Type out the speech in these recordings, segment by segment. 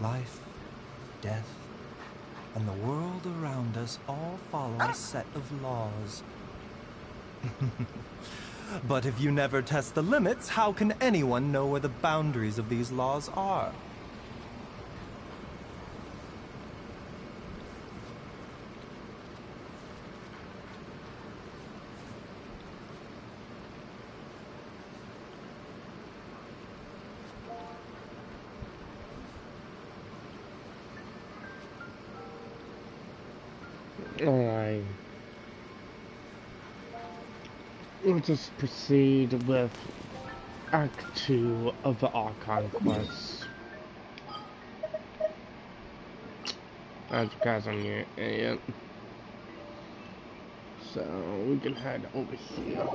Life, death, and the world around us all follow a set of laws. But if you never test the limits, how can anyone know where the boundaries of these laws are? Alright. We'll just proceed with Act 2 of the Archon quest. As you guys are new idiot. So we can head over here.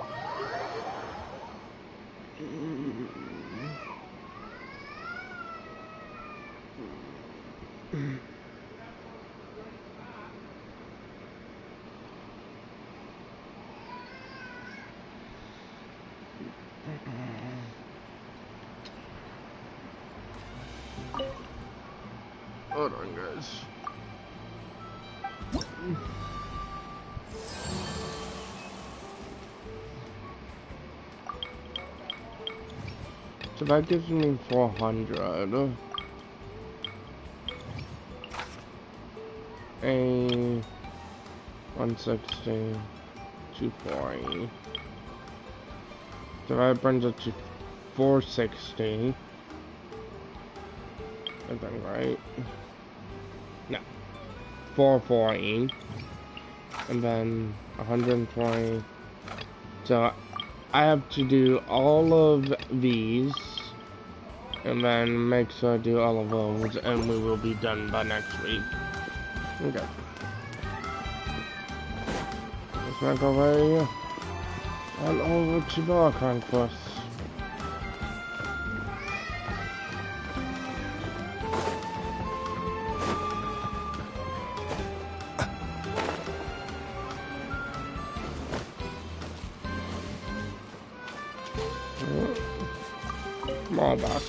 Hold on, guys. So that gives me 400. A 160, 240. So that brings it to 460. I think right. No. 440. And then 120. So I have to do all of these. And then make sure I do all of those. And we will be done by next week. Okay. Let's make our way on over to the Archon quest. More back.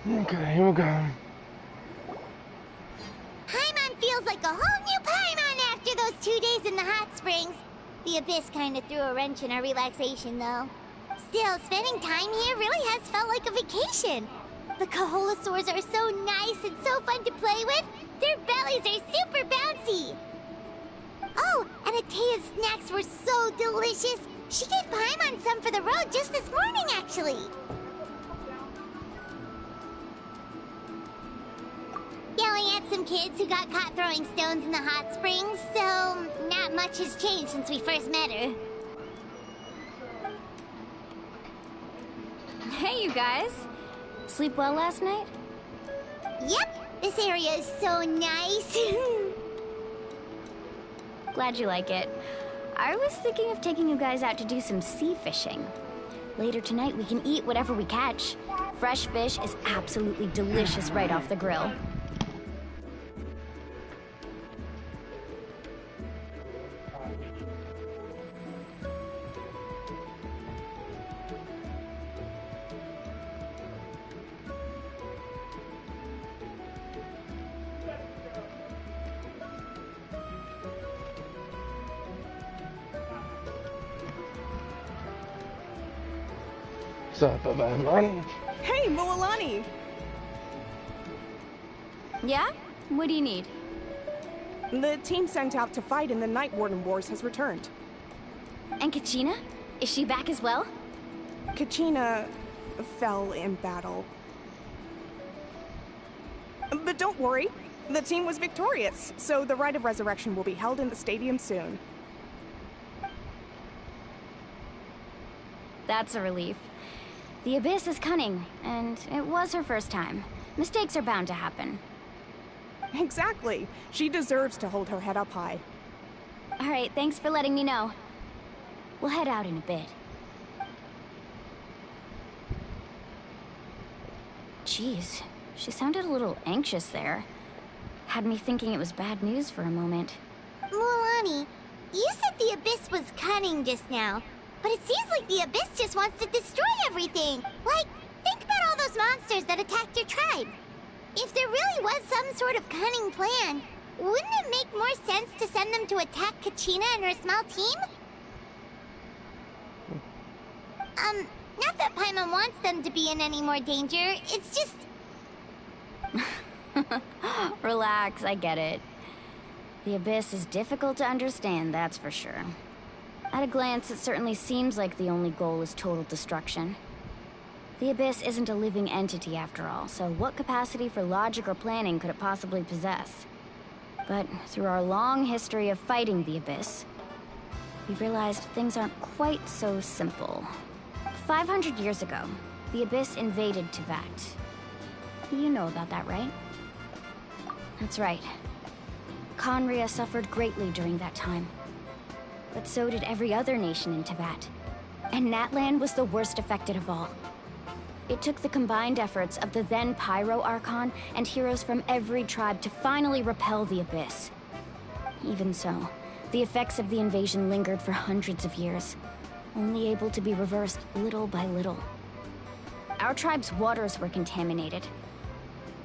Okay, here we go. Paimon feels like a whole new Paimon after those 2 days in the hot springs. The Abyss kind of threw a wrench in our relaxation, though. Still, spending time here really has felt like a vacation. The Kaholasaurs are so nice and so fun to play with. Their bellies are super bouncy. Oh, and Atea's snacks were so delicious. She gave Paimon some for the road just this morning, actually. Yelling at some kids who got caught throwing stones in the hot springs, so not much has changed since we first met her. Hey, you guys. Sleep well last night? Yep, this area is so nice. Glad you like it. I was thinking of taking you guys out to do some sea fishing. Later tonight, we can eat whatever we catch. Fresh fish is absolutely delicious right off the grill. What's up, everyone? Hey, Moalani! Yeah? What do you need? The team sent out to fight in the Night Warden Wars has returned. And Kachina? Is she back as well? Kachina fell in battle. But don't worry, the team was victorious, so the Rite of Resurrection will be held in the stadium soon. That's a relief. The Abyss is cunning, and it was her first time. Mistakes are bound to happen. Exactly. She deserves to hold her head up high. All right, thanks for letting me know. We'll head out in a bit. Jeez, she sounded a little anxious there. Had me thinking it was bad news for a moment. Mualani, you said the Abyss was cunning just now, but it seems like the Abyss just wants to destroy everything. Like, think about all those monsters that attacked your tribe. If there really was some sort of cunning plan, wouldn't it make more sense to send them to attack Kachina and her small team? Not that Paimon wants them to be in any more danger, it's just... Relax, I get it. The Abyss is difficult to understand, that's for sure. At a glance, it certainly seems like the only goal is total destruction. The Abyss isn't a living entity after all, so what capacity for logic or planning could it possibly possess? But through our long history of fighting the Abyss, we've realized things aren't quite so simple. 500 years ago, the Abyss invaded Teyvat. You know about that, right? That's right. Khaenri'ah suffered greatly during that time. But so did every other nation in Teyvat. And Natlan was the worst affected of all. It took the combined efforts of the then Pyro Archon and heroes from every tribe to finally repel the Abyss. Even so, the effects of the invasion lingered for hundreds of years, only able to be reversed little by little. Our tribe's waters were contaminated.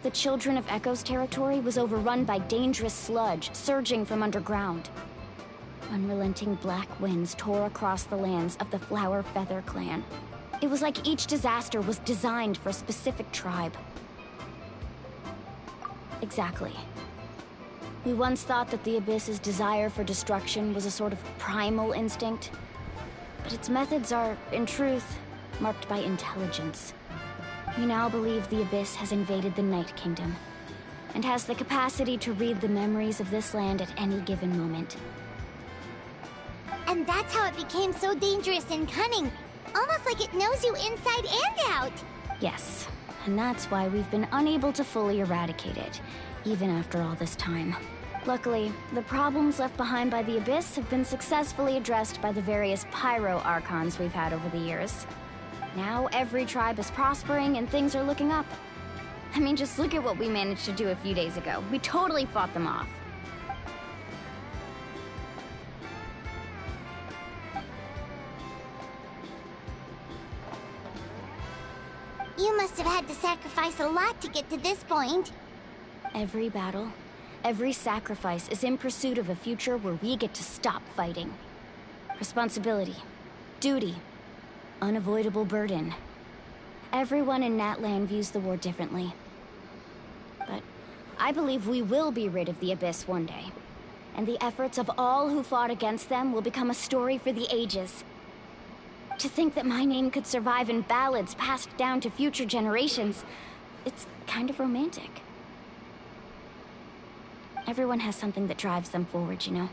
The Children of Echo's territory was overrun by dangerous sludge surging from underground. Unrelenting black winds tore across the lands of the Flower Feather clan. It was like each disaster was designed for a specific tribe. Exactly. We once thought that the Abyss's desire for destruction was a sort of primal instinct, but its methods are, in truth, marked by intelligence. We now believe the Abyss has invaded the Night Kingdom, and has the capacity to read the memories of this land at any given moment. And that's how it became so dangerous and cunning. Almost like it knows you inside and out. Yes, and that's why we've been unable to fully eradicate it, even after all this time. Luckily, the problems left behind by the Abyss have been successfully addressed by the various Pyro Archons we've had over the years. Now every tribe is prospering and things are looking up. I mean, just look at what we managed to do a few days ago. We totally fought them off. You must have had to sacrifice a lot to get to this point. Every battle, every sacrifice is in pursuit of a future where we get to stop fighting. Responsibility, duty, unavoidable burden. Everyone in Natlan views the war differently. But I believe we will be rid of the Abyss one day. And the efforts of all who fought against them will become a story for the ages. To think that my name could survive in ballads passed down to future generations, it's kind of romantic. Everyone has something that drives them forward, you know?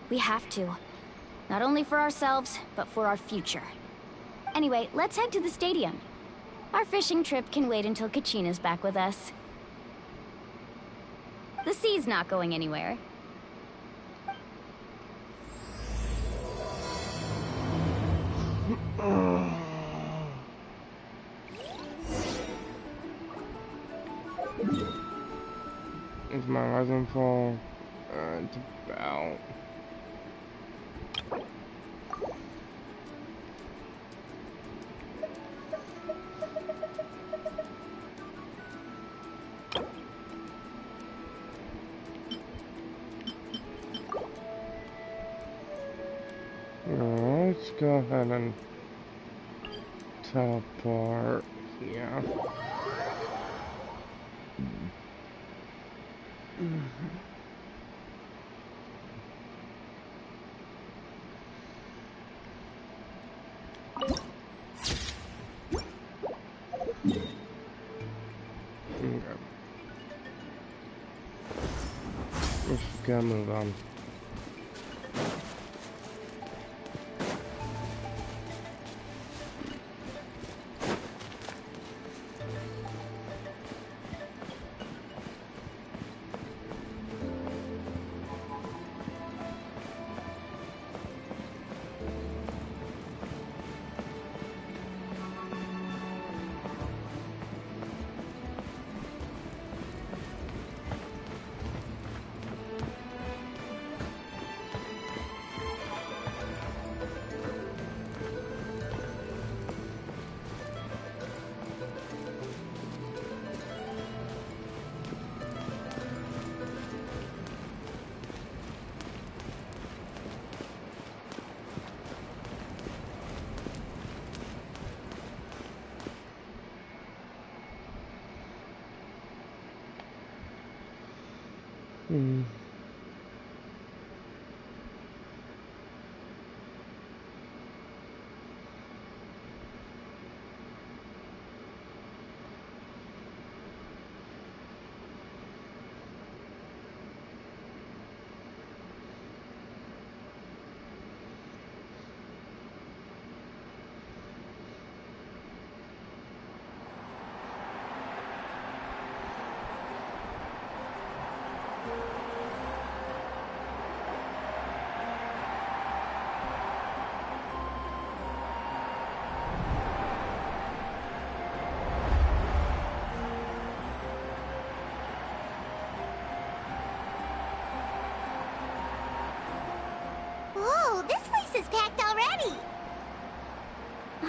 We have to. Not only for ourselves, but for our future. Anyway, let's head to the stadium. Our fishing trip can wait until Kachina's back with us. The sea's not going anywhere. Is my rising fall? It's about... Let's go ahead and teleport here. Okay. Let's gotta move on.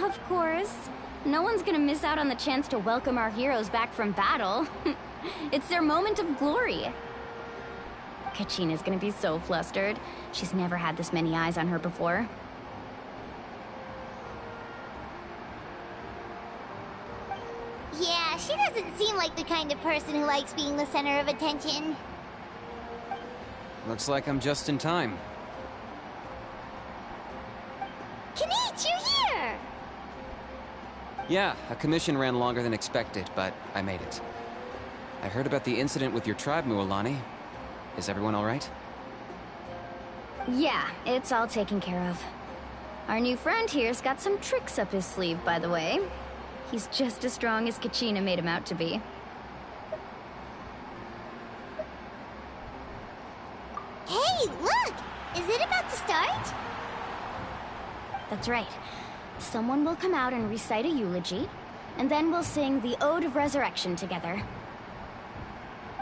Of course. No one's gonna miss out on the chance to welcome our heroes back from battle. It's their moment of glory. Kachina's gonna be so flustered. She's never had this many eyes on her before. Yeah, she doesn't seem like the kind of person who likes being the center of attention. Looks like I'm just in time. Kanich, you're here! Yeah, a commission ran longer than expected, but I made it. I heard about the incident with your tribe, Mualani. Is everyone alright? Yeah, it's all taken care of. Our new friend here's got some tricks up his sleeve, by the way. He's just as strong as Kachina made him out to be. Hey, look! Is it about to start? That's right. Someone will come out and recite a eulogy, and then we'll sing the Ode of Resurrection together.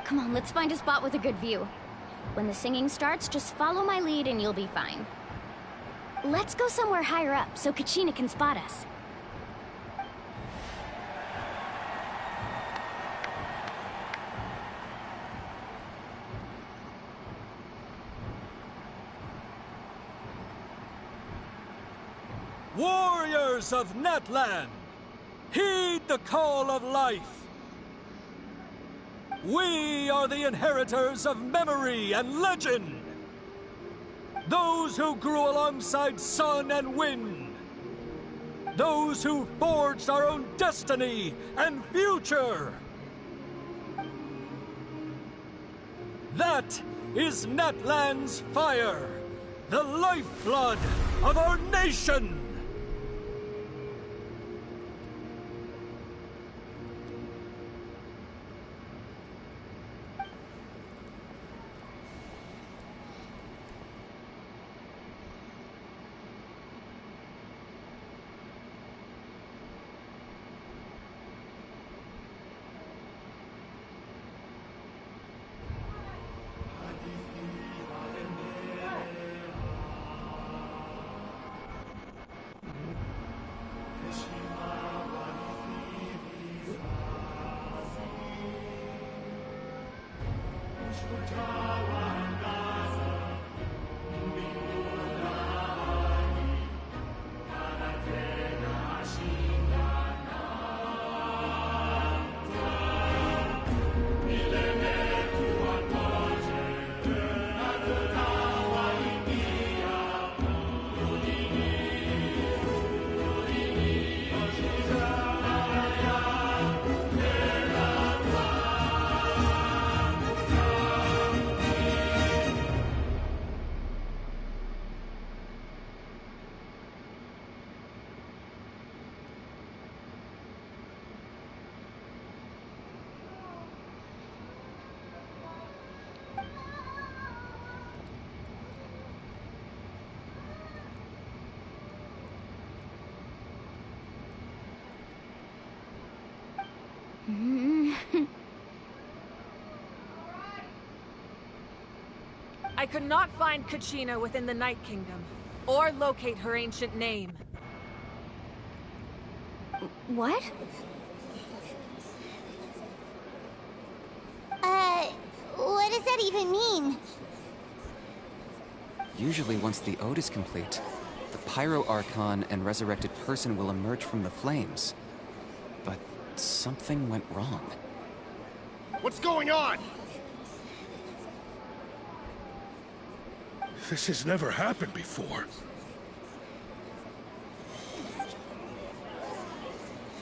Come on, let's find a spot with a good view. When the singing starts, just follow my lead and you'll be fine. Let's go somewhere higher up so Kachina can spot us. Warriors of Natlan, heed the call of life. We are the inheritors of memory and legend. Those who grew alongside sun and wind. Those who forged our own destiny and future. That is Natlan's fire, the lifeblood of our nation. I could not find Kachina within the Night Kingdom, or locate her ancient name. What? What does that even mean? Usually once the ode is complete, the Pyro Archon and resurrected person will emerge from the flames. But something went wrong. What's going on? This has never happened before.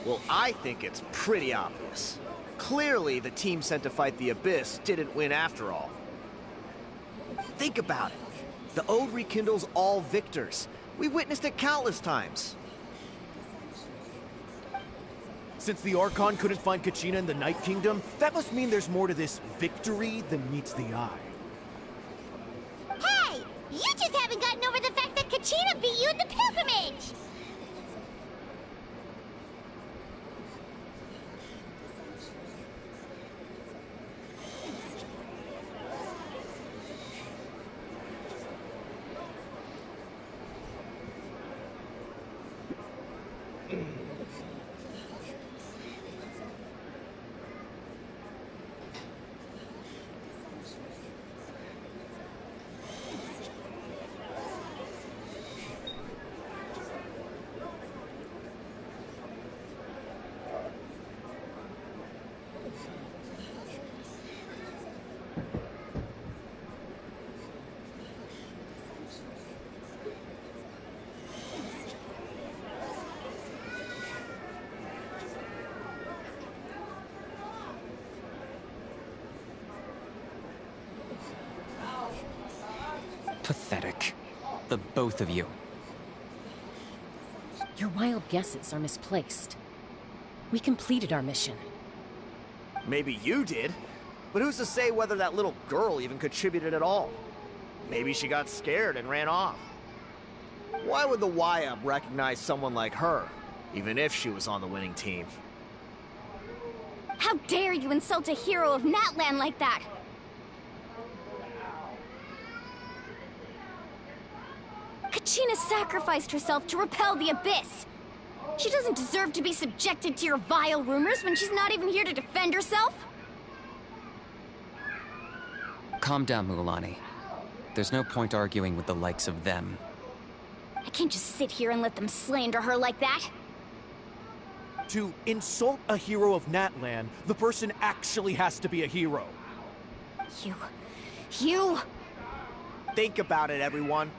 Well, I think it's pretty obvious. Clearly, the team sent to fight the Abyss didn't win after all. Think about it. The Ode rekindles all victors. We witnessed it countless times. Since the Archon couldn't find Kachina in the Night Kingdom, that must mean there's more to this victory than meets the eye. Hey! You just haven't gotten over the fact that Kachina beat you in the pilgrimage! Pathetic. The both of you. Your wild guesses are misplaced. We completed our mission. Maybe you did, but who's to say whether that little girl even contributed at all? Maybe she got scared and ran off. Why would the YUP recognize someone like her, even if she was on the winning team? How dare you insult a hero of Natlan like that? Kachina sacrificed herself to repel the Abyss. She doesn't deserve to be subjected to your vile rumors when she's not even here to defend herself. Calm down, Mualani. There's no point arguing with the likes of them. I can't just sit here and let them slander her like that. To insult a hero of Natlan, the person actually has to be a hero. You... Think about it, everyone.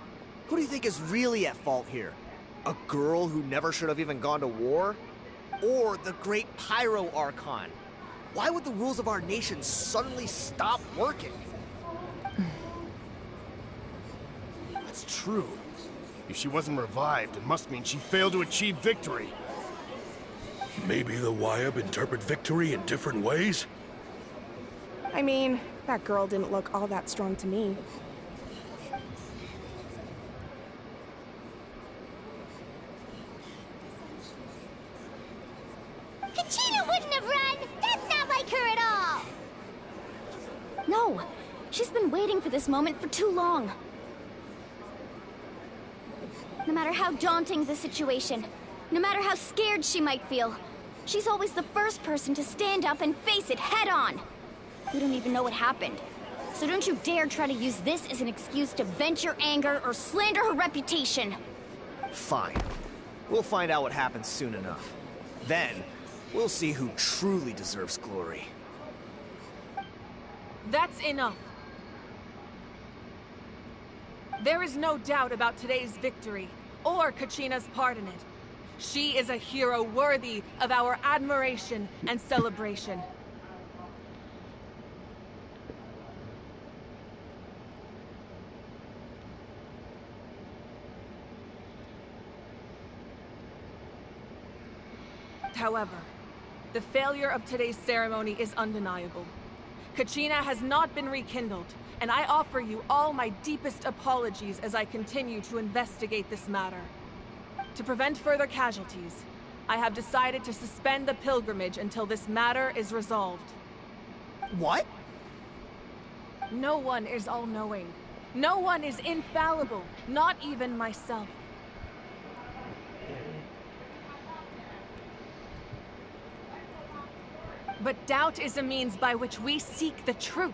Who do you think is really at fault here? A girl who never should have even gone to war? Or the great Pyro Archon? Why would the rules of our nation suddenly stop working? That's true. If she wasn't revived, it must mean she failed to achieve victory. Maybe the YUP interpret victory in different ways? I mean, that girl didn't look all that strong to me. Kachina wouldn't have run! That's not like her at all! No, she's been waiting for this moment for too long. No matter how daunting the situation, no matter how scared she might feel, she's always the first person to stand up and face it head on. We don't even know what happened, so don't you dare try to use this as an excuse to vent your anger or slander her reputation. Fine. We'll find out what happens soon enough. Then, we'll see who truly deserves glory. That's enough. There is no doubt about today's victory, or Kachina's part in it. She is a hero worthy of our admiration and celebration. However, the failure of today's ceremony is undeniable. Kachina has not been rekindled, and I offer you all my deepest apologies as I continue to investigate this matter. To prevent further casualties, I have decided to suspend the pilgrimage until this matter is resolved. What? No one is all-knowing. No one is infallible, not even myself. But doubt is a means by which we seek the truth,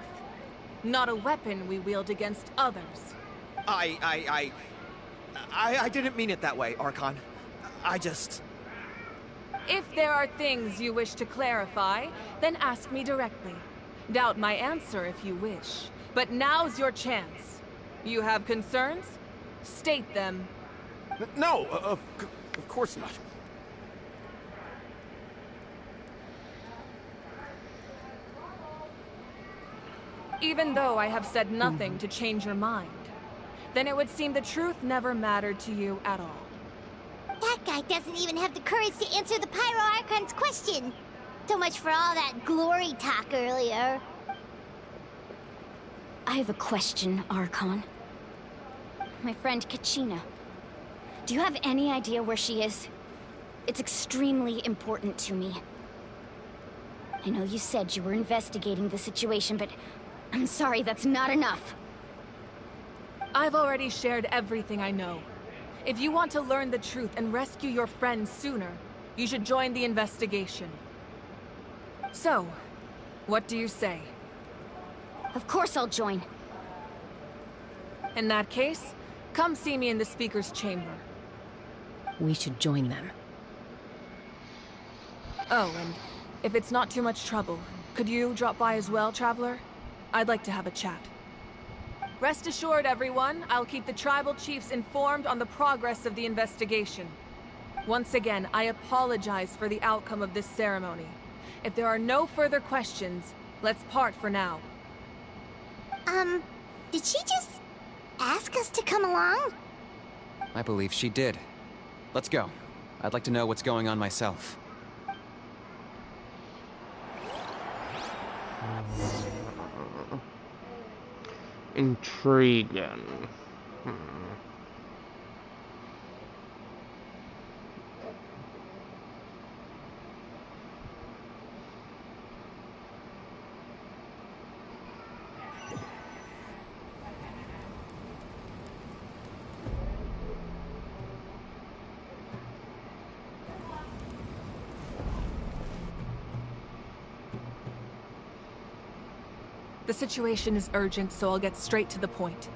not a weapon we wield against others. I didn't mean it that way, Archon. If there are things you wish to clarify, then ask me directly. Doubt my answer if you wish. But now's your chance. You have concerns? State them. No, of course not. Even though I have said nothing to change your mind, then it would seem the truth never mattered to you at all. That guy doesn't even have the courage to answer the Pyro Archon's question. So much for all that glory talk earlier. I have a question, Archon. My friend Kachina. Do you have any idea where she is? It's extremely important to me. I know you said you were investigating the situation, but I'm sorry, that's not enough. I've already shared everything I know. If you want to learn the truth and rescue your friend sooner, you should join the investigation. So, what do you say? Of course I'll join. In that case, come see me in the speaker's chamber. We should join them. Oh, and if it's not too much trouble, could you drop by as well, Traveler? I'd like to have a chat. Rest assured, everyone, I'll keep the tribal chiefs informed on the progress of the investigation. Once again, I apologize for the outcome of this ceremony. If there are no further questions, let's part for now. Did she just ask us to come along? I believe she did. Let's go. I'd like to know what's going on myself. Intriguing. The situation is urgent, so I'll get straight to the point.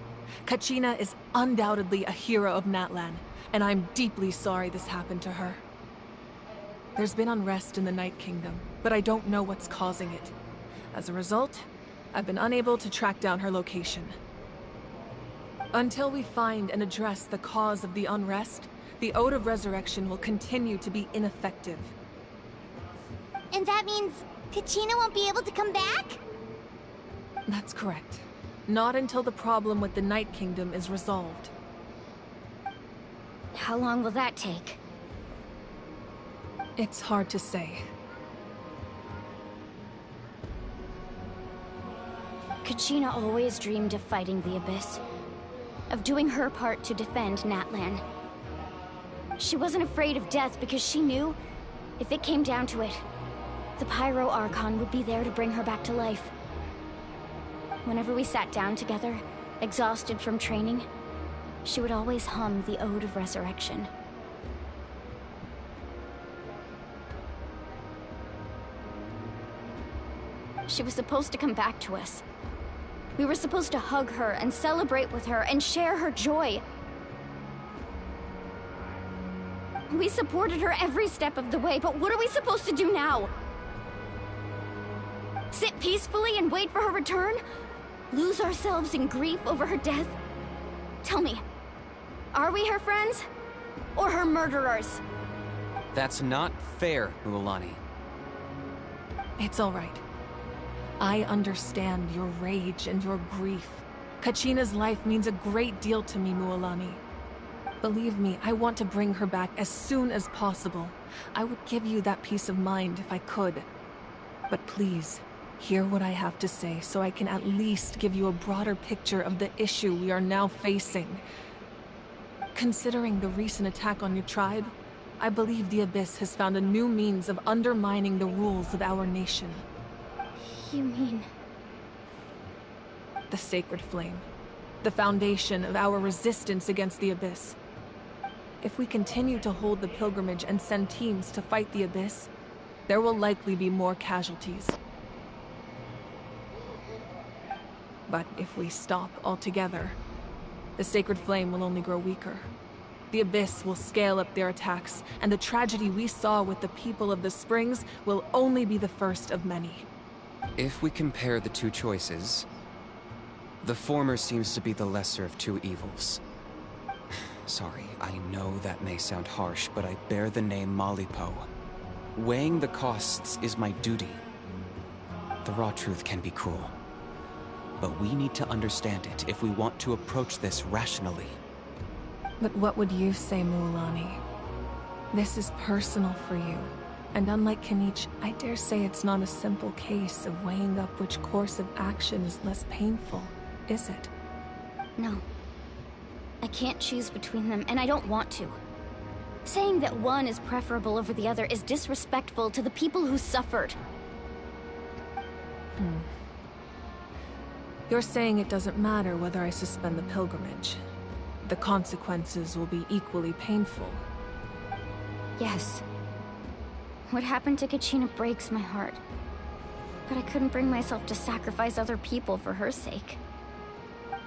Kachina is undoubtedly a hero of Natlan, and I'm deeply sorry this happened to her. There's been unrest in the Night Kingdom, but I don't know what's causing it. As a result, I've been unable to track down her location. Until we find and address the cause of the unrest, the Ode of Resurrection will continue to be ineffective. And that means Kachina won't be able to come back? That's correct. Not until the problem with the Night Kingdom is resolved. How long will that take? It's hard to say. Kachina always dreamed of fighting the Abyss. Of doing her part to defend Natlan. She wasn't afraid of death because she knew, if it came down to it, the Pyro Archon would be there to bring her back to life. Whenever we sat down together, exhausted from training, she would always hum the Ode of Resurrection. She was supposed to come back to us. We were supposed to hug her and celebrate with her and share her joy. We supported her every step of the way, but what are we supposed to do now? Sit peacefully and wait for her return? Lose ourselves in grief over her death? Tell me, are we her friends? Or her murderers? That's not fair, Mualani. It's all right. I understand your rage and your grief. Kachina's life means a great deal to me, Mualani. Believe me, I want to bring her back as soon as possible. I would give you that peace of mind if I could. But please, hear what I have to say so I can at least give you a broader picture of the issue we are now facing. Considering the recent attack on your tribe, I believe the Abyss has found a new means of undermining the rules of our nation. You mean... The Sacred Flame. the foundation of our resistance against the Abyss. If we continue to hold the pilgrimage and send teams to fight the Abyss, there will likely be more casualties. But if we stop altogether, the Sacred Flame will only grow weaker. The Abyss will scale up their attacks, and the tragedy we saw with the people of the Springs will only be the first of many. If we compare the two choices, the former seems to be the lesser of two evils. Sorry, I know that may sound harsh, but I bear the name Malipo. Weighing the costs is my duty. The raw truth can be cruel, but we need to understand it if we want to approach this rationally. But what would you say, Mualani? This is personal for you. And unlike Kanich, I dare say it's not a simple case of weighing up which course of action is less painful, is it? No. I can't choose between them, and I don't want to. Saying that one is preferable over the other is disrespectful to the people who suffered. You're saying it doesn't matter whether I suspend the pilgrimage. The consequences will be equally painful. Yes. What happened to Kachina breaks my heart. But I couldn't bring myself to sacrifice other people for her sake.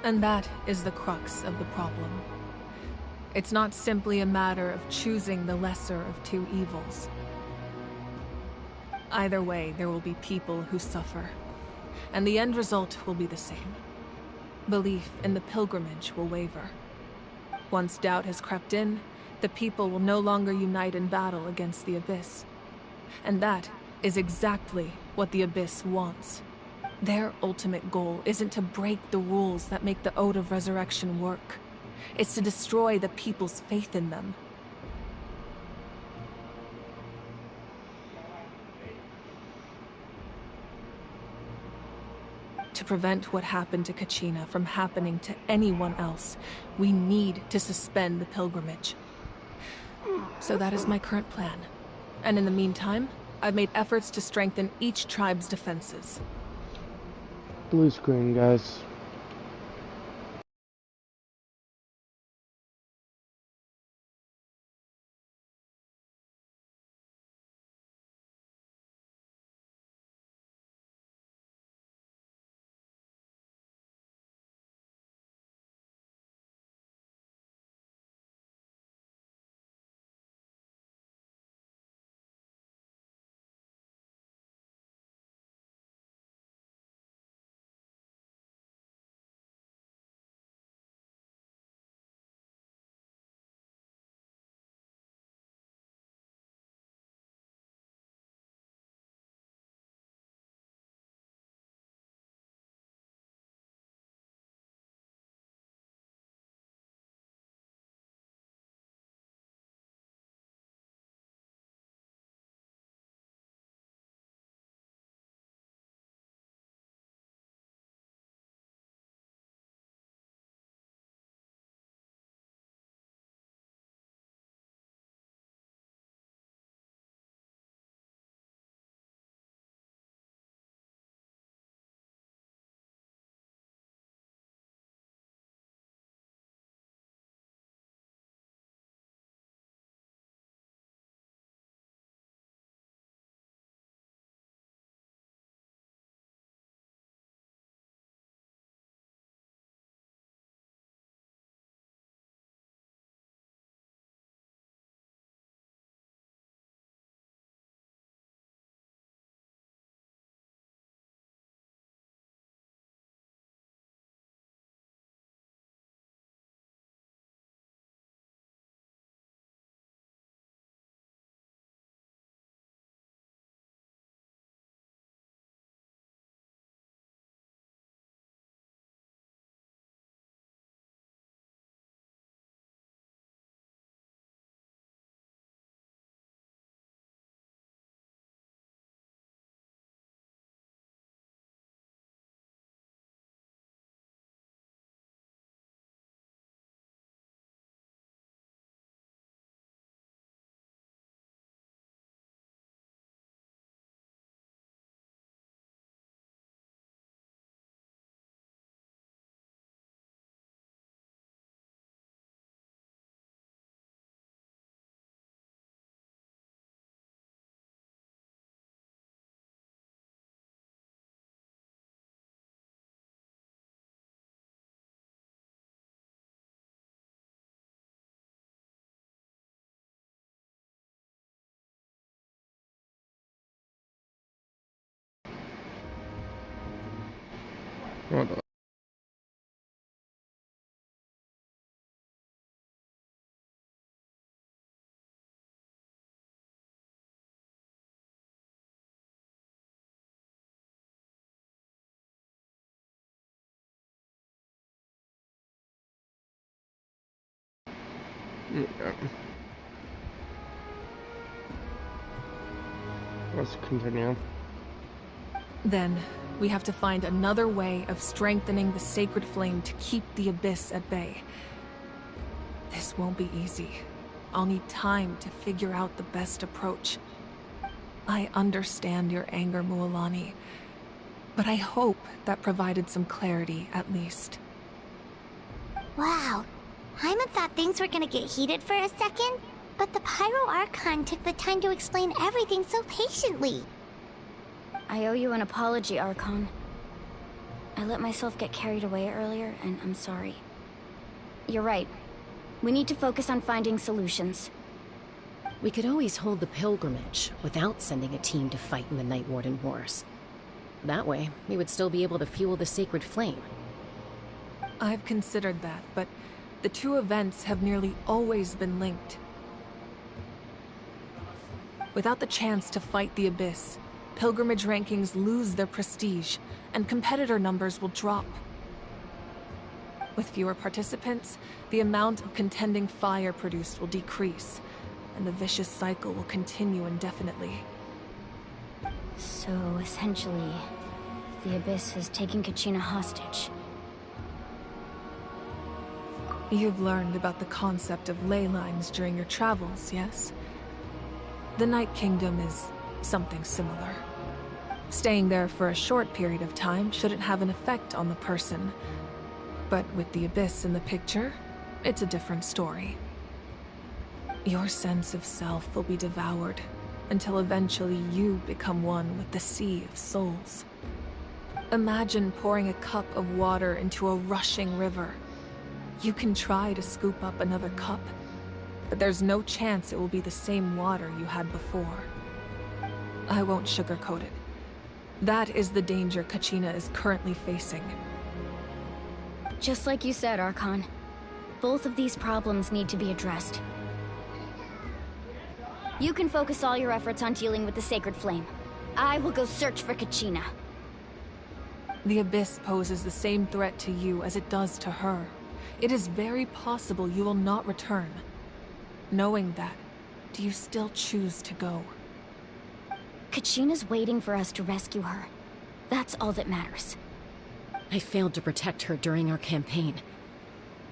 And that is the crux of the problem. It's not simply a matter of choosing the lesser of two evils. Either way, there will be people who suffer. And the end result will be the same. Belief in the pilgrimage will waver. Once doubt has crept in, the people will no longer unite in battle against the Abyss. And that is exactly what the Abyss wants. Their ultimate goal isn't to break the rules that make the Ode of Resurrection work. It's to destroy the people's faith in them. To prevent what happened to Kachina from happening to anyone else, we need to suspend the pilgrimage. So that is my current plan. And in the meantime, I've made efforts to strengthen each tribe's defenses. Blue screen, guys. Hold on. Yeah. Let's continue. Then, we have to find another way of strengthening the sacred flame to keep the Abyss at bay. This won't be easy. I'll need time to figure out the best approach. I understand your anger, Mualani, but I hope that provided some clarity, at least. Wow. Hyman thought things were gonna get heated for a second, but the Pyro Archon took the time to explain everything so patiently. I owe you an apology, Archon. I let myself get carried away earlier, and I'm sorry. You're right. We need to focus on finding solutions. We could always hold the pilgrimage without sending a team to fight in the Night Warden Wars. That way, we would still be able to fuel the sacred flame. I've considered that, but the two events have nearly always been linked. Without the chance to fight the Abyss, pilgrimage rankings lose their prestige, and competitor numbers will drop. With fewer participants, the amount of contending fire produced will decrease, and the vicious cycle will continue indefinitely. So, essentially, the Abyss has taken Kachina hostage. You've learned about the concept of ley lines during your travels, yes? The Night Kingdom is something similar. Staying there for a short period of time shouldn't have an effect on the person. But with the Abyss in the picture, it's a different story. Your sense of self will be devoured, until eventually you become one with the Sea of Souls. Imagine pouring a cup of water into a rushing river. You can try to scoop up another cup, but there's no chance it will be the same water you had before. I won't sugarcoat it. That is the danger Kachina is currently facing. Just like you said, Archon. Both of these problems need to be addressed. You can focus all your efforts on dealing with the Sacred Flame. I will go search for Kachina. The Abyss poses the same threat to you as it does to her. It is very possible you will not return. Knowing that, do you still choose to go? Kachina's waiting for us to rescue her. That's all that matters. I failed to protect her during our campaign,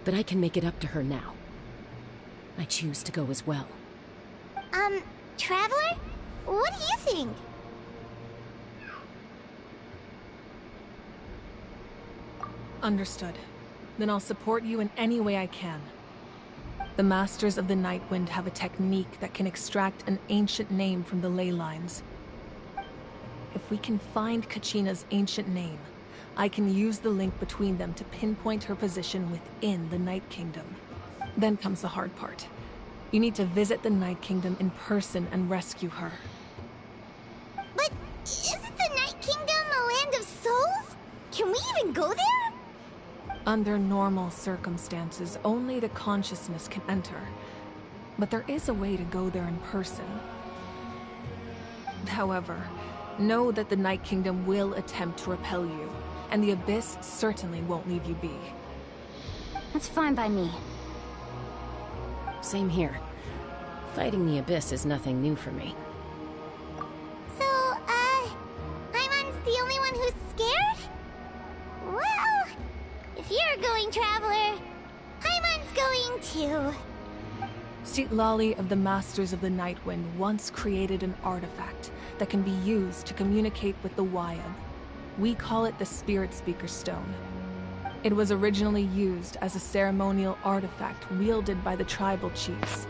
but I can make it up to her now. I choose to go as well. Traveler? What do you think? Understood. Then I'll support you in any way I can. The Masters of the Nightwind have a technique that can extract an ancient name from the ley lines. If we can find Kachina's ancient name, I can use the link between them to pinpoint her position within the Night Kingdom. Then comes the hard part. You need to visit the Night Kingdom in person and rescue her. But isn't the Night Kingdom a land of souls? Can we even go there? Under normal circumstances, only the consciousness can enter. But there is a way to go there in person. However, know that the Night Kingdom will attempt to repel you, and the Abyss certainly won't leave you be. That's fine by me. Same here. Fighting the Abyss is nothing new for me. So, Paimon's the only one who's scared? Well, if you're going, Traveler, Paimon's going too. Citlali of the Masters of the Nightwind once created an artifact that can be used to communicate with the Wyab. We call it the Spirit Speaker Stone. It was originally used as a ceremonial artifact wielded by the tribal chiefs.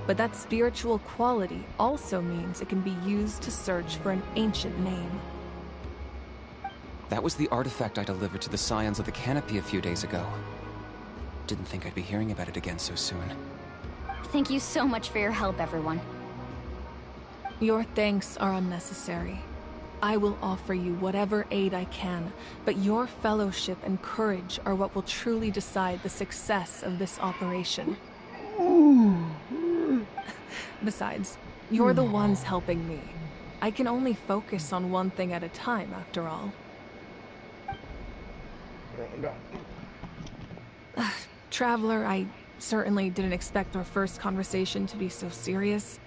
But that spiritual quality also means it can be used to search for an ancient name. That was the artifact I delivered to the Scions of the Canopy a few days ago. Didn't think I'd be hearing about it again so soon. Thank you so much for your help, everyone. Your thanks are unnecessary. I will offer you whatever aid I can, but your fellowship and courage are what will truly decide the success of this operation. Besides, you're the ones helping me. I can only focus on one thing at a time, after all. Traveler, I certainly didn't expect our first conversation to be so serious.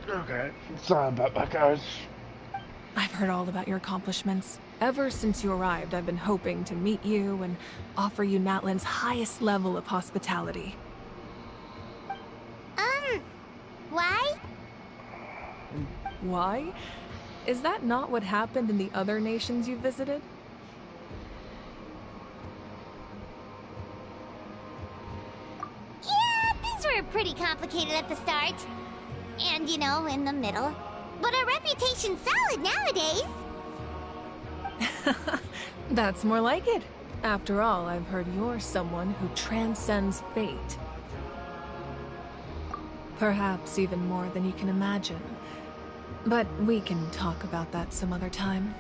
Okay, sorry about that, guys. I've heard all about your accomplishments. Ever since you arrived, I've been hoping to meet you and offer you Natlan's highest level of hospitality. Why? Why? Is that not what happened in the other nations you visited? Yeah, things were pretty complicated at the start. And, you know, in the middle. But our reputation's solid nowadays. That's more like it. After all, I've heard you're someone who transcends fate. Perhaps even more than you can imagine. But we can talk about that some other time.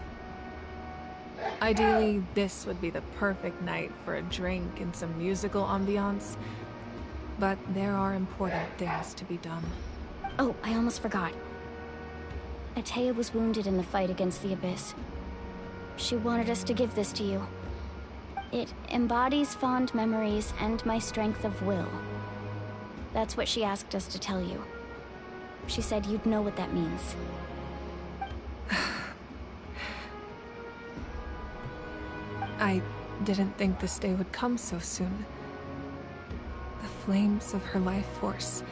Ideally, this would be the perfect night for a drink and some musical ambiance. But there are important things to be done. Oh, I almost forgot. Atea was wounded in the fight against the Abyss. She wanted us to give this to you. It embodies fond memories and my strength of will. That's what she asked us to tell you. She said you'd know what that means. I didn't think this day would come so soon. The flames of her life force.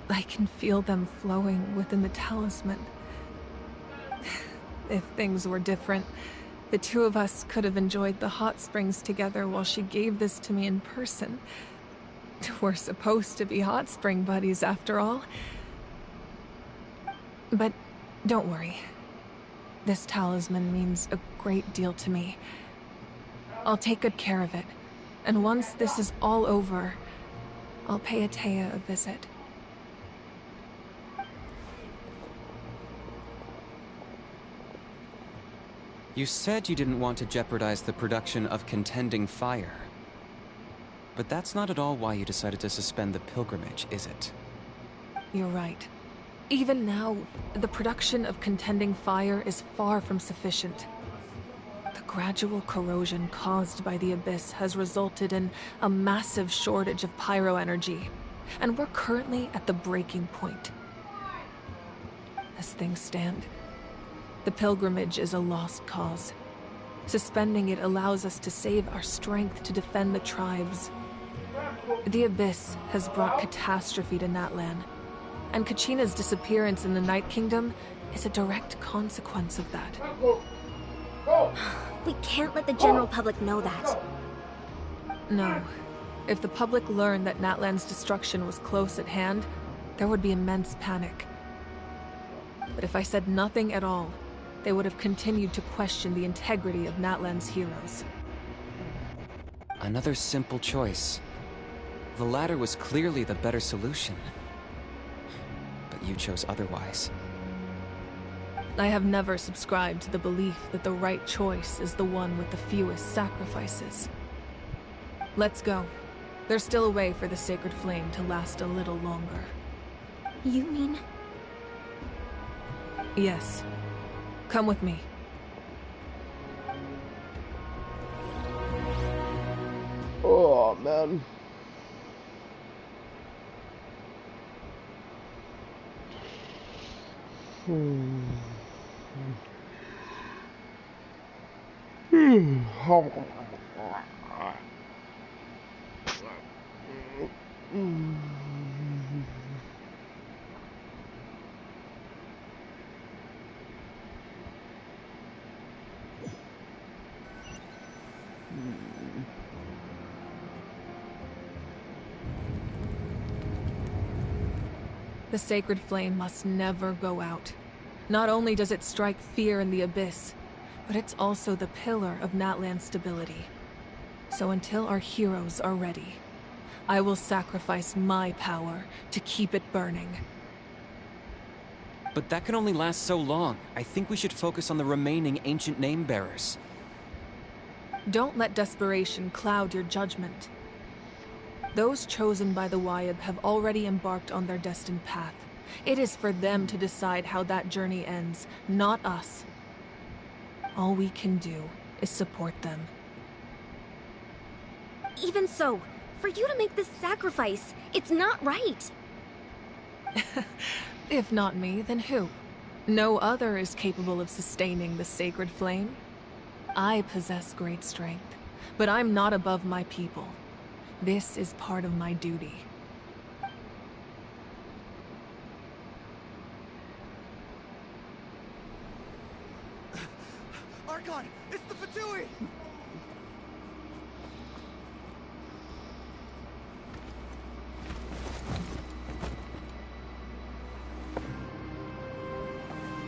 I can feel them flowing within the talisman. If things were different, the two of us could have enjoyed the hot springs together while she gave this to me in person. We're supposed to be hot spring buddies after all. But don't worry. This talisman means a great deal to me. I'll take good care of it. And once this is all over, I'll pay Atea a visit. You said you didn't want to jeopardize the production of Contending Fire. But that's not at all why you decided to suspend the pilgrimage, is it? You're right. Even now, the production of Contending Fire is far from sufficient. The gradual corrosion caused by the Abyss has resulted in a massive shortage of pyro energy, and we're currently at the breaking point. As things stand, the pilgrimage is a lost cause. Suspending it allows us to save our strength to defend the tribes. The Abyss has brought catastrophe to Natlan, and Kachina's disappearance in the Night Kingdom is a direct consequence of that. We can't let the general public know that. No. If the public learned that Natlan's destruction was close at hand, there would be immense panic. But if I said nothing at all, they would have continued to question the integrity of Natlan's heroes. Another simple choice. The latter was clearly the better solution. But you chose otherwise. I have never subscribed to the belief that the right choice is the one with the fewest sacrifices. Let's go. There's still a way for the sacred flame to last a little longer. You mean? Yes. Come with me. Oh, man. The sacred flame must never go out. Not only does it strike fear in the Abyss, but it's also the pillar of Natlan's stability. So until our heroes are ready, I will sacrifice my power to keep it burning. But that can only last so long. I think we should focus on the remaining ancient name bearers. Don't let desperation cloud your judgment. Those chosen by the Wyeb have already embarked on their destined path. It is for them to decide how that journey ends, not us. All we can do is support them. Even so, for you to make this sacrifice, it's not right. If not me, then who? No other is capable of sustaining the sacred flame. I possess great strength, but I'm not above my people. This is part of my duty. Archon, it's the Fatui!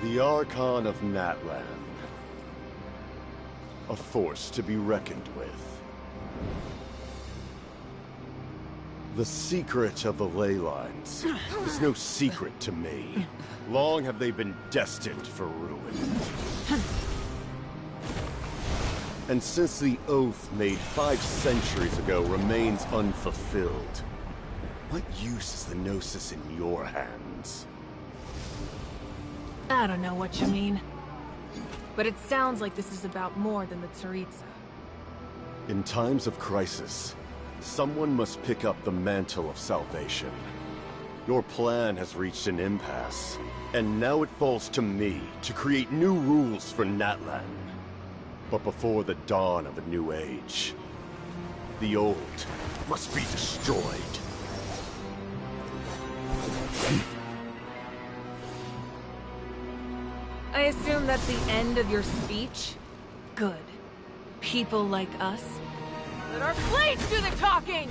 The Archon of Natlan. A force to be reckoned with. The secret of the ley lines is no secret to me. Long have they been destined for ruin. And since the oath made 5 centuries ago remains unfulfilled, what use is the Gnosis in your hands? I don't know what you mean. But it sounds like this is about more than the Tsaritsa. In times of crisis, someone must pick up the mantle of salvation. Your plan has reached an impasse, and now it falls to me to create new rules for Natlan. But before the dawn of a new age, the old must be destroyed. I assume that's the end of your speech? Good. People like us? Let our blades do the talking!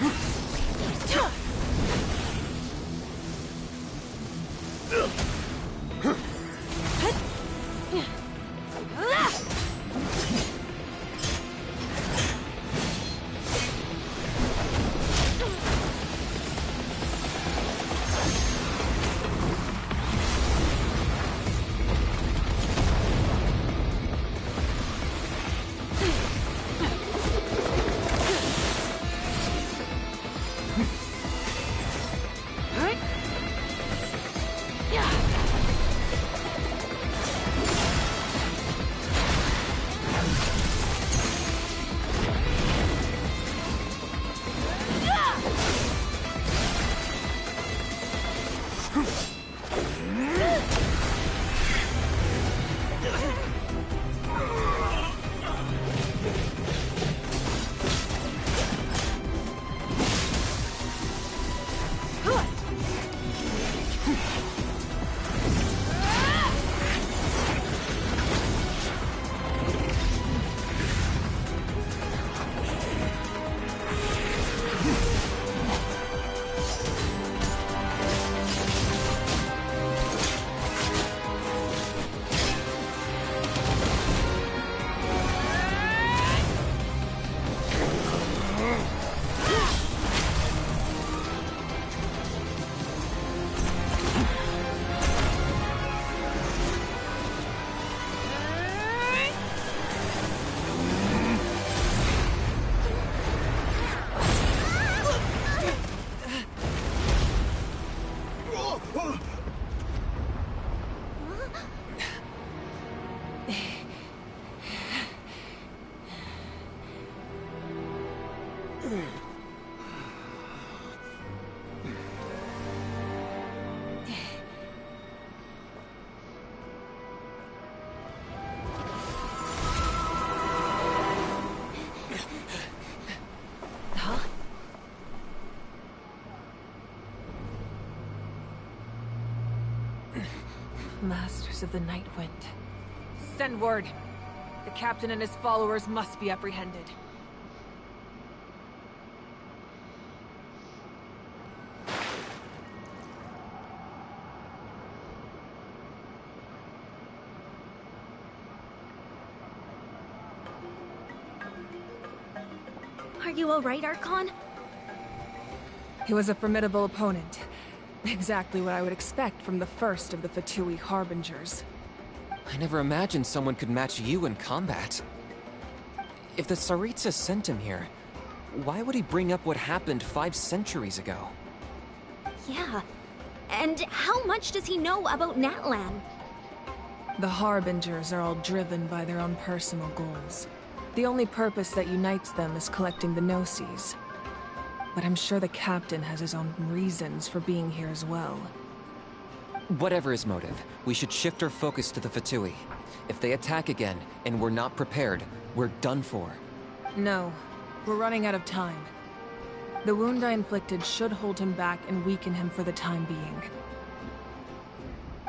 Masters of the Night Wind. Send word. The captain and his followers must be apprehended. you alright, Archon? He was a formidable opponent. Exactly what I would expect from the first of the Fatui Harbingers. I never imagined someone could match you in combat. If the Tsaritsa sent him here, why would he bring up what happened 5 centuries ago? Yeah. And how much does he know about Natlan? The Harbingers are all driven by their own personal goals. The only purpose that unites them is collecting the Gnosis. But I'm sure the captain has his own reasons for being here as well. Whatever his motive, we should shift our focus to the Fatui. If they attack again, and we're not prepared, we're done for. No, we're running out of time. The wound I inflicted should hold him back and weaken him for the time being.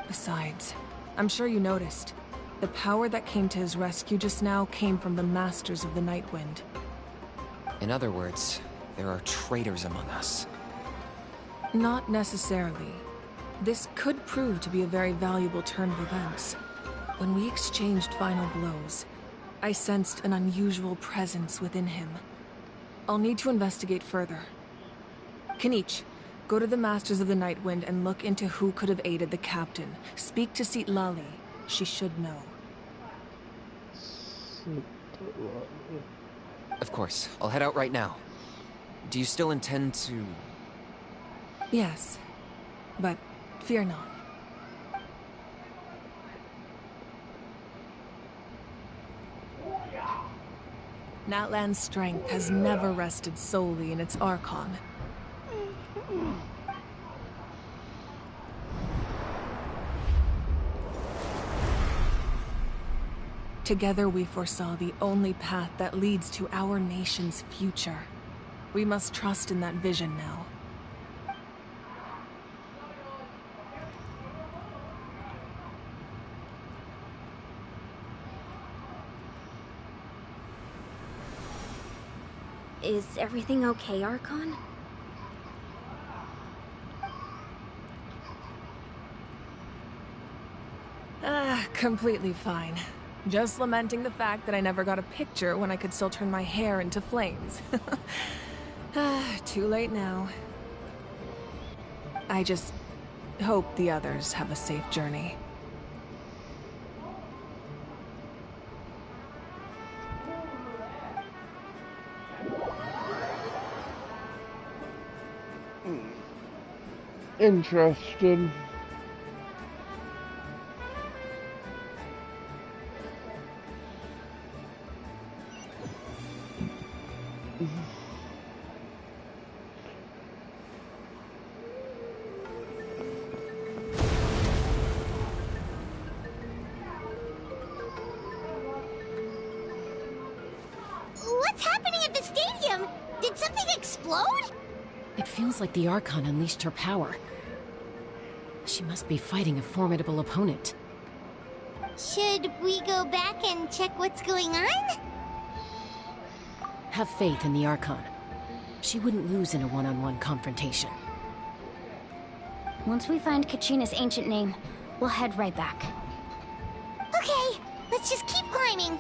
Besides, I'm sure you noticed, the power that came to his rescue just now came from the Masters of the Nightwind. In other words, there are traitors among us. Not necessarily. This could prove to be a very valuable turn of events. When we exchanged final blows, I sensed an unusual presence within him. I'll need to investigate further. Kenichi, go to the Masters of the Nightwind and look into who could have aided the captain. Speak to Citlali. She should know. Of course, I'll head out right now. Do you still intend to... Yes, but fear not. Natlan's strength has never rested solely in its archon. Together we foresaw the only path that leads to our nation's future. We must trust in that vision now. Is everything okay, Archon? Completely fine. Just lamenting the fact that I never got a picture when I could still turn my hair into flames. Too late now. I just hope the others have a safe journey. Interested. What's happening at the stadium? Did something explode? It feels like the Archon unleashed her power. She must be fighting a formidable opponent. Should we go back and check what's going on? Have faith in the Archon. She wouldn't lose in a one-on-one confrontation. Once we find Kachina's ancient name, we'll head right back. Okay, let's just keep climbing.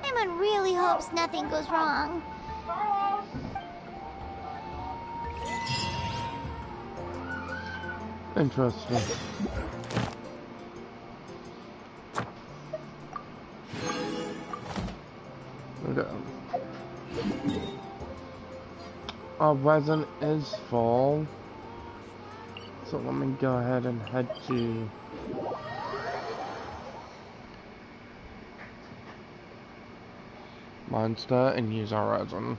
Emma really hopes nothing goes wrong. Interesting. Okay. Our resin is full, so let me go ahead and head to Monster and use our resin.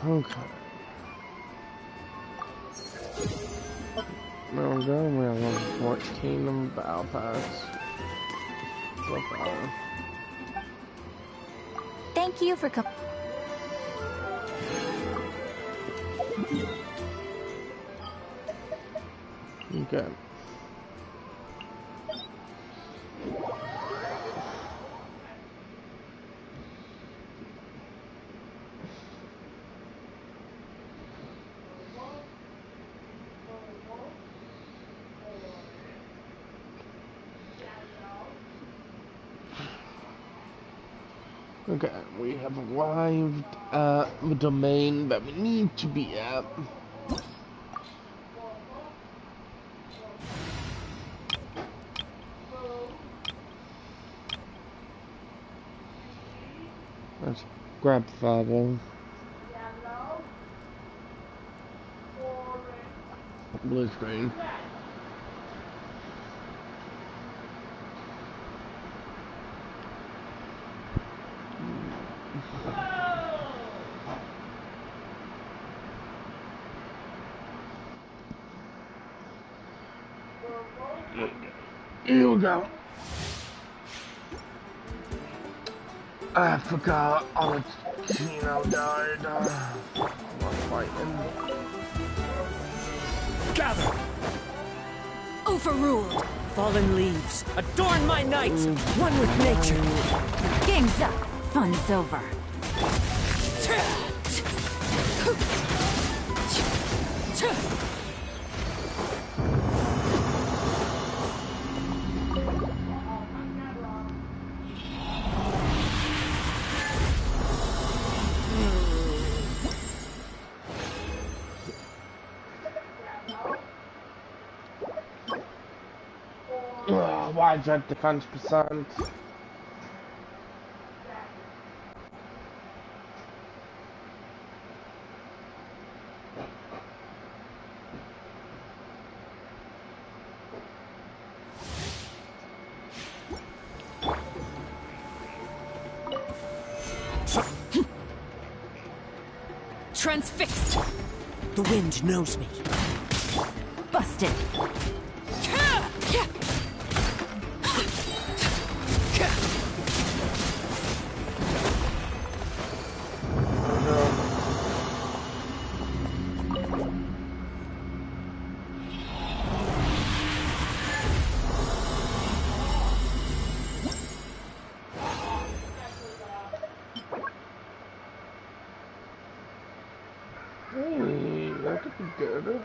Okay. There we go, we have level 14 on the battle pass. So far. Thank you for coming. Okay. Okay, we have arrived at the domain that we need to be at. Let's grab Father. Blue screen. Here we go. I forgot Archino died. I'm fighting. Gather! Overruled. Fallen leaves, adorn my night, one with nature. Game's up. Fun's over. Why is that defense percent? Transfixed. The wind knows me. Busted. Hey, that could be good.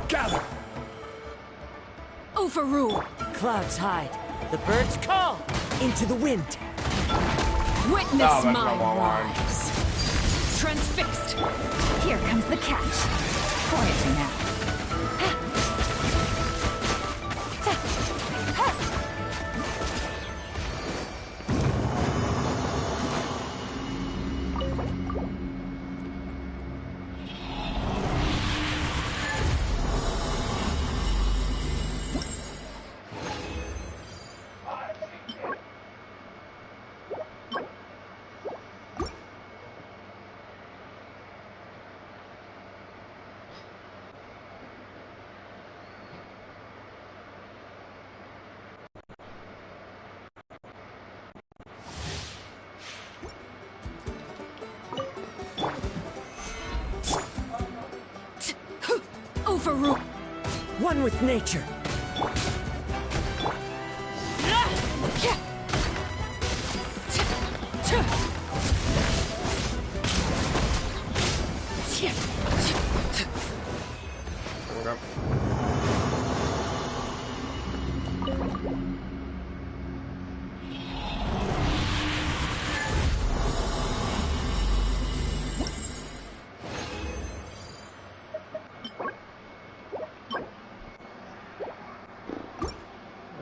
Gather! Overrule. Clouds hide. The birds call. Into the wind. Witness my rise. Transfixed. Here comes the catch. Quietly now. Overrule. One with nature.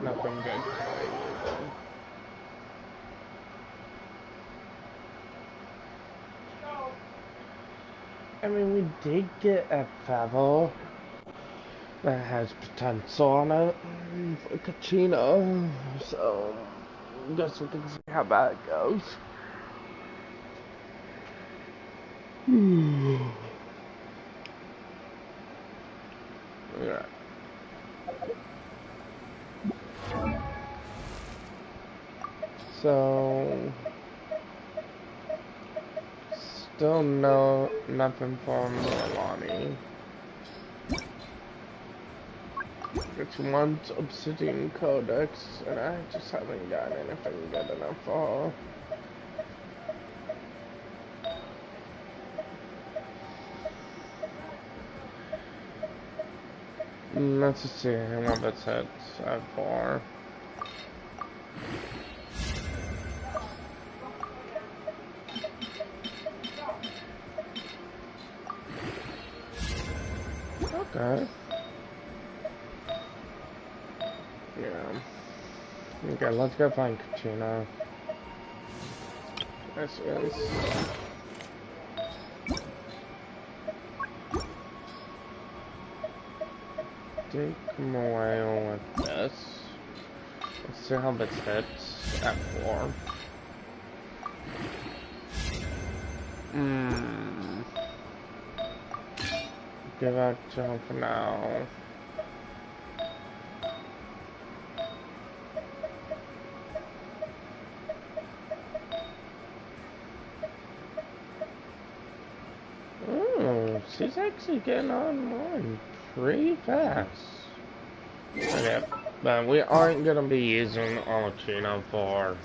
Nothing good. I mean, we did get a feather that has potential on it for Kachina, so I guess we can see how that goes. Yeah. So still nothing from Milani. It's one Obsidian Codex, and I just haven't gotten anything good enough for. Let's just see what that's hit so far. Okay. Yeah. Okay, let's go find Kachina. This is. Take him away with this. Let's see how this hits at 4. Give that to him for now. Oh, she's actually getting online pretty fast. Okay, but we aren't gonna be using Archon for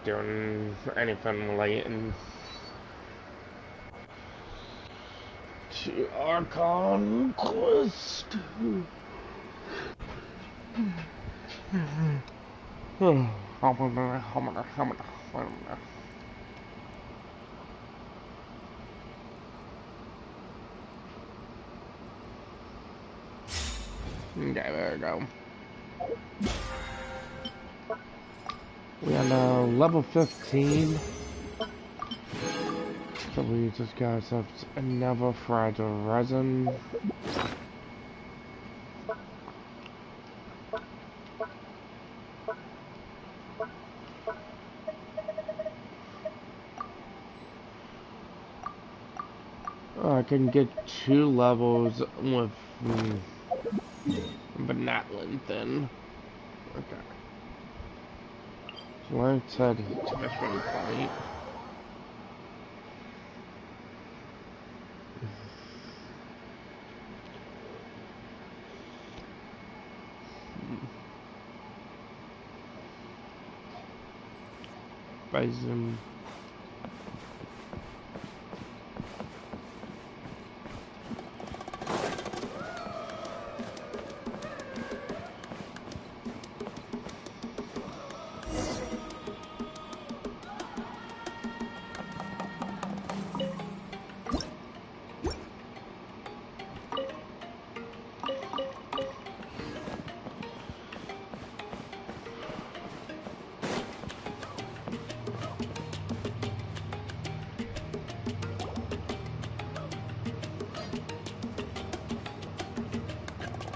doing anything relating to Archon quest. Okay, there we go. We are now level 15. So we just got ourselves another fragile resin. Oh, I can get 2 levels with but natlan then. Okay. So let's head to this one point. Bison.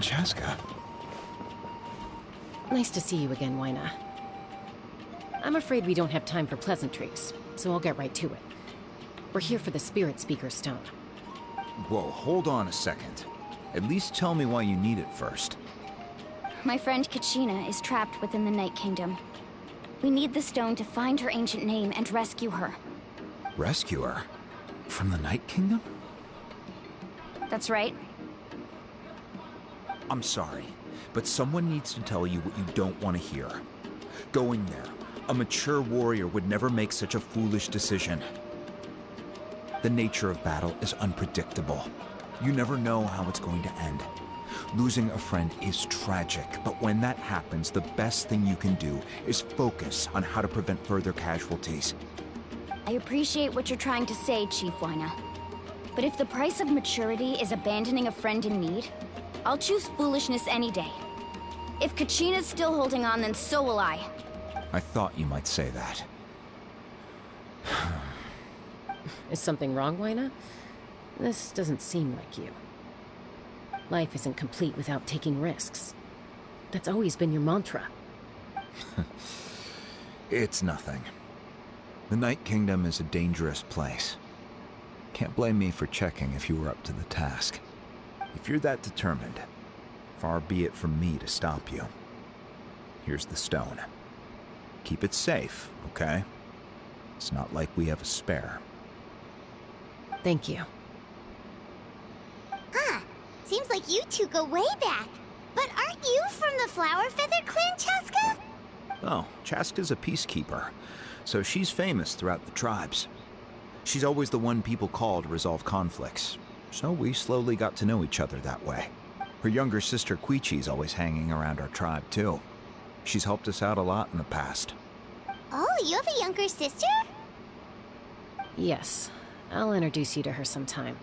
Chaska. Nice to see you again, Wyna. I'm afraid we don't have time for pleasantries, so I'll get right to it. We're here for the Spirit Speaker Stone. Whoa, hold on a second. At least tell me why you need it first. My friend Kachina is trapped within the Night Kingdom. We need the stone to find her ancient name and rescue her. Rescue her? From the Night Kingdom? That's right. I'm sorry, but someone needs to tell you what you don't want to hear. Going there, a mature warrior would never make such a foolish decision. The nature of battle is unpredictable. You never know how it's going to end. Losing a friend is tragic, but when that happens, the best thing you can do is focus on how to prevent further casualties. I appreciate what you're trying to say, Chief Wyna. But if the price of maturity is abandoning a friend in need, I'll choose foolishness any day. If Kachina's still holding on, then so will I. I thought you might say that. Is something wrong, Wyna? This doesn't seem like you. Life isn't complete without taking risks. That's always been your mantra. It's nothing. The Night Kingdom is a dangerous place. Can't blame me for checking if you were up to the task. If you're that determined, far be it from me to stop you. Here's the stone. Keep it safe, okay? It's not like we have a spare. Thank you. Ah, seems like you two go way back. But aren't you from the Flower Feather clan, Chaska? Oh, Chaska's a peacekeeper, so she's famous throughout the tribes. She's always the one people call to resolve conflicts, so we slowly got to know each other that way. Her younger sister Quichi's always hanging around our tribe, too. She's helped us out a lot in the past. Oh, you have a younger sister? Yes. I'll introduce you to her sometime.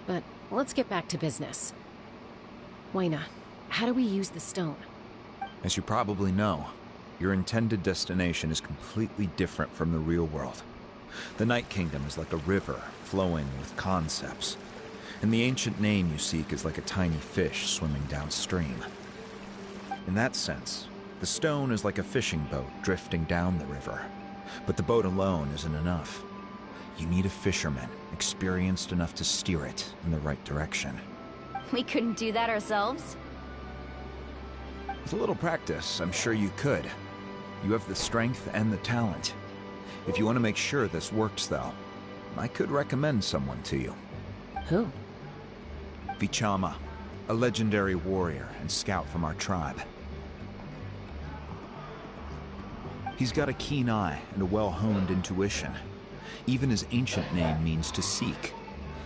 But let's get back to business. Waina, how do we use the stone? As you probably know, your intended destination is completely different from the real world. The Night Kingdom is like a river flowing with concepts, and the ancient name you seek is like a tiny fish swimming downstream. In that sense, the stone is like a fishing boat drifting down the river, but the boat alone isn't enough. You need a fisherman experienced enough to steer it in the right direction. We couldn't do that ourselves? With a little practice, I'm sure you could. You have the strength and the talent. If you want to make sure this works, though, I could recommend someone to you. Who? Vichama, a legendary warrior and scout from our tribe. He's got a keen eye and a well-honed intuition. Even his ancient name means to seek.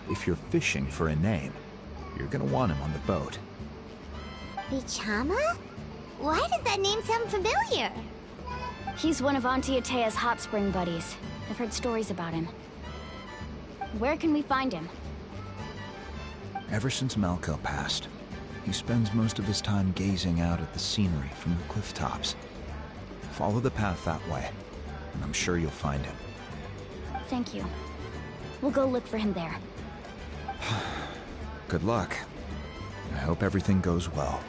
If you're fishing for a name, you're gonna want him on the boat. Vichama? Why does that name sound familiar? He's one of Auntie Atea's hot spring buddies. I've heard stories about him. Where can we find him? Ever since Malco passed, he spends most of his time gazing out at the scenery from the cliff tops. Follow the path that way, and I'm sure you'll find him. Thank you. We'll go look for him there. Good luck. I hope everything goes well.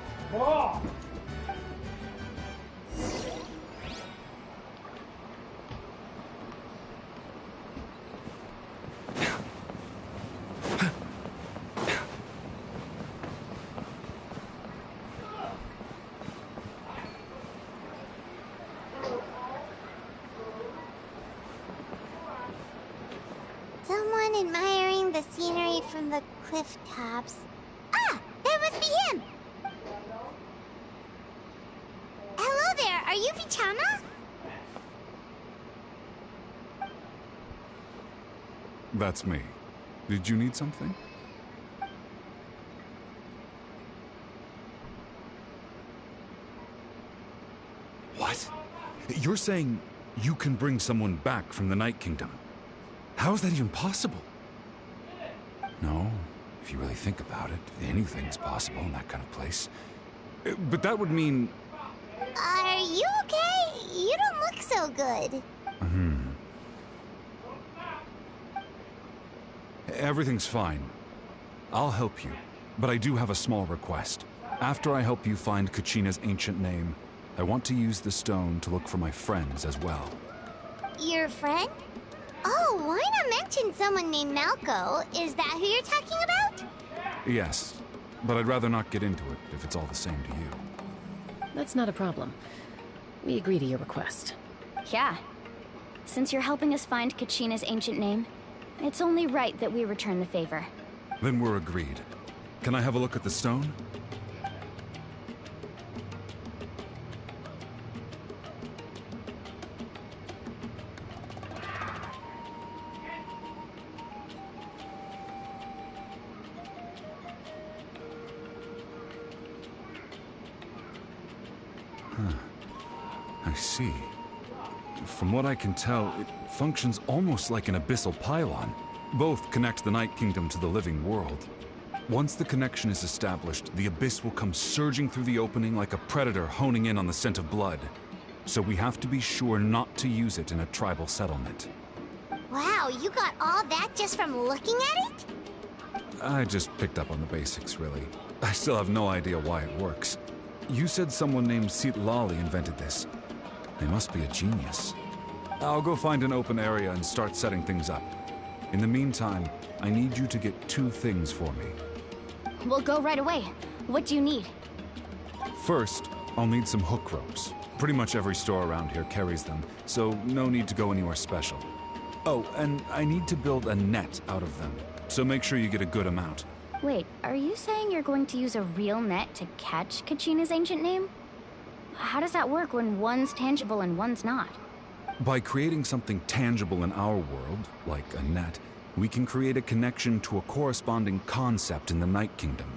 Someone admiring the scenery from the cliff tops. Ah! That must be him! Hello there, are you Vichama? That's me. Did you need something? What? You're saying you can bring someone back from the Night Kingdom? How is that even possible? No, if you really think about it, anything's possible in that kind of place. But that would mean... Are you okay? You don't look so good. Everything's fine. I'll help you, but I do have a small request. After I help you find Kachina's ancient name, I want to use the stone to look for my friends as well. Your friend? Oh, why not mention someone named Malco? Is that who you're talking about? Yes, but I'd rather not get into it if it's all the same to you. That's not a problem. We agree to your request. Yeah. Since you're helping us find Kachina's ancient name, it's only right that we return the favor. Then we're agreed. Can I have a look at the stone? I see. From what I can tell, it functions almost like an abyssal pylon. Both connect the Night Kingdom to the living world. Once the connection is established, the abyss will come surging through the opening like a predator honing in on the scent of blood. So we have to be sure not to use it in a tribal settlement. Wow, you got all that just from looking at it? I just picked up on the basics, really. I still have no idea why it works. You said someone named Lali invented this. They must be a genius. I'll go find an open area and start setting things up. In the meantime, I need you to get 2 things for me. We'll go right away. What do you need? First, I'll need some hook ropes. Pretty much every store around here carries them, so no need to go anywhere special. Oh, and I need to build a net out of them, so make sure you get a good amount. Wait, are you saying you're going to use a real net to catch Kachina's ancient name? How does that work when one's tangible and one's not? By creating something tangible in our world, like a net, we can create a connection to a corresponding concept in the Night Kingdom.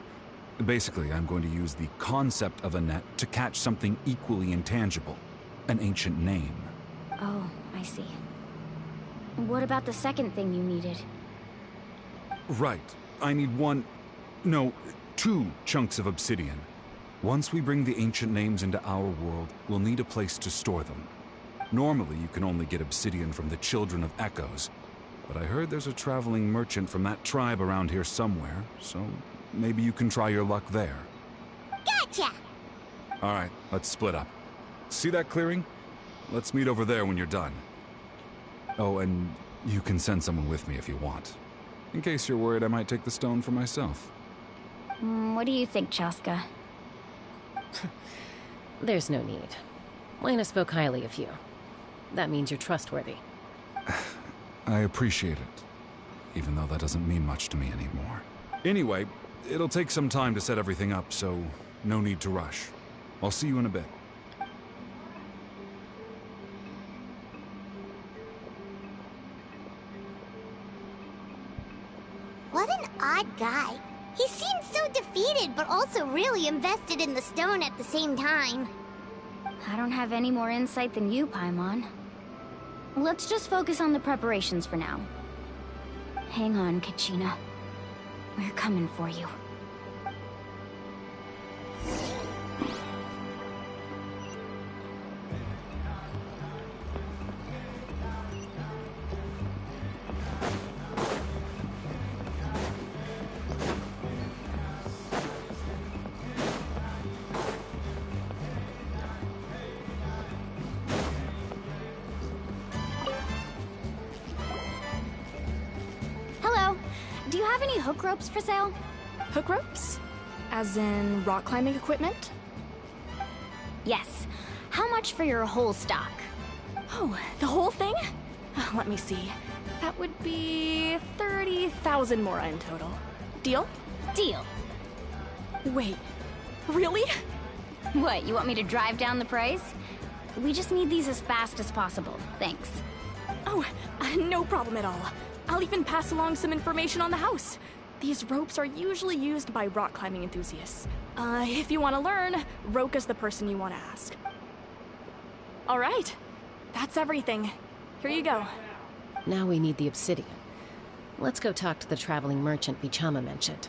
Basically, I'm going to use the concept of a net to catch something equally intangible, an ancient name. Oh, I see. What about the second thing you needed? Right. I need two chunks of obsidian. Once we bring the ancient names into our world, we'll need a place to store them. Normally, you can only get obsidian from the Children of Echoes, but I heard there's a traveling merchant from that tribe around here somewhere, so maybe you can try your luck there. Gotcha! Alright, let's split up. See that clearing? Let's meet over there when you're done. Oh, and you can send someone with me if you want. In case you're worried I might take the stone for myself. What do you think, Chaska? There's no need. Lena spoke highly of you. That means you're trustworthy. I appreciate it, even though that doesn't mean much to me anymore. Anyway, it'll take some time to set everything up, so no need to rush. I'll see you in a bit. What an odd guy. He seems so defeated, but also really invested in the stone at the same time. I don't have any more insight than you, Paimon. Let's just focus on the preparations for now. Hang on, Kachina. We're coming for you. Do you have any hook ropes for sale? Hook ropes? As in rock climbing equipment? Yes. How much for your whole stock? Oh, the whole thing? Let me see. That would be 30,000 more in total. Deal? Deal. Wait, really? What, you want me to drive down the price? We just need these as fast as possible. Thanks. Oh, no problem at all. I'll even pass along some information on the house. These ropes are usually used by rock climbing enthusiasts. If you want to learn, Roka's the person you want to ask. All right, that's everything. Here you go. Now we need the obsidian. Let's go talk to the traveling merchant Vichama mentioned.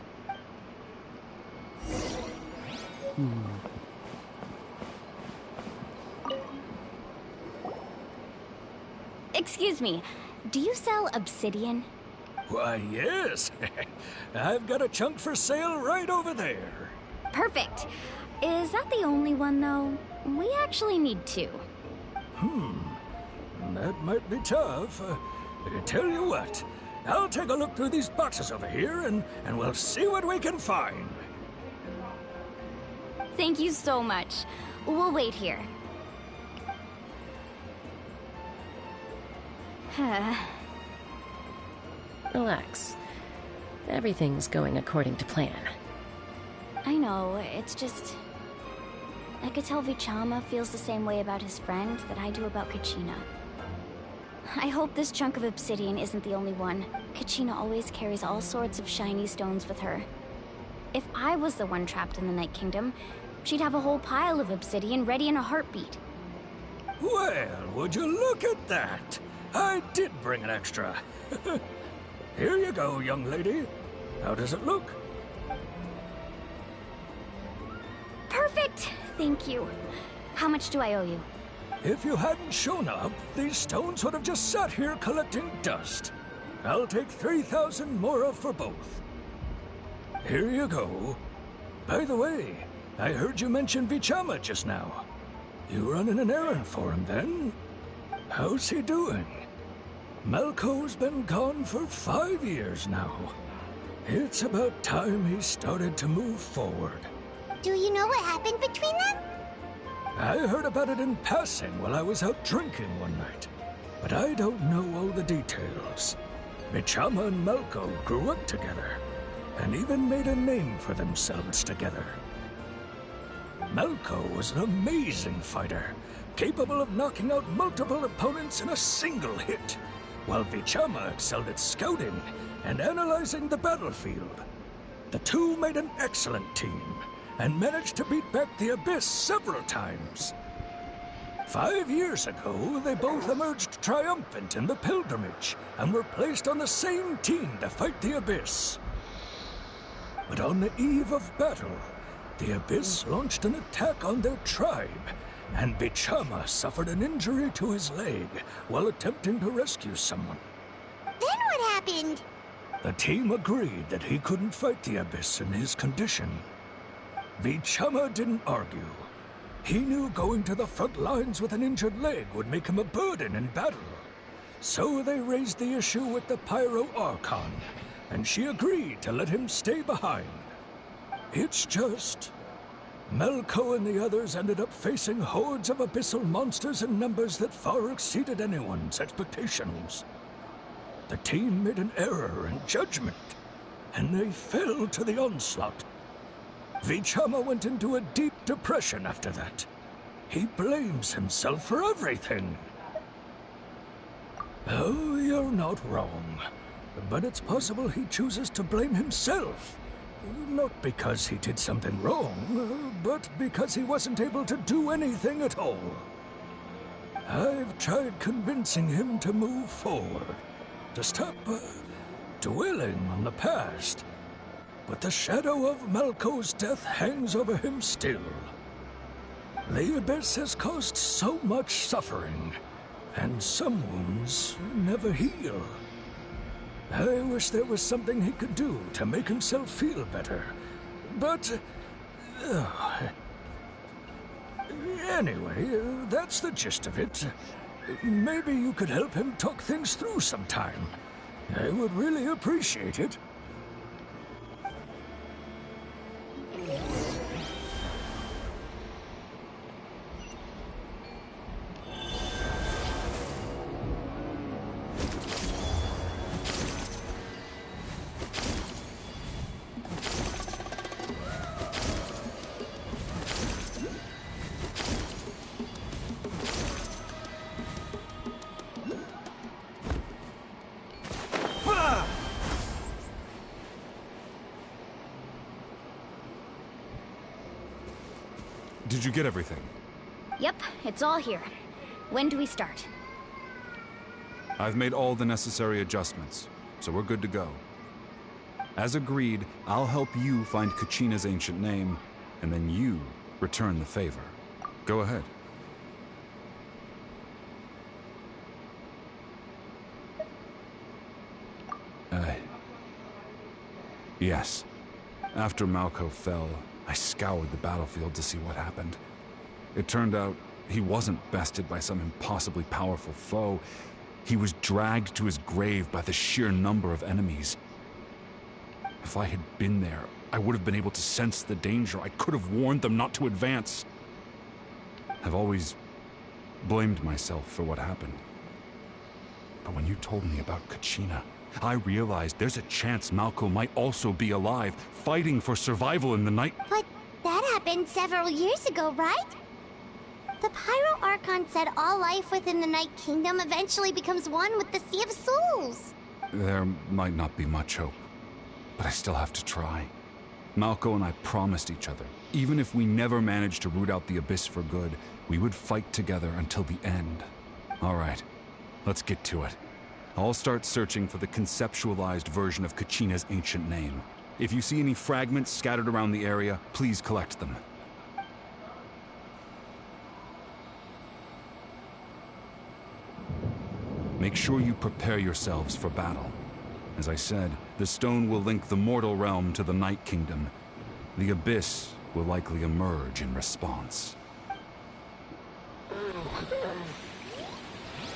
Excuse me. Do you sell obsidian? Why, yes. I've got a chunk for sale right over there. Perfect. Is that the only one, though? We actually need two. That might be tough. Tell you what, I'll take a look through these boxes over here, and we'll see what we can find. Thank you so much. We'll wait here. Relax. Everything's going according to plan. I know, it's just... I could tell Vichama feels the same way about his friend that I do about Kachina. I hope this chunk of obsidian isn't the only one. Kachina always carries all sorts of shiny stones with her. If I was the one trapped in the Night Kingdom, she'd have a whole pile of obsidian ready in a heartbeat. Well, would you look at that? I did bring an extra. Here you go, young lady. How does it look? Perfect! Thank you. How much do I owe you? If you hadn't shown up, these stones would have just sat here collecting dust. I'll take 3,000 mora for both. Here you go. By the way, I heard you mention Vichama just now. You running an errand for him, then? How's he doing? Malco's been gone for 5 years now. It's about time he started to move forward. Do you know what happened between them? I heard about it in passing while I was out drinking one night, but I don't know all the details. Vichama and Malco grew up together, and even made a name for themselves together. Malko was an amazing fighter, capable of knocking out multiple opponents in a single hit, while Vichama excelled at scouting and analyzing the battlefield. The two made an excellent team, and managed to beat back the Abyss several times. 5 years ago, they both emerged triumphant in the pilgrimage, and were placed on the same team to fight the Abyss. But on the eve of battle, the Abyss launched an attack on their tribe, and Vichama suffered an injury to his leg while attempting to rescue someone. Then what happened? The team agreed that he couldn't fight the Abyss in his condition. Vichama didn't argue. He knew going to the front lines with an injured leg would make him a burden in battle. So they raised the issue with the Pyro Archon, and she agreed to let him stay behind. It's just, Malko and the others ended up facing hordes of abyssal monsters in numbers that far exceeded anyone's expectations. The team made an error in judgment, and they fell to the onslaught. Vichama went into a deep depression after that. He blames himself for everything. Oh, you're not wrong. But it's possible he chooses to blame himself. Not because he did something wrong, but because he wasn't able to do anything at all. I've tried convincing him to move forward, to stop dwelling on the past. But the shadow of Malko's death hangs over him still. The Abyss has caused so much suffering, and some wounds never heal. I wish there was something he could do to make himself feel better. But... anyway, that's the gist of it. Maybe you could help him talk things through sometime. I would really appreciate it. Did you get everything? Yep, it's all here. When do we start? I've made all the necessary adjustments, so we're good to go. As agreed, I'll help you find Kachina's ancient name, and then you return the favor. Go ahead. Yes. After Malko fell, I scoured the battlefield to see what happened. It turned out he wasn't bested by some impossibly powerful foe. He was dragged to his grave by the sheer number of enemies. If I had been there, I would have been able to sense the danger. I could have warned them not to advance. I've always blamed myself for what happened. But when you told me about Kachina, I realized there's a chance Malko might also be alive, fighting for survival in the night. But that happened several years ago, right? The Pyro Archon said all life within the Night Kingdom eventually becomes one with the Sea of Souls. There might not be much hope, but I still have to try. Malko and I promised each other, even if we never managed to root out the Abyss for good, we would fight together until the end. All right, let's get to it. I'll start searching for the conceptualized version of Kachina's ancient name. If you see any fragments scattered around the area, please collect them. Make sure you prepare yourselves for battle. As I said, the stone will link the mortal realm to the Night Kingdom. The Abyss will likely emerge in response.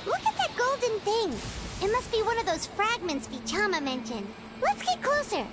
Look at that golden thing! It must be one of those fragments Vichama mentioned. Let's get closer!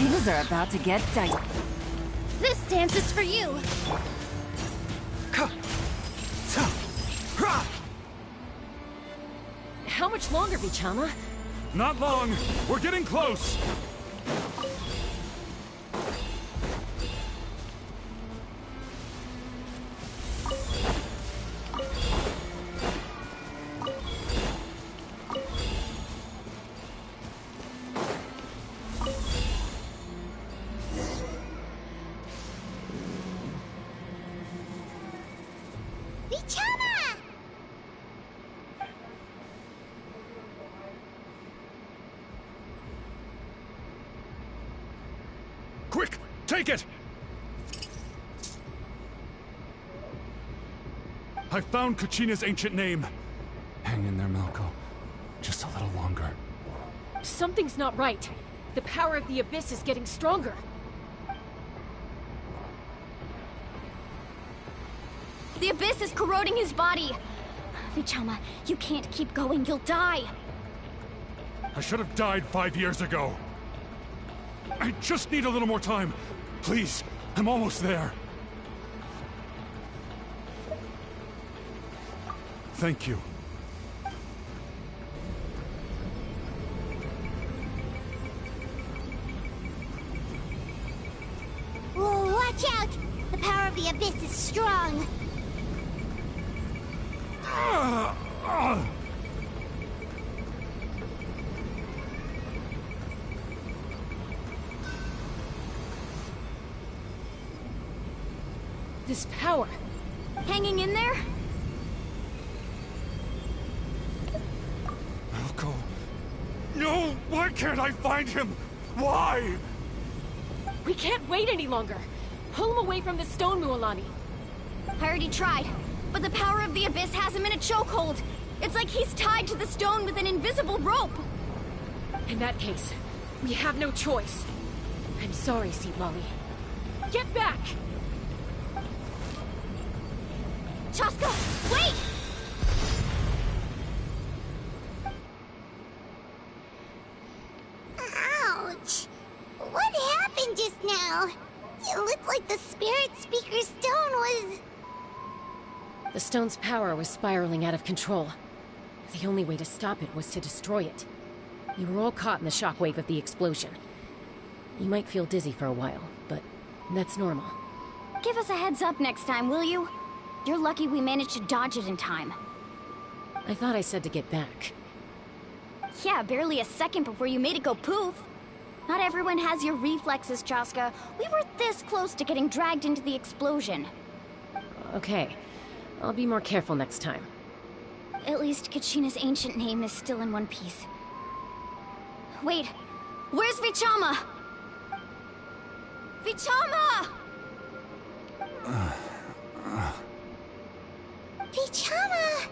Things are about to get dicey. This dance is for you. How much longer, Vichama? Not long. We're getting close. Vichama! Quick, take it! I found Kachina's ancient name. Hang in there, Malko. Just a little longer. Something's not right. The power of the Abyss is getting stronger. The Abyss is corroding his body. Vichama, you can't keep going. You'll die. I should have died 5 years ago. I just need a little more time. Please, I'm almost there. Thank you. Whoa, watch out! The power of the Abyss is strong. This power. Hanging in there? Malko. No! Why can't I find him? Why? We can't wait any longer. Pull him away from the stone, Mualani. I already tried, but the power of the Abyss has him in a chokehold. It's like he's tied to the stone with an invisible rope. In that case, we have no choice. I'm sorry, Seat Lolly. Get back! Chaska, wait! Ouch! What happened just now? It looked like the Spirit Speaker's stone was... The stone's power was spiraling out of control. The only way to stop it was to destroy it. You were all caught in the shockwave of the explosion. You might feel dizzy for a while, but that's normal. Give us a heads up next time, will you? You're lucky we managed to dodge it in time. I thought I said to get back. Yeah, barely a second before you made it go poof. Not everyone has your reflexes, Chaska. We were this close to getting dragged into the explosion. Okay. I'll be more careful next time. At least Kachina's ancient name is still in one piece. Wait, where's Vichama? Vichama! Vichama!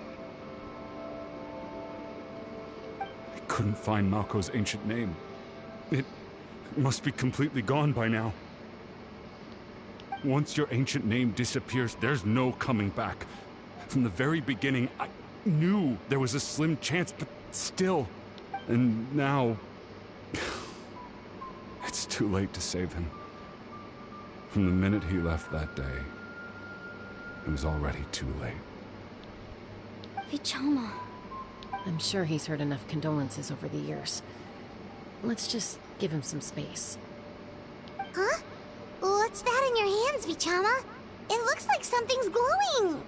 I couldn't find Malko's ancient name. It must be completely gone by now. Once your ancient name disappears, there's no coming back. From the very beginning, I knew there was a slim chance, but still. And now... it's too late to save him. From the minute he left that day, it was already too late. Vichama. I'm sure he's heard enough condolences over the years. Let's just give him some space. Huh? What's that in your hands, Vichama? It looks like something's glowing.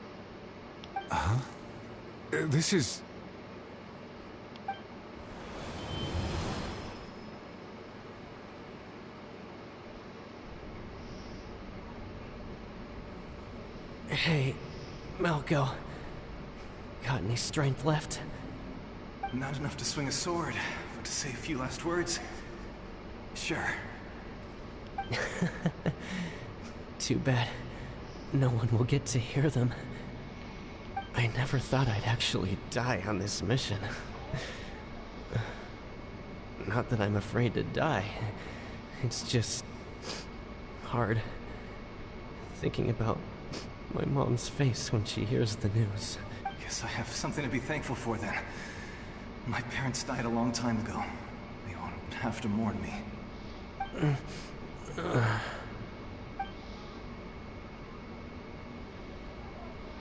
Huh? This is... Hey, Malko. Got any strength left? Not enough to swing a sword, but to say a few last words? Sure. Too bad. No one will get to hear them. I never thought I'd actually die on this mission. Not that I'm afraid to die. It's just... hard. Thinking about my mom's face when she hears the news. Guess I have something to be thankful for then. My parents died a long time ago. They won't have to mourn me.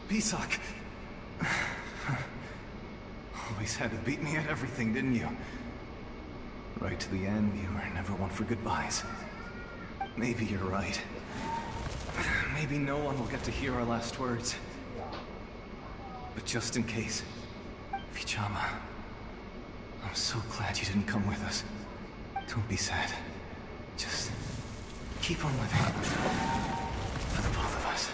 Pisak! Always had to beat me at everything, didn't you? Right to the end, you were never one for goodbyes. Maybe you're right. Maybe no one will get to hear our last words. But just in case, Vichama, I'm so glad you didn't come with us. Don't be sad. Just keep on living. For the both of us.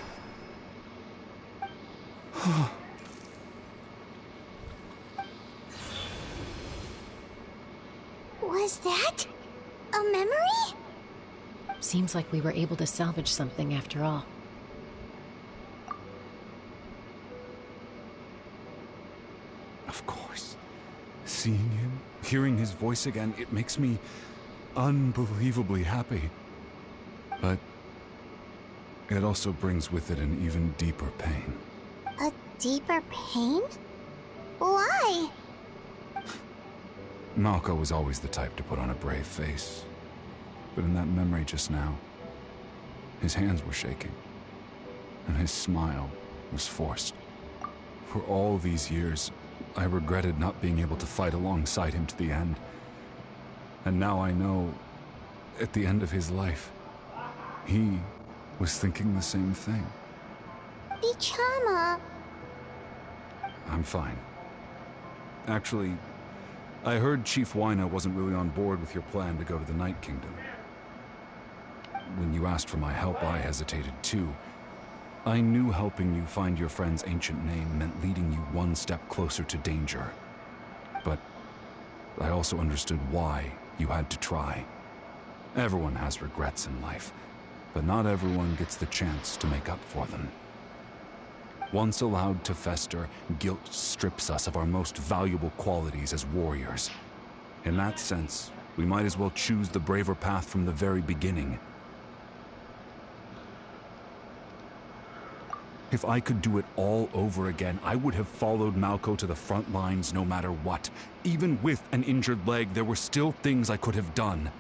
Was that a memory? Seems like we were able to salvage something after all. Of course. Seeing him, hearing his voice again, it makes me unbelievably happy. But it also brings with it an even deeper pain. A deeper pain? Why? Malko was always the type to put on a brave face. But in that memory just now, his hands were shaking, and his smile was forced. For all these years, I regretted not being able to fight alongside him to the end. And now I know, at the end of his life, he was thinking the same thing. Vichama. I'm fine. Actually, I heard Chief Wyna wasn't really on board with your plan to go to the Night Kingdom. When you asked for my help, I hesitated too. I knew helping you find your friend's ancient name meant leading you one step closer to danger. But I also understood why you had to try. Everyone has regrets in life, but not everyone gets the chance to make up for them. Once allowed to fester, guilt strips us of our most valuable qualities as warriors. In that sense, we might as well choose the braver path from the very beginning. If I could do it all over again, I would have followed Malko to the front lines no matter what. Even with an injured leg, there were still things I could have done.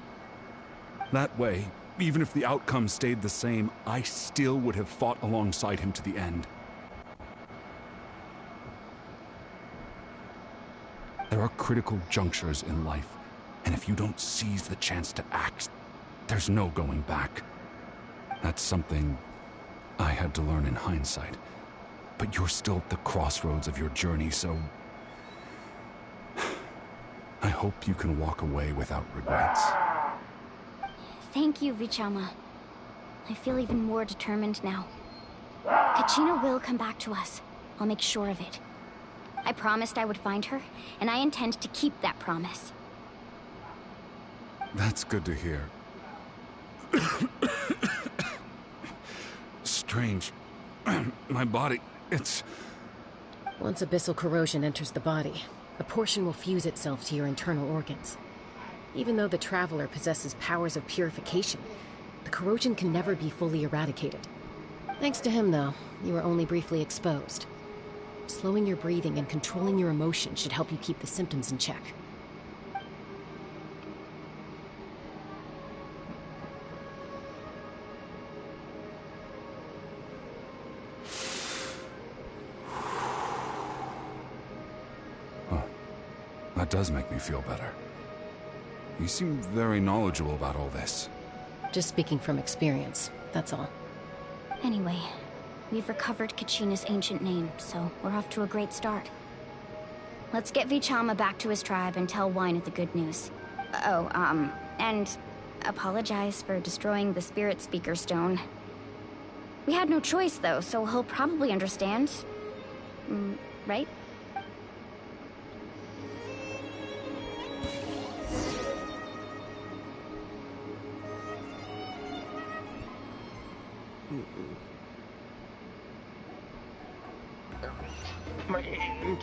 That way, even if the outcome stayed the same, I still would have fought alongside him to the end. There are critical junctures in life, and if you don't seize the chance to act, there's no going back. That's something I had to learn in hindsight. But you're still at the crossroads of your journey, so I hope you can walk away without regrets. Thank you, Vichama. I feel even more determined now. Kachina will come back to us. I'll make sure of it. I promised I would find her, and I intend to keep that promise. That's good to hear. Strange. My body, it's... Once abyssal corrosion enters the body, a portion will fuse itself to your internal organs. Even though the Traveler possesses powers of purification, the corrosion can never be fully eradicated. Thanks to him, though, you were only briefly exposed. Slowing your breathing and controlling your emotions should help you keep the symptoms in check. That does make me feel better. You seem very knowledgeable about all this. Just speaking from experience, that's all. Anyway, we've recovered Kachina's ancient name, so we're off to a great start. Let's get Vichama back to his tribe and tell Wyna the good news. And apologize for destroying the Spirit Speaker Stone. We had no choice, though, so he'll probably understand. Right? My hand.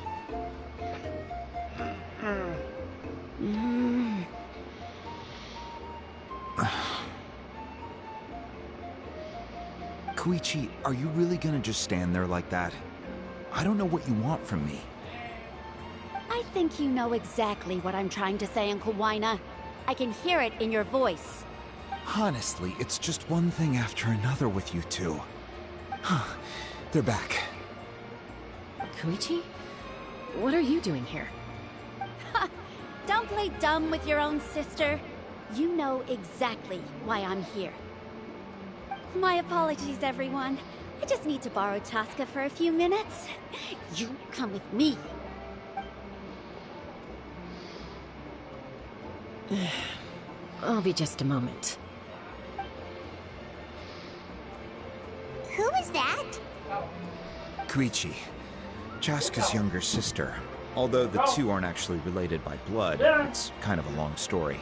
Koichi, are you really gonna just stand there like that? I don't know what you want from me. I think you know exactly what I'm trying to say, Uncle Wyna. I can hear it in your voice. Honestly, it's just one thing after another with you two. They're back. Koichi? What are you doing here? Don't play dumb with your own sister. You know exactly why I'm here. My apologies, everyone. I just need to borrow Tosca for a few minutes. You come with me. I'll be just a moment. Who was that? Koichi, Chaska's younger sister. Although the two aren't actually related by blood, it's kind of a long story.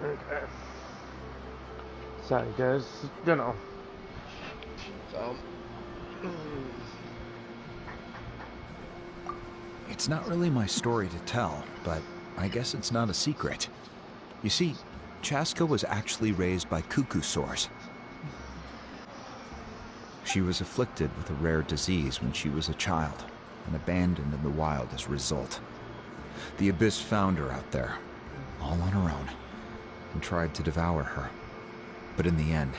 Okay. Sorry guys, you know. So It's not really my story to tell, but I guess it's not a secret. You see, Chaska was actually raised by cuckoo sores. She was afflicted with a rare disease when she was a child, and abandoned in the wild as a result. The Abyss found her out there, all on her own, and tried to devour her. But in the end,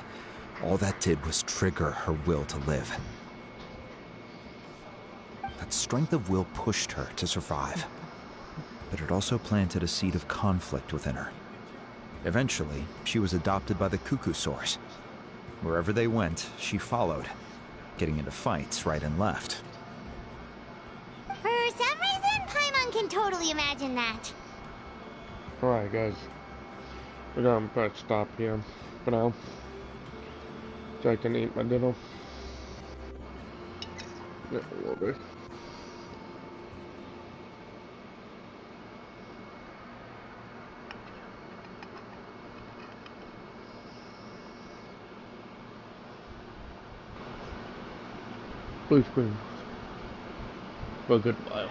all that did was trigger her will to live. That strength of will pushed her to survive, but it also planted a seed of conflict within her. Eventually, she was adopted by the cuckoo source. Wherever they went, she followed, getting into fights right and left. For some reason, Paimon can totally imagine that. alright guys. We're gonna press stop here for now. So I can eat my dinner. Yeah, a little bit. Blue screen. For a good while.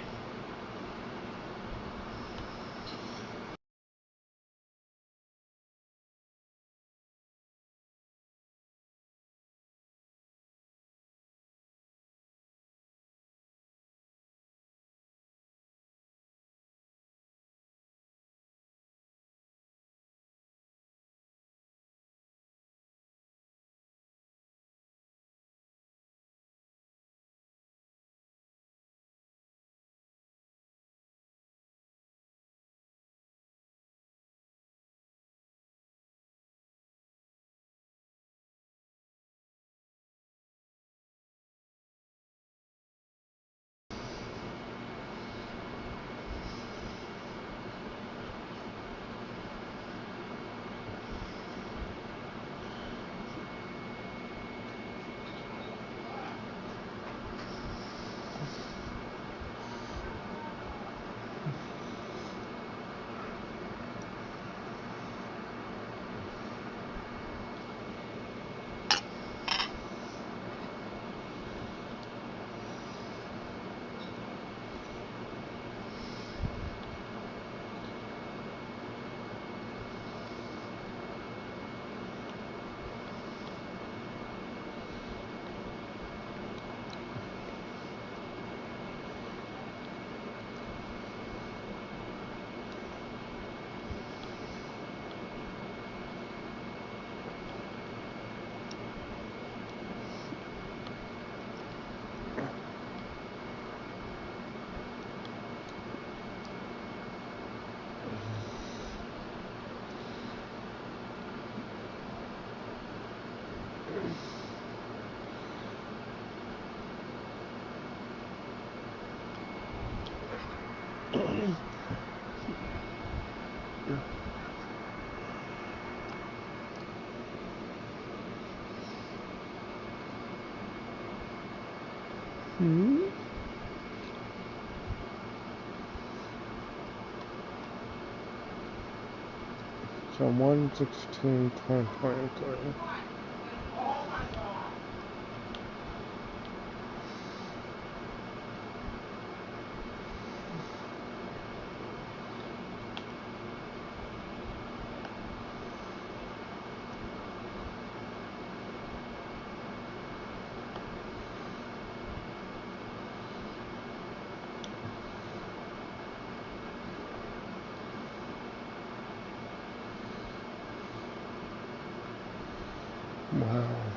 So 1/16/2023. Wow.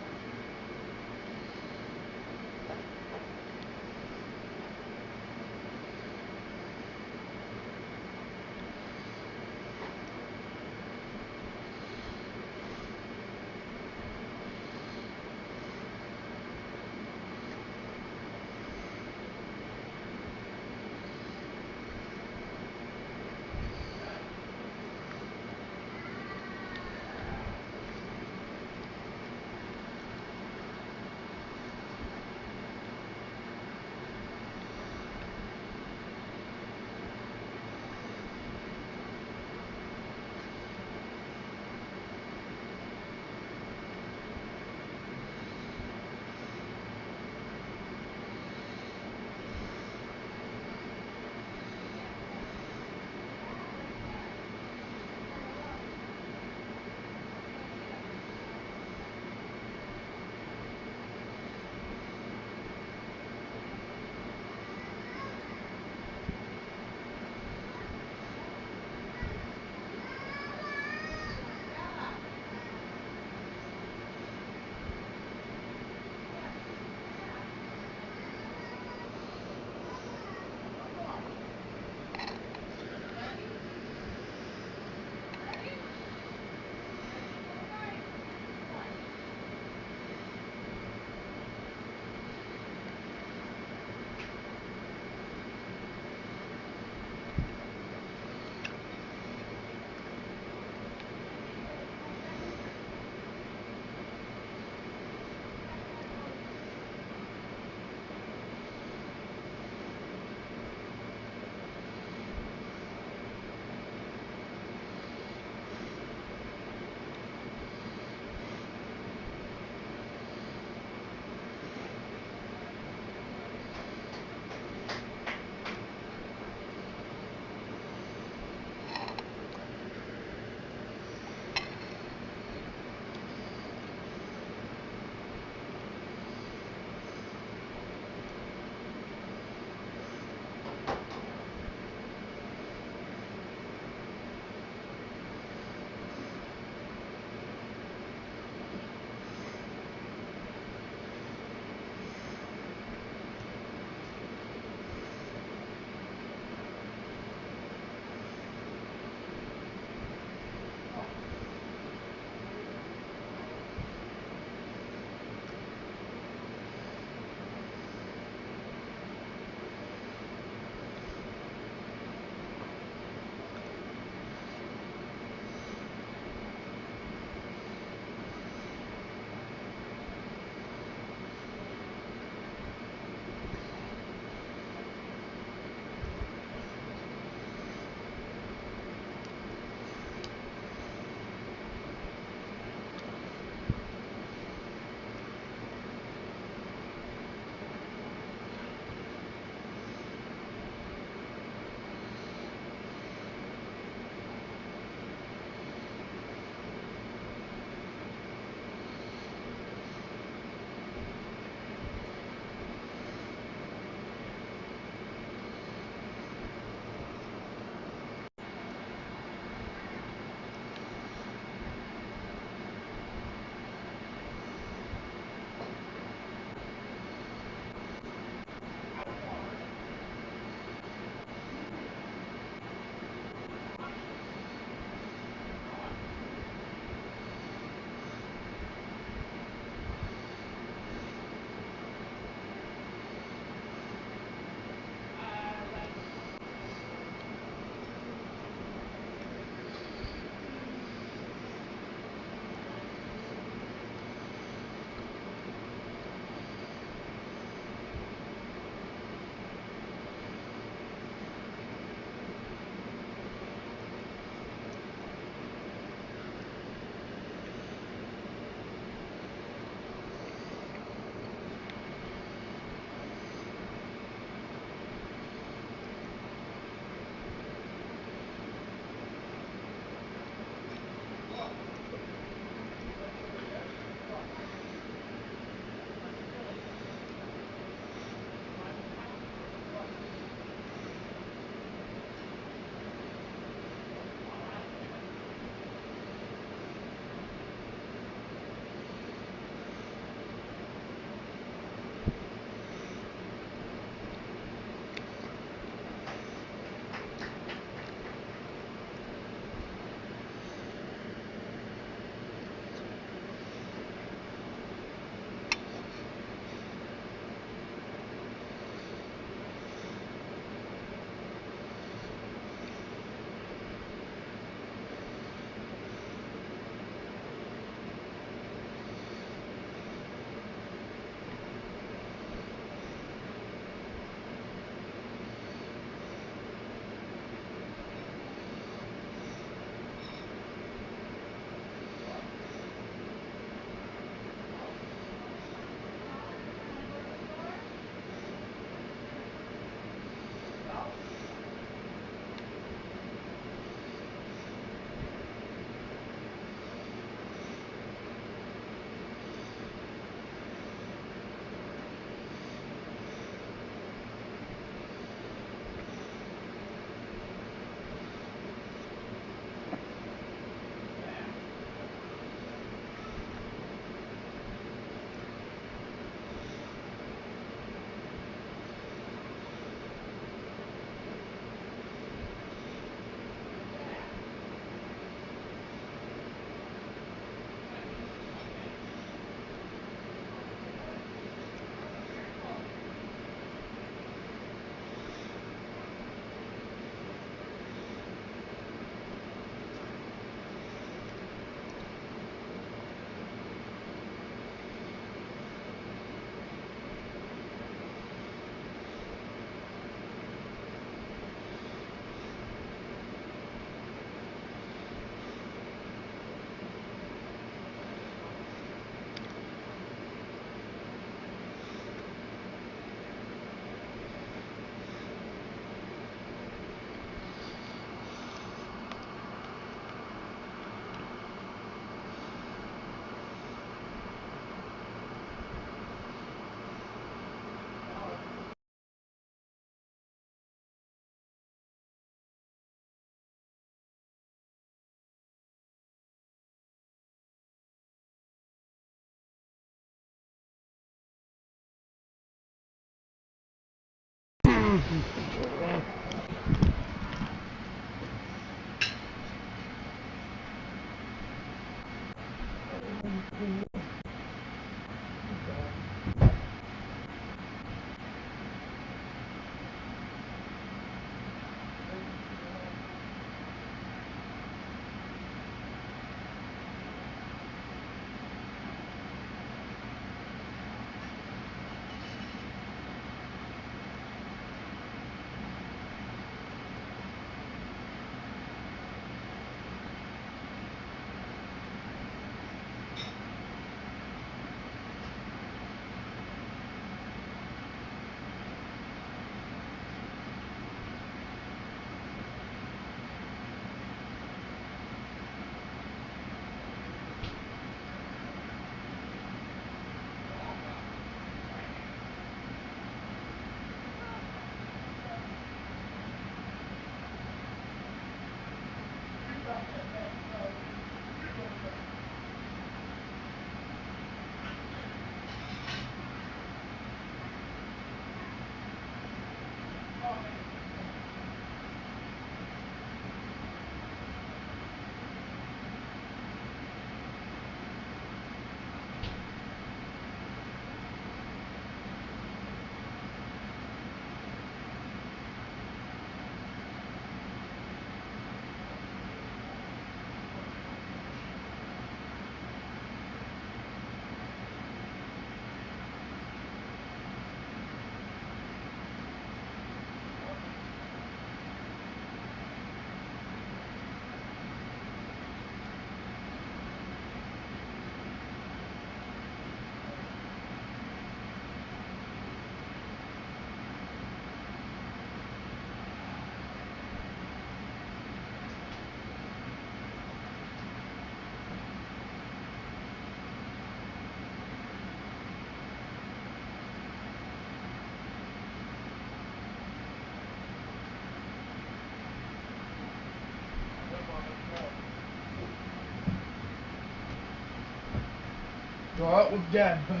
Go out with Dad, buddy.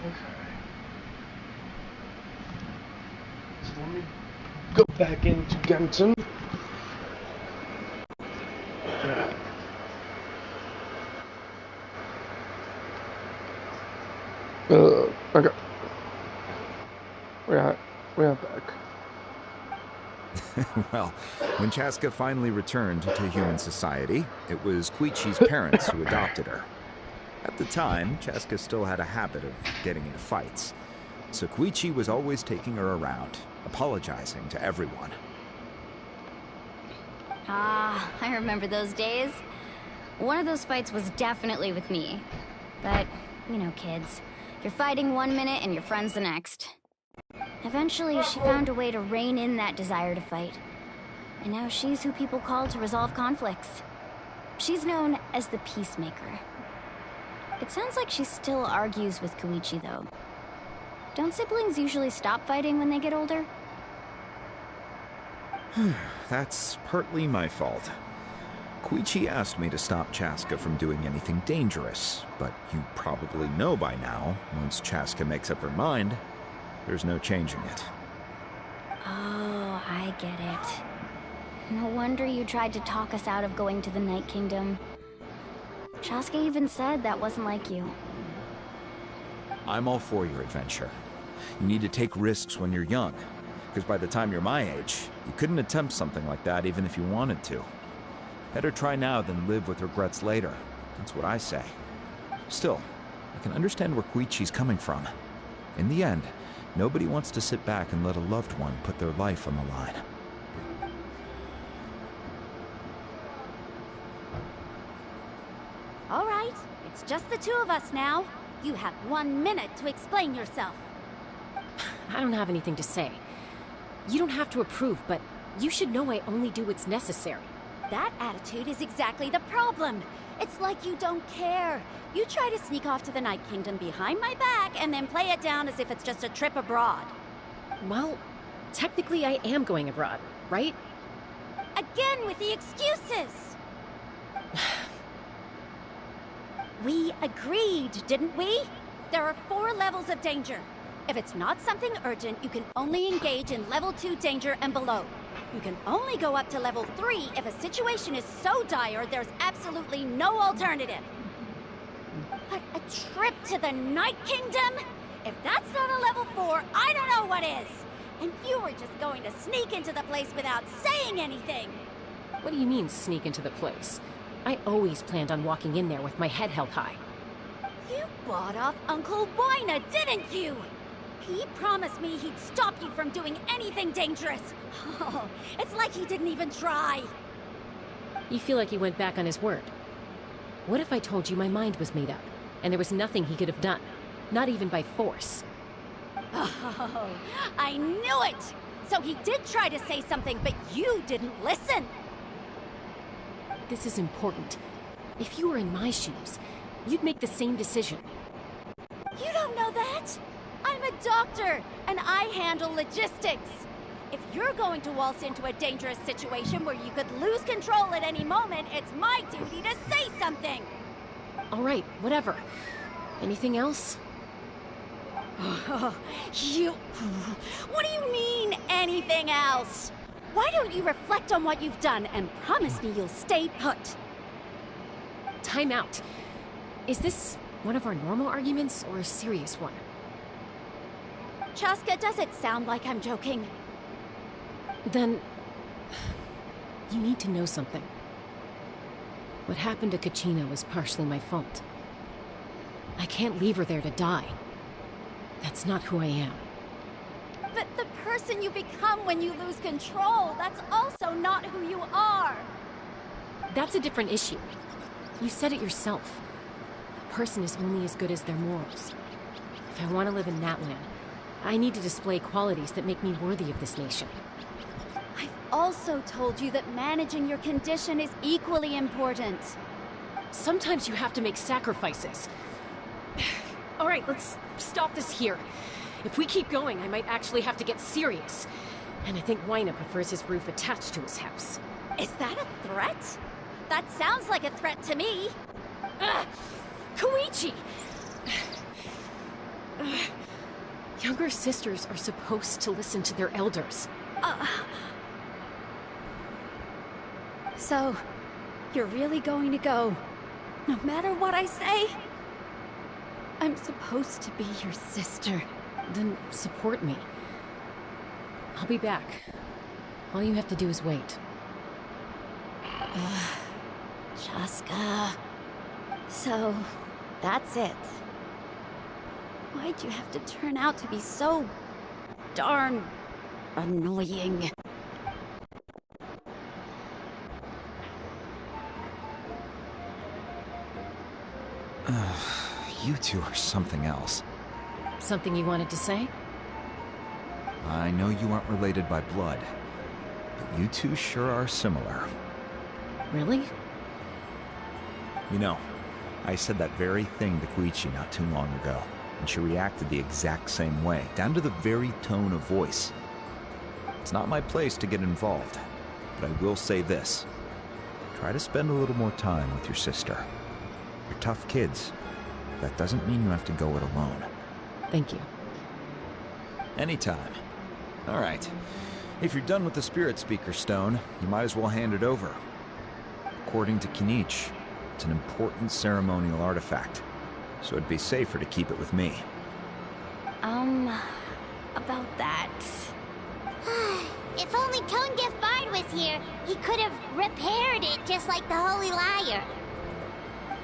Okay. So let me go back into Genshin. Okay. We're back. Well, when Chaska finally returned to human society, it was Koichi's parents who adopted her. At the time, Chaska still had a habit of getting into fights, so Koichi was always taking her around, apologizing to everyone. Ah, I remember those days. One of those fights was definitely with me. But, you know, kids. You're fighting one minute and your friend's the next. Eventually, she found a way to rein in that desire to fight. And now she's who people call to resolve conflicts. She's known as the Peacemaker. It sounds like she still argues with Koichi, though. Don't siblings usually stop fighting when they get older? That's partly my fault. Koichi asked me to stop Chaska from doing anything dangerous, but you probably know by now, once Chaska makes up her mind, there's no changing it. Oh, I get it. No wonder you tried to talk us out of going to the Night Kingdom. Chaska even said that wasn't like you. I'm all for your adventure. You need to take risks when you're young, because by the time you're my age, you couldn't attempt something like that even if you wanted to. Better try now than live with regrets later. That's what I say. Still, I can understand where Koichi's coming from. In the end, nobody wants to sit back and let a loved one put their life on the line. All right, it's just the two of us now. You have 1 minute to explain yourself. I don't have anything to say. You don't have to approve, but you should know I only do what's necessary. That attitude is exactly the problem. It's like you don't care. You try to sneak off to the Night Kingdom behind my back and then play it down as if it's just a trip abroad. Well, technically I am going abroad, right? Again with the excuses! We agreed, didn't we? There are 4 levels of danger. If it's not something urgent, you can only engage in level 2 danger and below. You can only go up to level 3 if a situation is so dire there's absolutely no alternative. But a trip to the Night Kingdom? If that's not a level 4, I don't know what is! And you were just going to sneak into the place without saying anything! What do you mean, sneak into the place? I always planned on walking in there with my head held high. You bought off Uncle Wina, didn't you? He promised me he'd stop you from doing anything dangerous. Oh, it's like he didn't even try. You feel like he went back on his word. What if I told you my mind was made up, and there was nothing he could have done? Not even by force. Oh, I knew it! So he did try to say something, but you didn't listen. This is important. If you were in my shoes, you'd make the same decision. You don't know that? I'm a doctor, and I handle logistics. If you're going to waltz into a dangerous situation where you could lose control at any moment, it's my duty to say something. All right, whatever. Anything else? What do you mean, anything else? Why don't you reflect on what you've done and promise me you'll stay put? Time out. Is this one of our normal arguments or a serious one? Chaska, does it sound like I'm joking? Then... you need to know something. What happened to Kachina was partially my fault. I can't leave her there to die. That's not who I am. But the person you become when you lose control, that's also not who you are. That's a different issue. You said it yourself. A person is only as good as their morals. If I want to live in Natlan, I need to display qualities that make me worthy of this nation. I've also told you that managing your condition is equally important. Sometimes you have to make sacrifices. All right, let's stop this here. If we keep going, I might actually have to get serious. And I think Wina prefers his roof attached to his house. Is that a threat? That sounds like a threat to me. Koichi! Younger sisters are supposed to listen to their elders. So, you're really going to go, no matter what I say? I'm supposed to be your sister. Then support me. I'll be back. All you have to do is wait. Chaska. So, that's it. Why'd you have to turn out to be so darn annoying? You two are something else. Something you wanted to say? I know you aren't related by blood, but you two sure are similar. Really? You know, I said that very thing to Koichi not too long ago, and she reacted the exact same way, down to the very tone of voice. It's not my place to get involved, but I will say this. Try to spend a little more time with your sister. You're tough kids. That doesn't mean you have to go it alone. Thank you. Anytime. All right. If you're done with the Spirit Speaker Stone, you might as well hand it over. According to Kinich, it's an important ceremonial artifact, so it'd be safer to keep it with me. About that... If only Tone Deaf Bard was here, he could have repaired it just like the Holy Liar.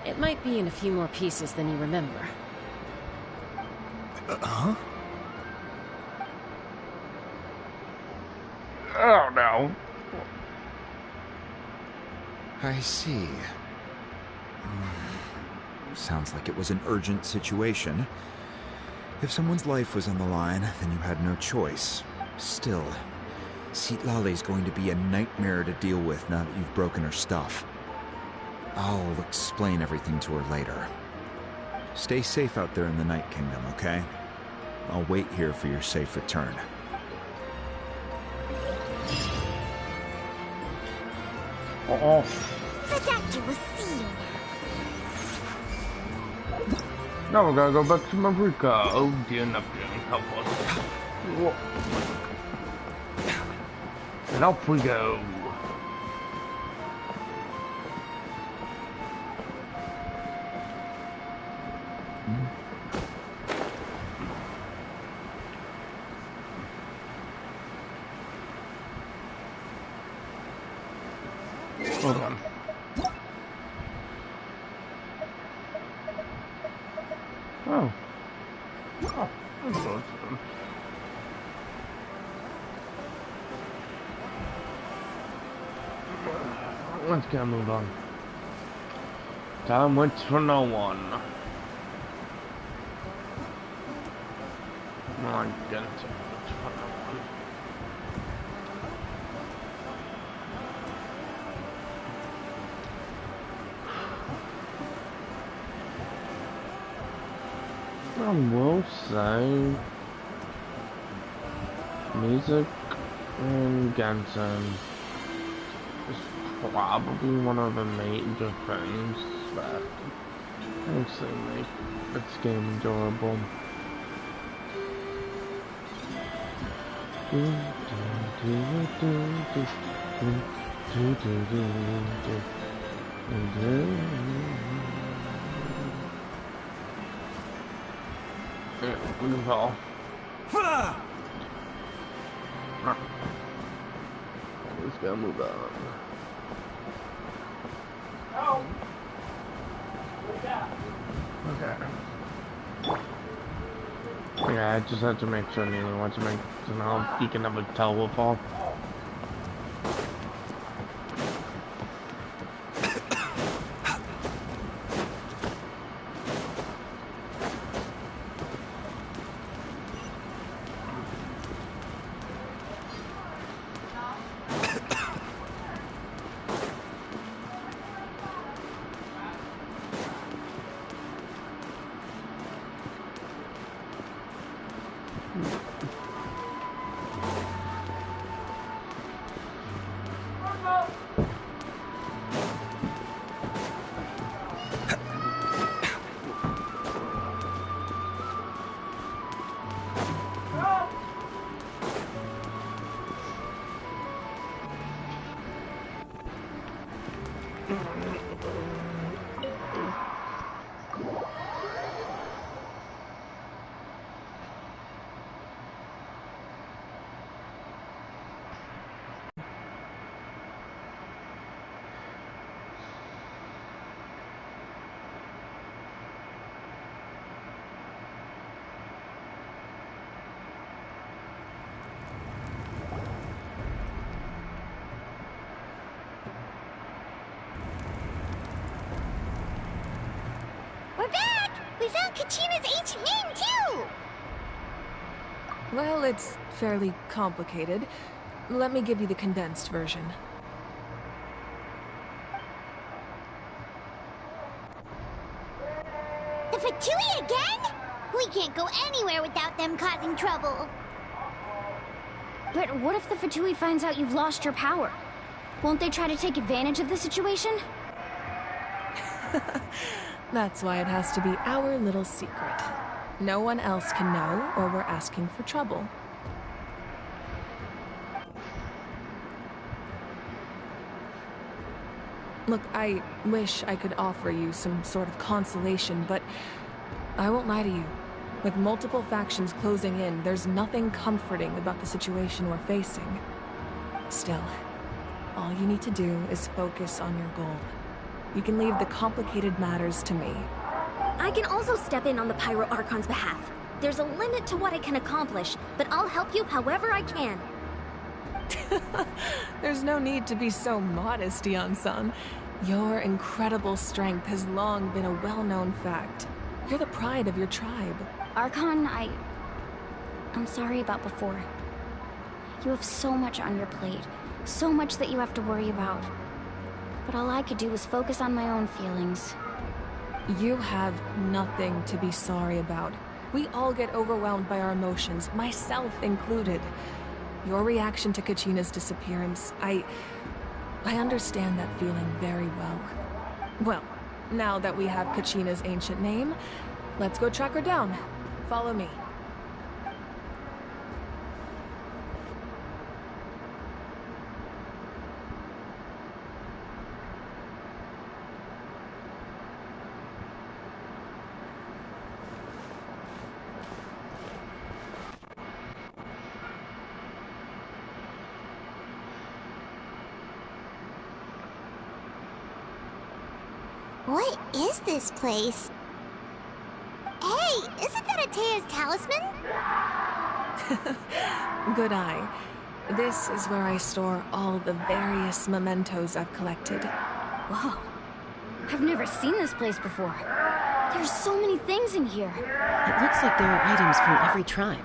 It might be in a few more pieces than you remember. Huh? Oh no. I see. Sounds like it was an urgent situation. If someone's life was on the line, then you had no choice. Still, Citlali's going to be a nightmare to deal with now that you've broken her stuff. I'll explain everything to her later. Stay safe out there in the Night Kingdom, okay? I'll wait here for your safe return. Oh. The doctor will see you now. Now we're gonna go back to Marika. Oh dear Neptune, help us. Whoa. And off we go. Hold on. Oh. Oh, that's awesome. Let's get move on. Time waits for no one. My goodness, it's for no one. I will say music in Genshin is probably one of the major things that actually make this game enjoyable. Yeah, we can fall. Let's go move on. Okay. Yeah, I just have to make sure neither one to make so now you can never tell will fall. We're back! We found Kachina's ancient name, too! Well, it's fairly complicated. Let me give you the condensed version. The Fatui again? We can't go anywhere without them causing trouble. But what if the Fatui finds out you've lost your power? Won't they try to take advantage of the situation? That's why it has to be our little secret. No one else can know, or we're asking for trouble. Look, I wish I could offer you some sort of consolation, but I won't lie to you. With multiple factions closing in, there's nothing comforting about the situation we're facing. Still, all you need to do is focus on your goal. You can leave the complicated matters to me. I can also step in on the Pyro Archon's behalf. There's a limit to what I can accomplish, but I'll help you however I can. There's no need to be so modest, Yan-san. Your incredible strength has long been a well-known fact. You're the pride of your tribe. Archon, I'm sorry about before. You have so much on your plate, so much that you have to worry about. But all I could do was focus on my own feelings. You have nothing to be sorry about. We all get overwhelmed by our emotions, myself included. Your reaction to Kachina's disappearance, I understand that feeling very well. Well, now that we have Kachina's ancient name, Let's go track her down. Follow me. What is this place? Hey, isn't that Atea's talisman? Good eye. This is where I store all the various mementos I've collected. Whoa. I've never seen this place before. There's so many things in here. It looks like there are items from every tribe.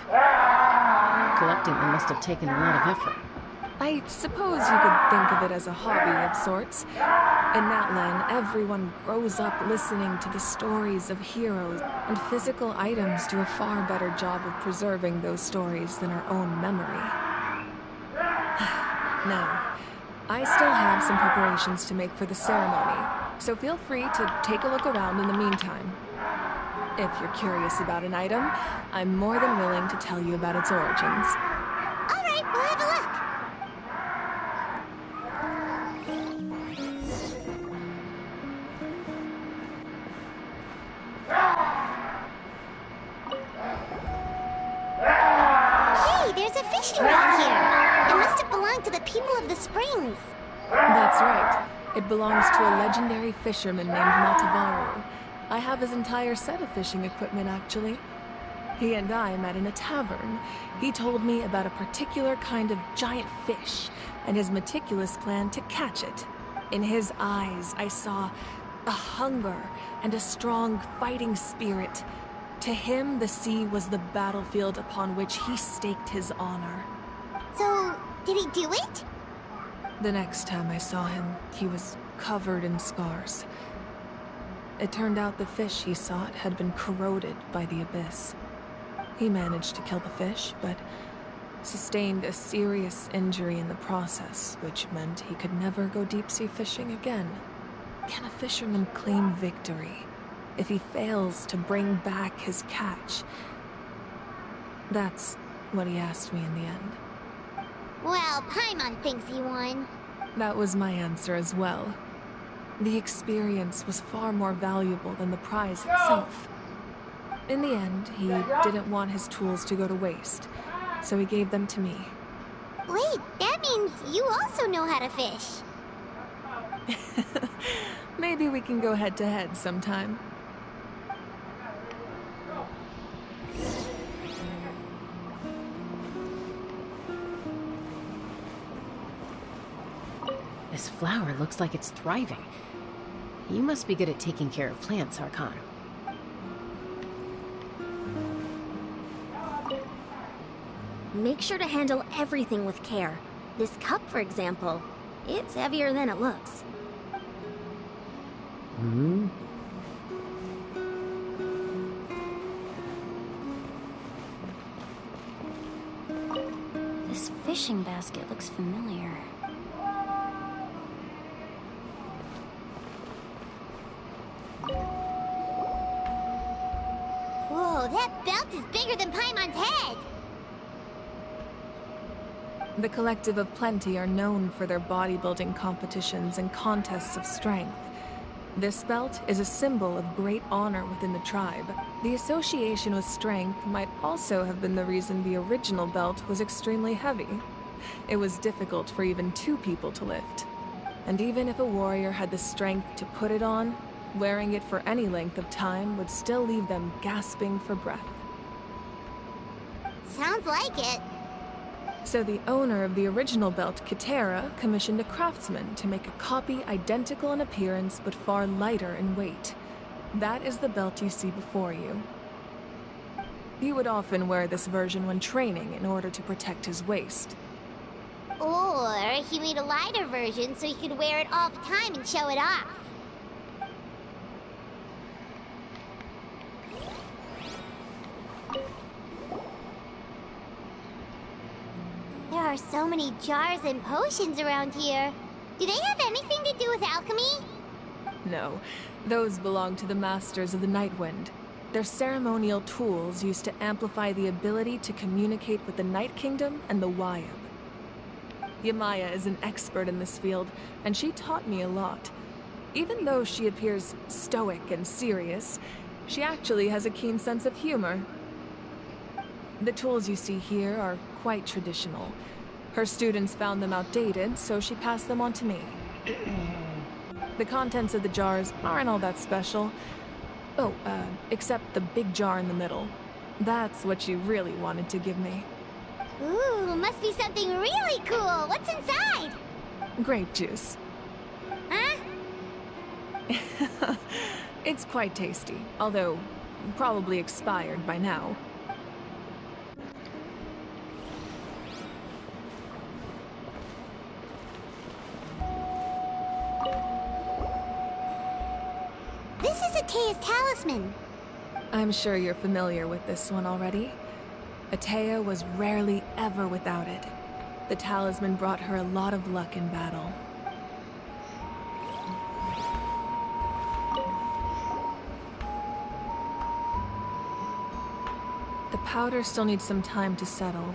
Collecting them must have taken a lot of effort. I suppose you could think of it as a hobby of sorts. In Natlan, everyone grows up listening to the stories of heroes, and physical items do a far better job of preserving those stories than our own memory. Now, I still have some preparations to make for the ceremony, so feel free to take a look around in the meantime. If you're curious about an item, I'm more than willing to tell you about its origins. All right, we'll have a look. There's a fishing rod here. It must have belonged to the people of the springs. That's right. It belongs to a legendary fisherman named Matavaru. I have his entire set of fishing equipment, actually. He and I met in a tavern. He told me about a particular kind of giant fish and his meticulous plan to catch it. In his eyes, I saw a hunger and a strong fighting spirit. To him, the sea was the battlefield upon which he staked his honor. So, did he do it? The next time I saw him, he was covered in scars. It turned out the fish he sought had been corroded by the abyss. He managed to kill the fish, but sustained a serious injury in the process, which meant he could never go deep-sea fishing again. Can a fisherman claim victory if he fails to bring back his catch? That's what he asked me in the end. Well, Paimon thinks he won. That was my answer as well. The experience was far more valuable than the prize itself. In the end, he didn't want his tools to go to waste, so he gave them to me. Wait, that means you also know how to fish. Maybe we can go head-to-head sometime. This flower looks like it's thriving. You must be good at taking care of plants, Archon. Make sure to handle everything with care. This cup, for example, it's heavier than it looks. Hmm? This fishing basket looks familiar. Whoa, that belt is bigger than Paimon's head! The Collective of Plenty are known for their bodybuilding competitions and contests of strength. This belt is a symbol of great honor within the tribe. The association with strength might also have been the reason the original belt was extremely heavy. It was difficult for even two people to lift. And even if a warrior had the strength to put it on, wearing it for any length of time would still leave them gasping for breath. Sounds like it. So the owner of the original belt, Kitera, commissioned a craftsman to make a copy identical in appearance but far lighter in weight. That is the belt you see before you. He would often wear this version when training in order to protect his waist. Or he made a lighter version so he could wear it all the time and show it off. There are so many jars and potions around here. Do they have anything to do with alchemy? No, those belong to the Masters of the Night Wind. They're ceremonial tools used to amplify the ability to communicate with the Night Kingdom and the Wyab. Yamaya is an expert in this field, and she taught me a lot. Even though she appears stoic and serious, she actually has a keen sense of humor. The tools you see here are quite traditional. Her students found them outdated, so she passed them on to me. The contents of the jars aren't all that special. Oh, except the big jar in the middle. That's what you really wanted to give me. Ooh, must be something really cool. What's inside? Grape juice. Huh? It's quite tasty, although probably expired by now. This is Atea's talisman. I'm sure you're familiar with this one already. Atea was rarely ever without it. The talisman brought her a lot of luck in battle. The powder still needs some time to settle,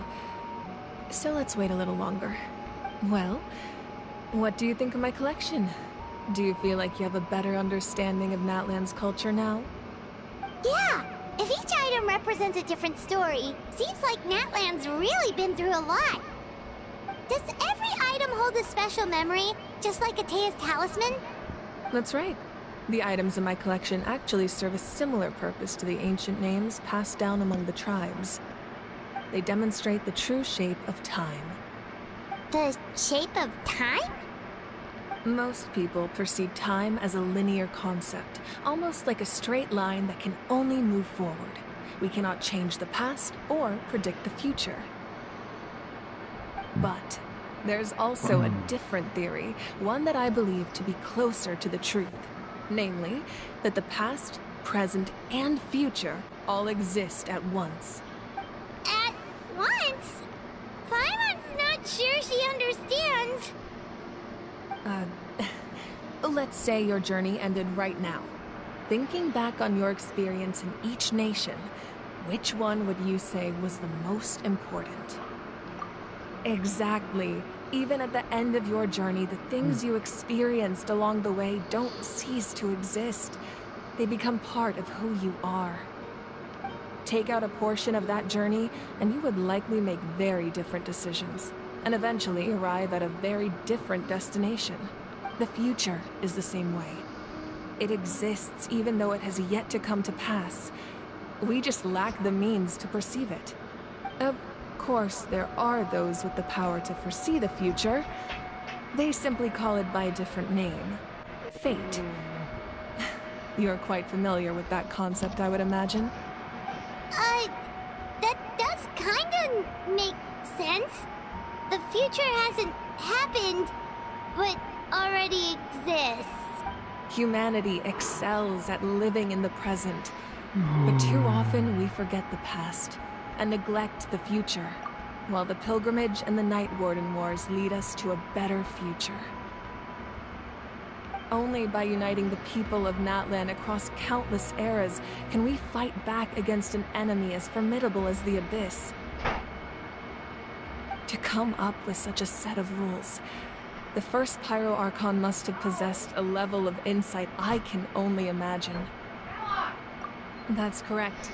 so let's wait a little longer. Well, what do you think of my collection? Do you feel like you have a better understanding of Natlan's culture now? Yeah! If each item represents a different story, seems like Natlan's really been through a lot. Does every item hold a special memory, just like Atea's talisman? That's right. The items in my collection actually serve a similar purpose to the ancient names passed down among the tribes. They demonstrate the true shape of time. The shape of time? Most people perceive time as a linear concept, almost like a straight line that can only move forward. We cannot change the past or predict the future. But there's also a different theory, one that I believe to be closer to the truth. Namely, that the past, present, and future all exist at once. At once? Paimon's not sure she understands. Let's say your journey ended right now. Thinking back on your experience in each nation, which one would you say was the most important? Exactly. Even at the end of your journey, the things you experienced along the way don't cease to exist. They become part of who you are. Take out a portion of that journey, and you would likely make very different decisions, and eventually arrive at a very different destination. The future is the same way. It exists even though it has yet to come to pass. We just lack the means to perceive it. Of course, there are those with the power to foresee the future. They simply call it by a different name. Fate. You're quite familiar with that concept, I would imagine. That does kinda make sense. The future hasn't happened, but already exists. Humanity excels at living in the present, but too often we forget the past and neglect the future, while the pilgrimage and the Night Warden Wars lead us to a better future. Only by uniting the people of Natlan across countless eras can we fight back against an enemy as formidable as the Abyss. To come up with such a set of rules, the first Pyro Archon must have possessed a level of insight I can only imagine. That's correct.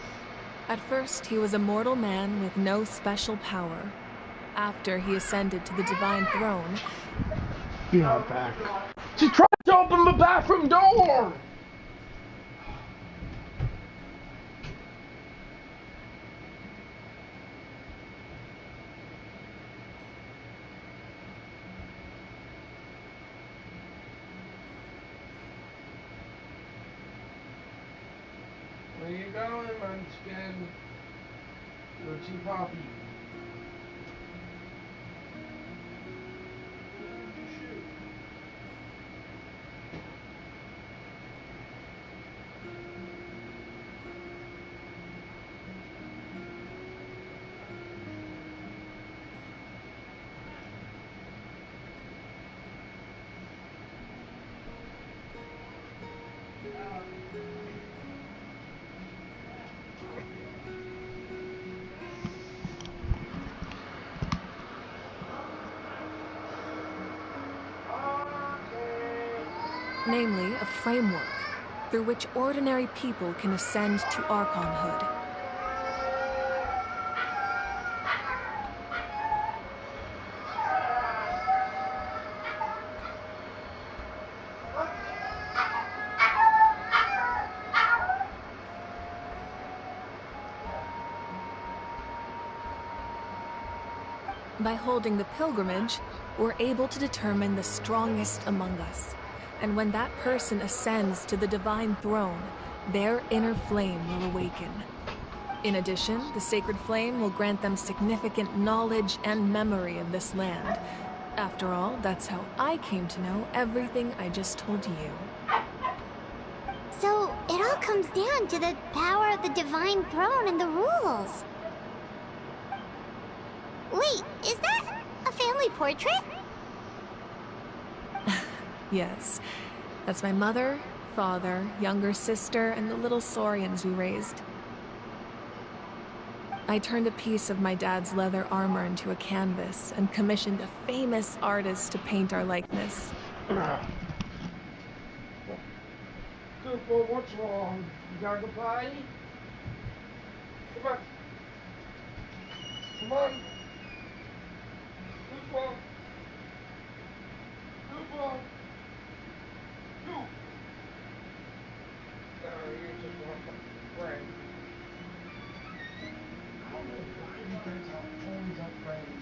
At first, he was a mortal man with no special power. After he ascended to the Divine Throne... Be right back. She tried to open the bathroom door! Where you going, Munchkin? Richie Poppy. Namely, a framework through which ordinary people can ascend to archonhood. By holding the pilgrimage, we're able to determine the strongest among us. And when that person ascends to the divine throne, their inner flame will awaken. In addition, the sacred flame will grant them significant knowledge and memory of this land. After all, that's how I came to know everything I just told you. So, it all comes down to the power of the divine throne and the rules. Wait, is that a family portrait? Yes. That's my mother, father, younger sister, and the little saurians we raised. I turned a piece of my dad's leather armor into a canvas and commissioned a famous artist to paint our likeness. Cooper, what's wrong? You gotta go potty? Come on. Come on. Cooper. Cooper. Cooper. You just want to pray. I don't know why you guys are always afraid.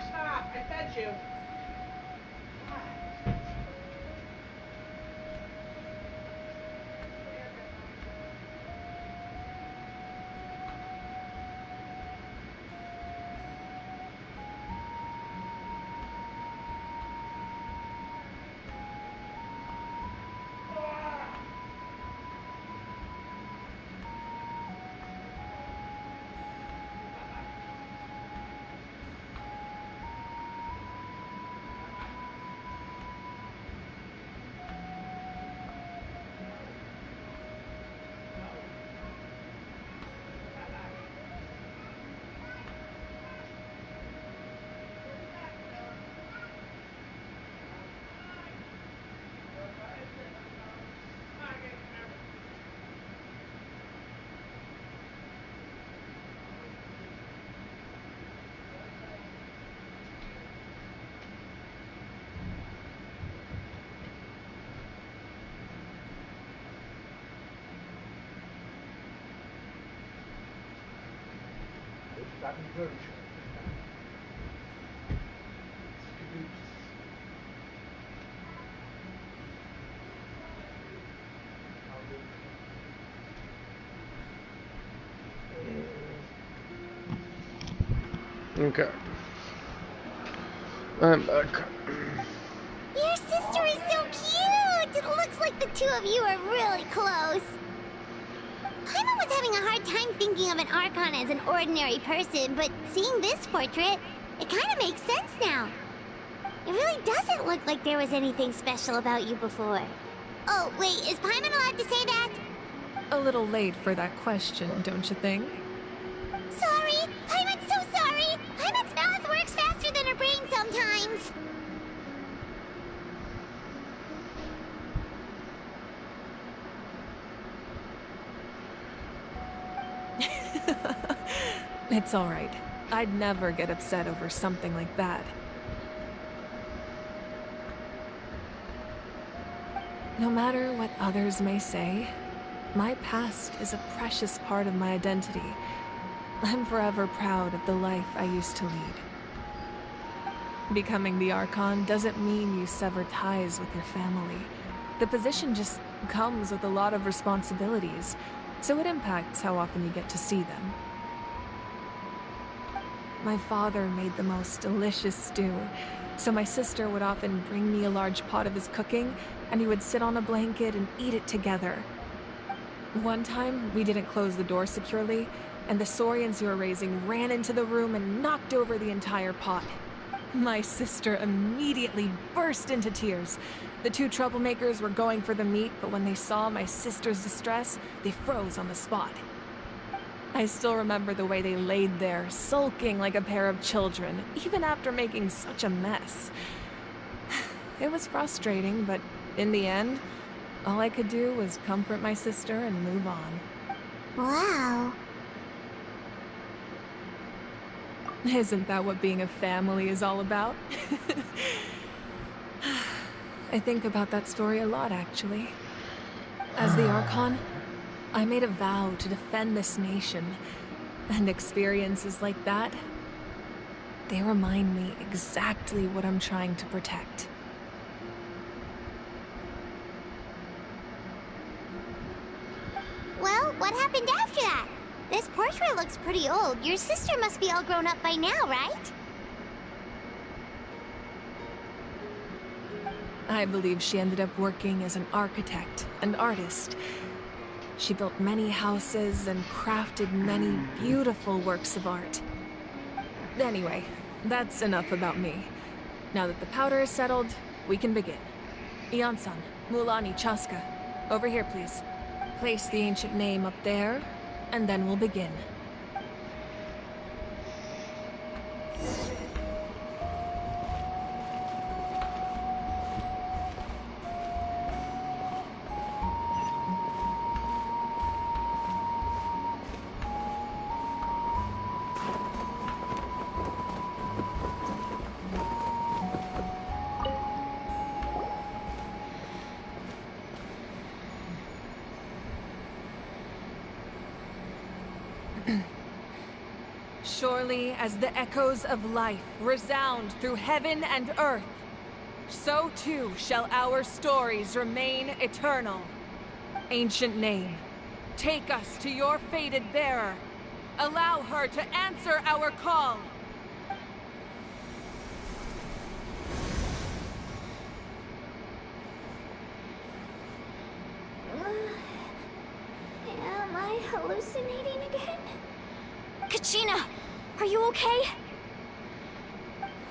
Stop! I fed you. That is very true. Okay. I'm back. Your sister is so cute! It looks like the two of you are really close. Paimon was having a hard time thinking of an Archon as an ordinary person, but seeing this portrait, it kind of makes sense now. It really doesn't look like there was anything special about you before. Oh, wait, is Paimon allowed to say that? A little late for that question, don't you think? Sorry! Paimon's so sorry! Paimon's mouth works faster than her brain sometimes! It's all right. I'd never get upset over something like that. No matter what others may say, my past is a precious part of my identity. I'm forever proud of the life I used to lead. Becoming the Archon doesn't mean you sever ties with your family. The position just comes with a lot of responsibilities, so it impacts how often you get to see them. my father made the most delicious stew, so my sister would often bring me a large pot of his cooking, and we would sit on a blanket and eat it together. One time, we didn't close the door securely, and the saurians you were raising ran into the room and knocked over the entire pot. My sister immediately burst into tears. The two troublemakers were going for the meat, but when they saw my sister's distress, they froze on the spot. I still remember the way they laid there, sulking like a pair of children, even after making such a mess. It was frustrating, but in the end, all I could do was comfort my sister and move on. Wow. Isn't that what being a family is all about? I think about that story a lot, actually. As the Archon, I made a vow to defend this nation, and experiences like that, they remind me exactly what I'm trying to protect. Well, what happened after that? This portrait looks pretty old. Your sister must be all grown up by now, right? I believe she ended up working as an architect and artist. She built many houses and crafted many beautiful works of art. Anyway, that's enough about me. Now that the powder is settled, we can begin. Ian-san, Mulani, Chaska, over here please. Place the ancient name up there, and then we'll begin. Surely as the echoes of life resound through heaven and earth, so too shall our stories remain eternal. Ancient name, take us to your fated bearer. Allow her to answer our call. Am I hallucinating again? Kachina! Are you okay?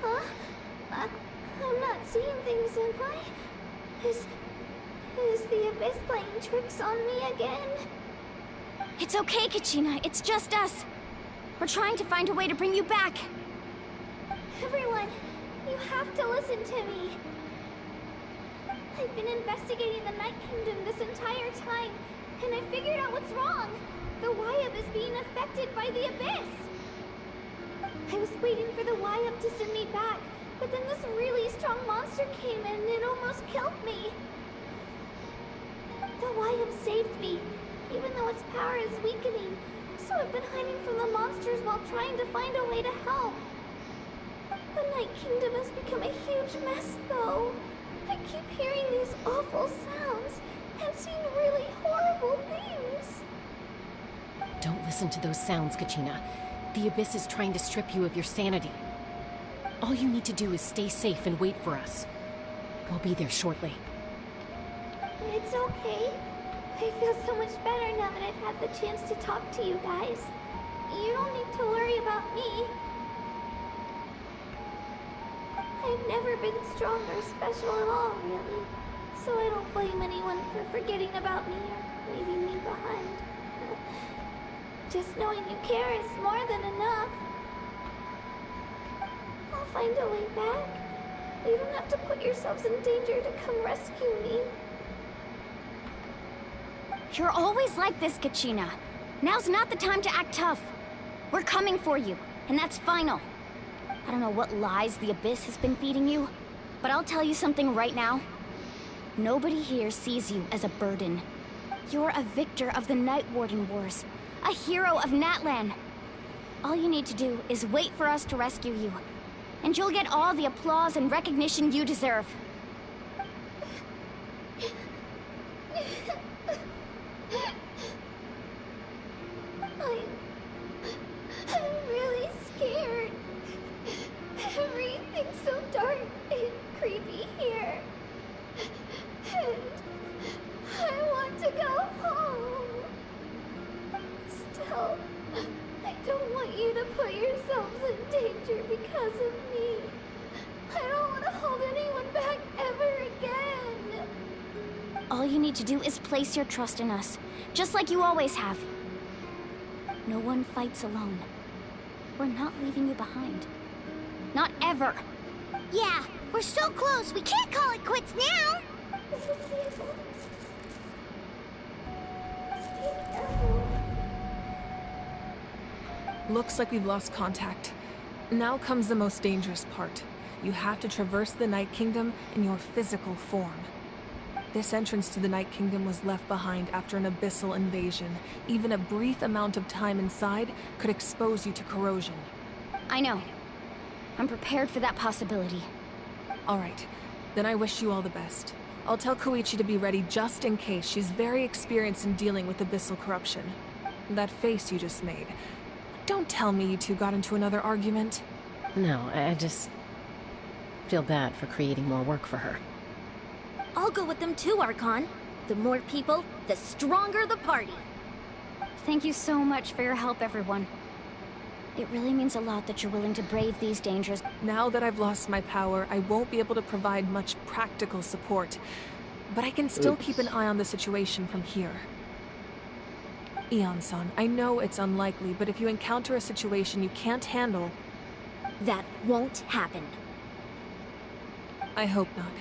Huh? I'm not seeing things, am I? Is the Abyss playing tricks on me again? It's okay, Kachina. It's just us. We're trying to find a way to bring you back. Everyone, you have to listen to me. I've been investigating the Night Kingdom this entire time, and I figured out what's wrong. The Wyab is being affected by the Abyss. I was waiting for the Wyab to send me back, but then this really strong monster came in and it almost killed me. The Wyab saved me, even though its power is weakening, so I've been hiding from the monsters while trying to find a way to help. The Night Kingdom has become a huge mess, though. I keep hearing these awful sounds and seeing really horrible things. Don't listen to those sounds, Kachina. The Abyss is trying to strip you of your sanity. All you need to do is stay safe and wait for us. We'll be there shortly. It's okay. I feel so much better now that I've had the chance to talk to you guys. You don't need to worry about me. I've never been strong or special at all, really. So I don't blame anyone for forgetting about me or leaving me behind. Just knowing you care is more than enough. I'll find a way back. You don't have to put yourselves in danger to come rescue me. You're always like this, Kachina. Now's not the time to act tough. We're coming for you, and that's final. I don't know what lies the Abyss has been feeding you, but I'll tell you something right now. Nobody here sees you as a burden. You're a victor of the Night Warden Wars, a hero of Natlan. All you need to do is wait for us to rescue you, and you'll get all the applause and recognition you deserve. I'm really scared. All you need to do is place your trust in us, just like you always have. No one fights alone. We're not leaving you behind. Not ever. Yeah, we're so close, we can't call it quits now! Looks like we've lost contact. Now comes the most dangerous part. You have to traverse the Night Kingdom in your physical form. This entrance to the Night Kingdom was left behind after an abyssal invasion. Even a brief amount of time inside could expose you to corrosion. I know. I'm prepared for that possibility. All right. Then I wish you all the best. I'll tell Koichi to be ready just in case. She's very experienced in dealing with abyssal corruption. That face you just made. Don't tell me you two got into another argument. No, I just feel bad for creating more work for her. I'll go with them too, Archon. The more people, the stronger the party. Thank you so much for your help, everyone. It really means a lot that you're willing to brave these dangers. Now that I've lost my power, I won't be able to provide much practical support. But I can still keep an eye on the situation from here. Eon-san, I know it's unlikely, but if you encounter a situation you can't handle... That won't happen. I hope not.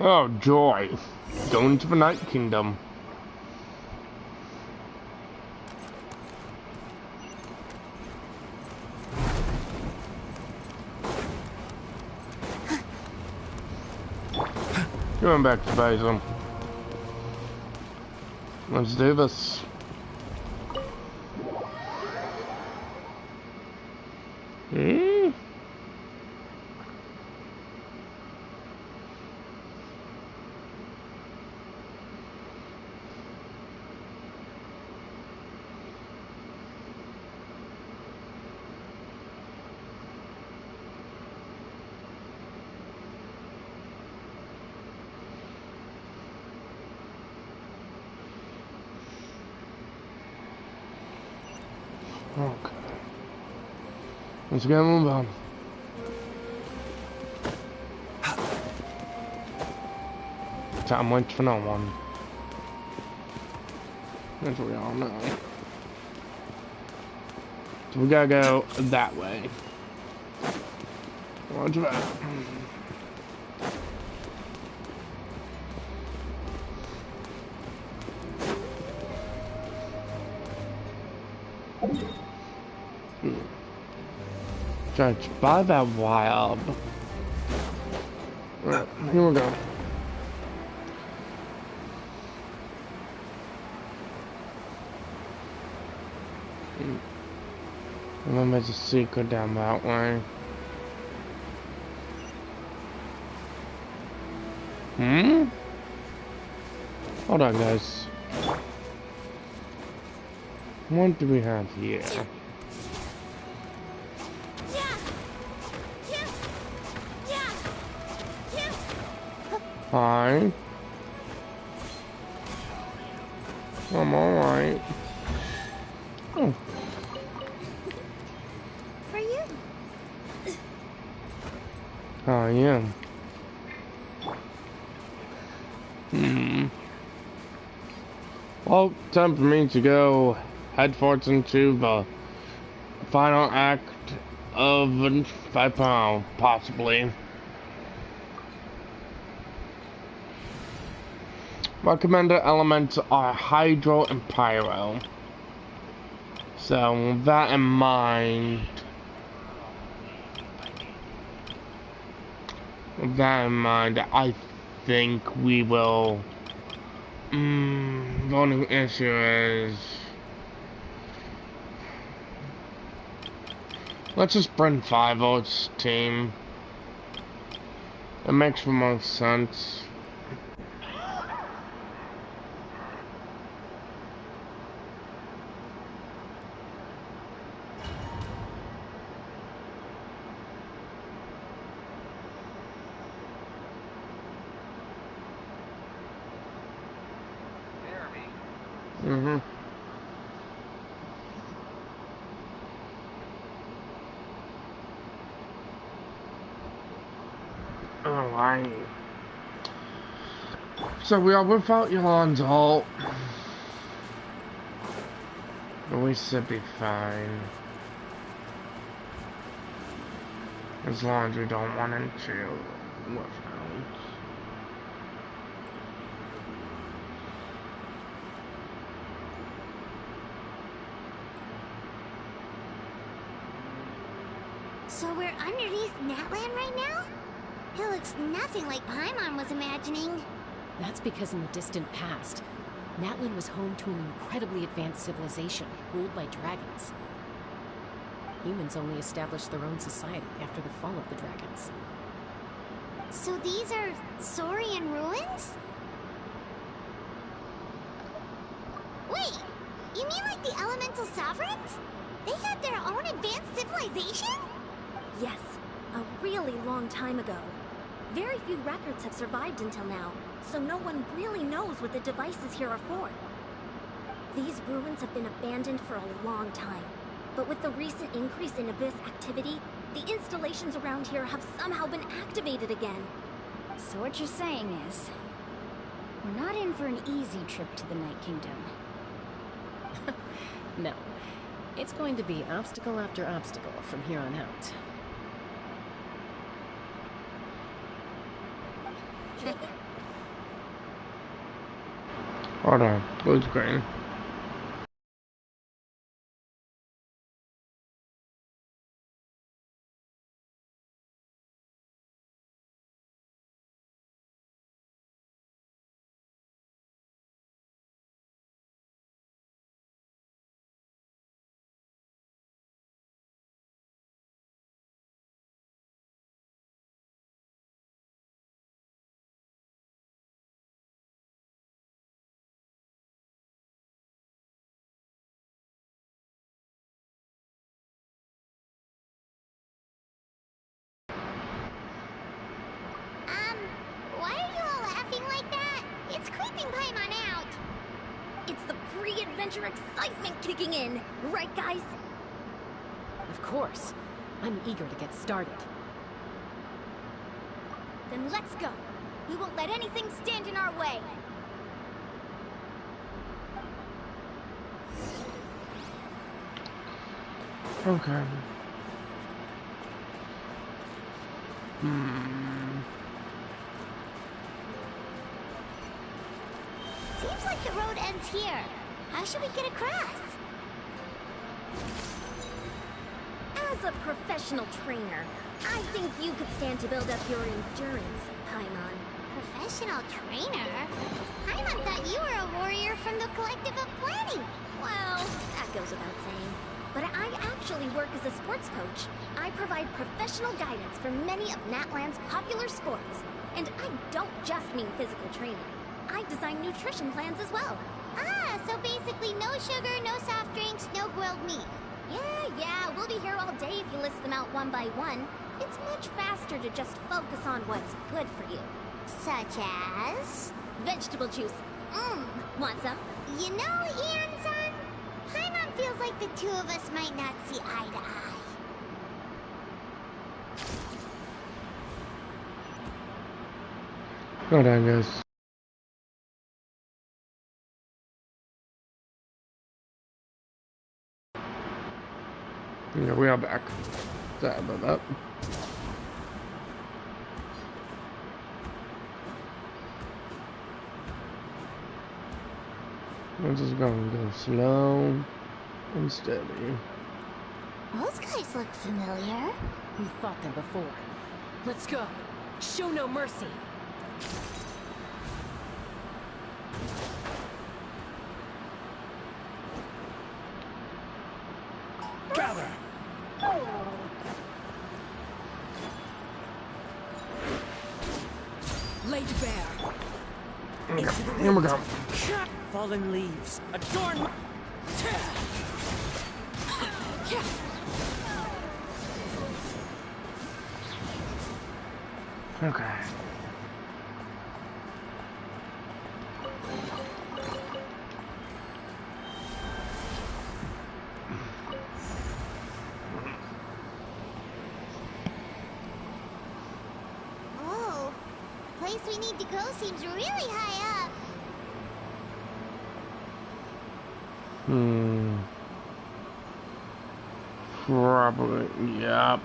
Oh, joy. Going to the Night Kingdom. Going back to Basil. Let's do this. Okay. Let's get move on. Time waits for no one. As we all know. So we gotta go that way. Watch that. Judge by that wild. Right, here we go. Remember there's a secret down that way. Hold on, guys. What do we have here? Hi. I'm alright. Oh. For you. Oh, yeah. Well, time for me to go head forth into the final act of Viper, possibly. Recommended elements are Hydro and Pyro. So, with that in mind, I think we will. The only issue is, let's just bring 5 votes team. It makes the most sense. Alright. So we are without Yolan's halt. But we should be fine. As long as we don't want him to without. So we're underneath Natlan right now? It looks nothing like Paimon was imagining. That's because in the distant past, Natlan was home to an incredibly advanced civilization ruled by dragons. Humans only established their own society after the fall of the dragons. So these are Saurian ruins? Wait, you mean like the elemental sovereigns? They had their own advanced civilization? Yes, a really long time ago. Very few records have survived until now, so no one really knows what the devices here are for. These ruins have been abandoned for a long time, but with the recent increase in Abyss activity, the installations around here have somehow been activated again. So what you're saying is, we're not in for an easy trip to the Night Kingdom. No. It's going to be obstacle after obstacle from here on out. Hold on, blue screen. Why are you all laughing like that? It's creeping Paimon out. It's the pre-adventure excitement kicking in, right guys? Of course. I'm eager to get started. Then let's go. We won't let anything stand in our way. Okay. Seems like the road ends here. How should we get across? As a professional trainer, I think you could stand to build up your endurance, Paimon. Professional trainer? Paimon thought you were a warrior from the Collective of Planning. Well, that goes without saying. But I actually work as a sports coach. I provide professional guidance for many of Natlan's popular sports. And I don't just mean physical training. I design nutrition plans as well. Ah, so basically no sugar, no soft drinks, no grilled meat. Yeah, we'll be here all day if you list them out one by one. It's much faster to just focus on what's good for you. Such as? Vegetable juice. Want some? You know, Ian-san, Paimon feels like the two of us might not see eye to eye. Hold on, guys. Yeah, we are back. Sorry about that. I'm just gonna go slow and steady. Those guys look familiar. We fought them before. Let's go. Show no mercy. Gather! Laid bare. Here we go. Fallen leaves. Adorn. Okay. Oh, place place we need to go seems really high up. Probably, yeah.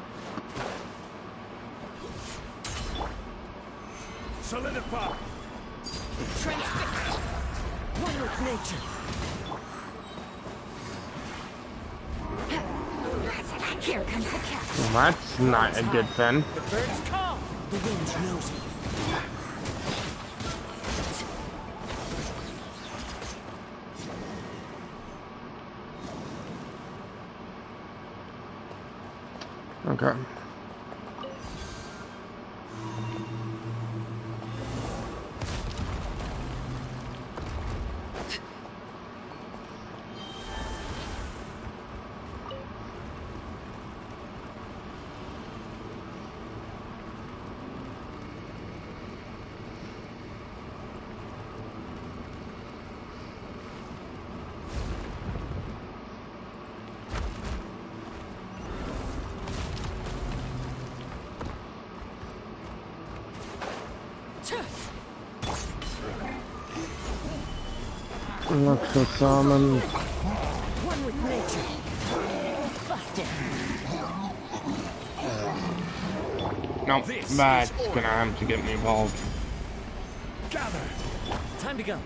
Solidify! Transfixed! One with nature! Here comes the cat. Well, that's not a good thing. The birds call. The wind knows me. Okay. Look for salmon. One with nature. Busted. Nope, that's gonna have to get me involved. Gather. Time to go.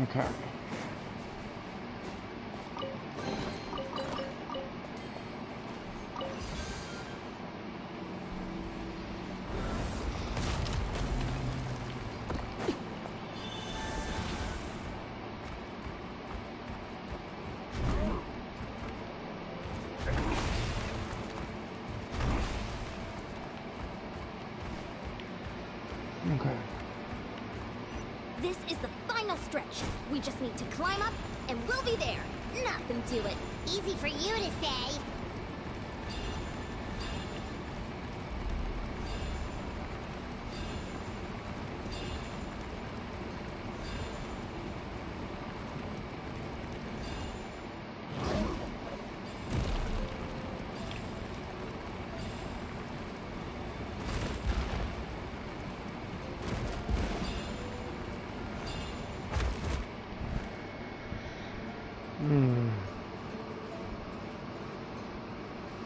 Okay. Okay. This is the final stretch. We just need to climb up, and we'll be there. Nothing to it. Easy for you to say.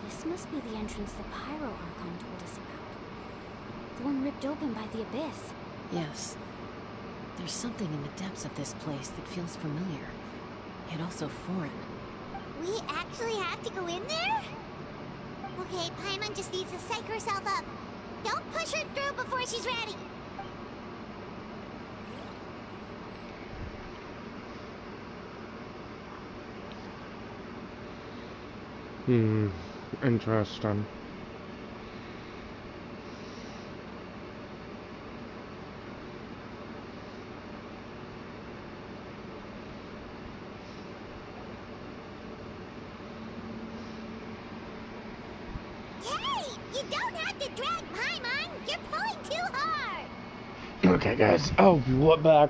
This must be the entrance the Pyro Archon told us about. The one ripped open by the Abyss. Yes. There's something in the depths of this place that feels familiar, yet also foreign. We actually have to go in there? Okay, Paimon just needs to psych herself up. Don't push her through before she's ready. Interesting. Hey, you don't have to drag Paimon. You're pulling too hard. Okay, guys. Oh, what back?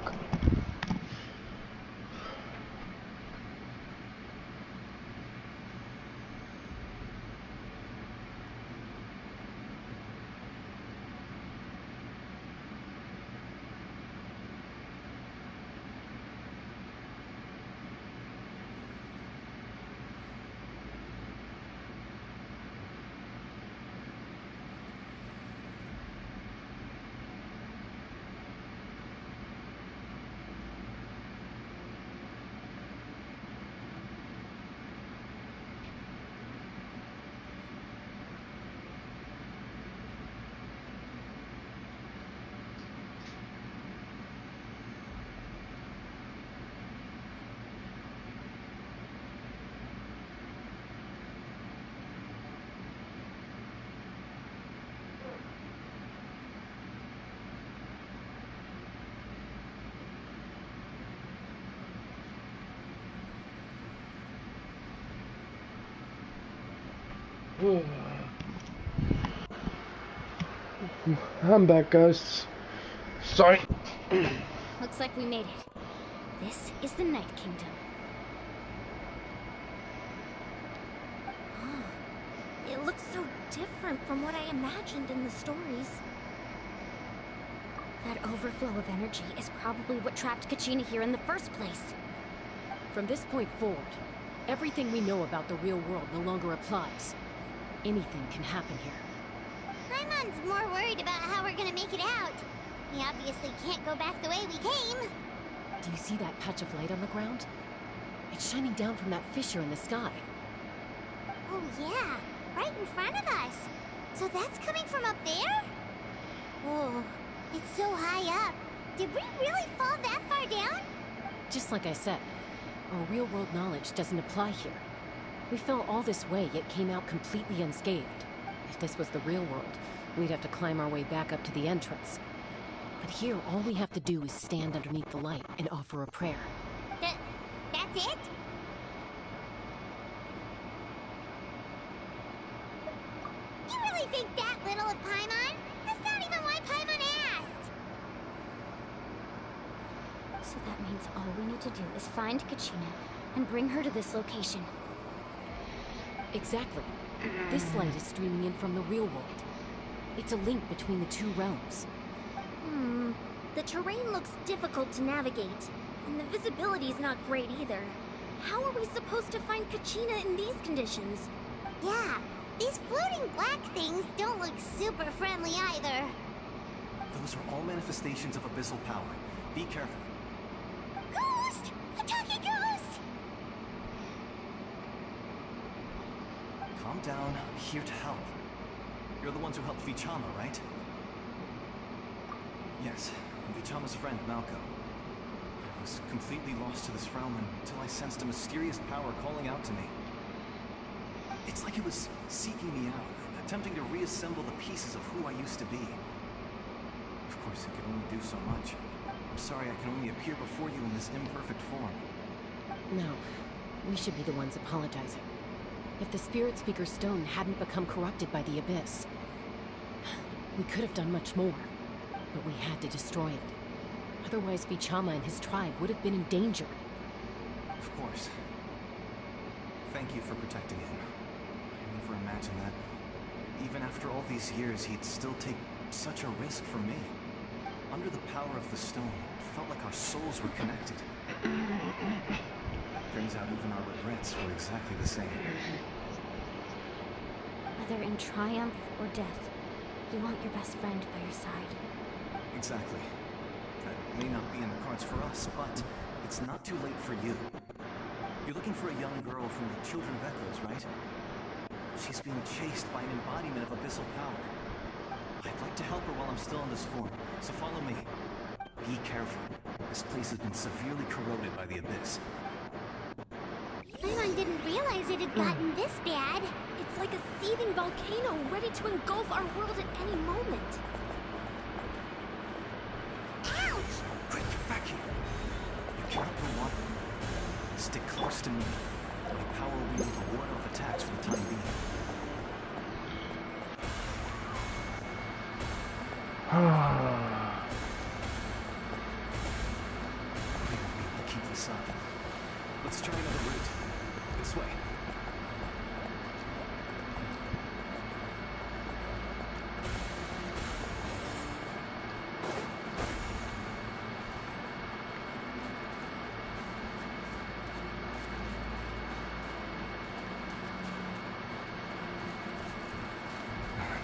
I'm back, guys. Sorry. Looks like we made it. This is the Night Kingdom. It looks so different from what I imagined in the stories. That overflow of energy is probably what trapped Kachina here in the first place. From this point forward, everything we know about the real world no longer applies. Anything can happen here. Paimon's more worried about how we're gonna make it out. We obviously can't go back the way we came. Do you see that patch of light on the ground? It's shining down from that fissure in the sky. Oh yeah, right in front of us. So that's coming from up there? Oh, it's so high up. Did we really fall that far down? Just like I said, our real-world knowledge doesn't apply here. We fell all this way, yet came out completely unscathed. If this was the real world, we'd have to climb our way back up to the entrance. But here, all we have to do is stand underneath the light and offer a prayer. That's it? You really think that little of Paimon? That's not even why Paimon asked! So that means all we need to do is find Kachina and bring her to this location. Exactly. This light is streaming in from the real world. It's a link between the two realms. The terrain looks difficult to navigate, and the visibility's not great either. How are we supposed to find Kachina in these conditions? Yeah, these floating black things don't look super friendly either. Those are all manifestations of abyssal power. Be careful. Ghost! Attack a ghost! Calm down. I'm here to help. You're the ones who helped Vichama, right? Yes, I'm Vichama's friend, Malco. I was completely lost to this realm until I sensed a mysterious power calling out to me. It's like it was seeking me out, attempting to reassemble the pieces of who I used to be. Of course, it could only do so much. I'm sorry I can only appear before you in this imperfect form. No, we should be the ones apologizing. If the Spirit Speaker's stone hadn't become corrupted by the Abyss, we could have done much more. But we had to destroy it. Otherwise, Vichama and his tribe would have been in danger. Of course. Thank you for protecting him. I never imagined that, even after all these years, he'd still take such a risk for me. Under the power of the stone, it felt like our souls were connected. Turns out even our regrets were exactly the same. Whether in triumph or death, you want your best friend by your side. Exactly. That may not be in the cards for us, but it's not too late for you. You're looking for a young girl from the Children of Echoes, right? She's being chased by an embodiment of abyssal power. I'd like to help her while I'm still in this form, so follow me. Be careful. This place has been severely corroded by the Abyss. Paimon didn't realize it had gotten this bad. It's like a seething volcano ready to engulf our world at any moment. Ouch! Quick, back here. You cannot go on. Stick close to me. My power will be able to ward off attacks for the time being. We'll keep this up. Let's try another route. This way.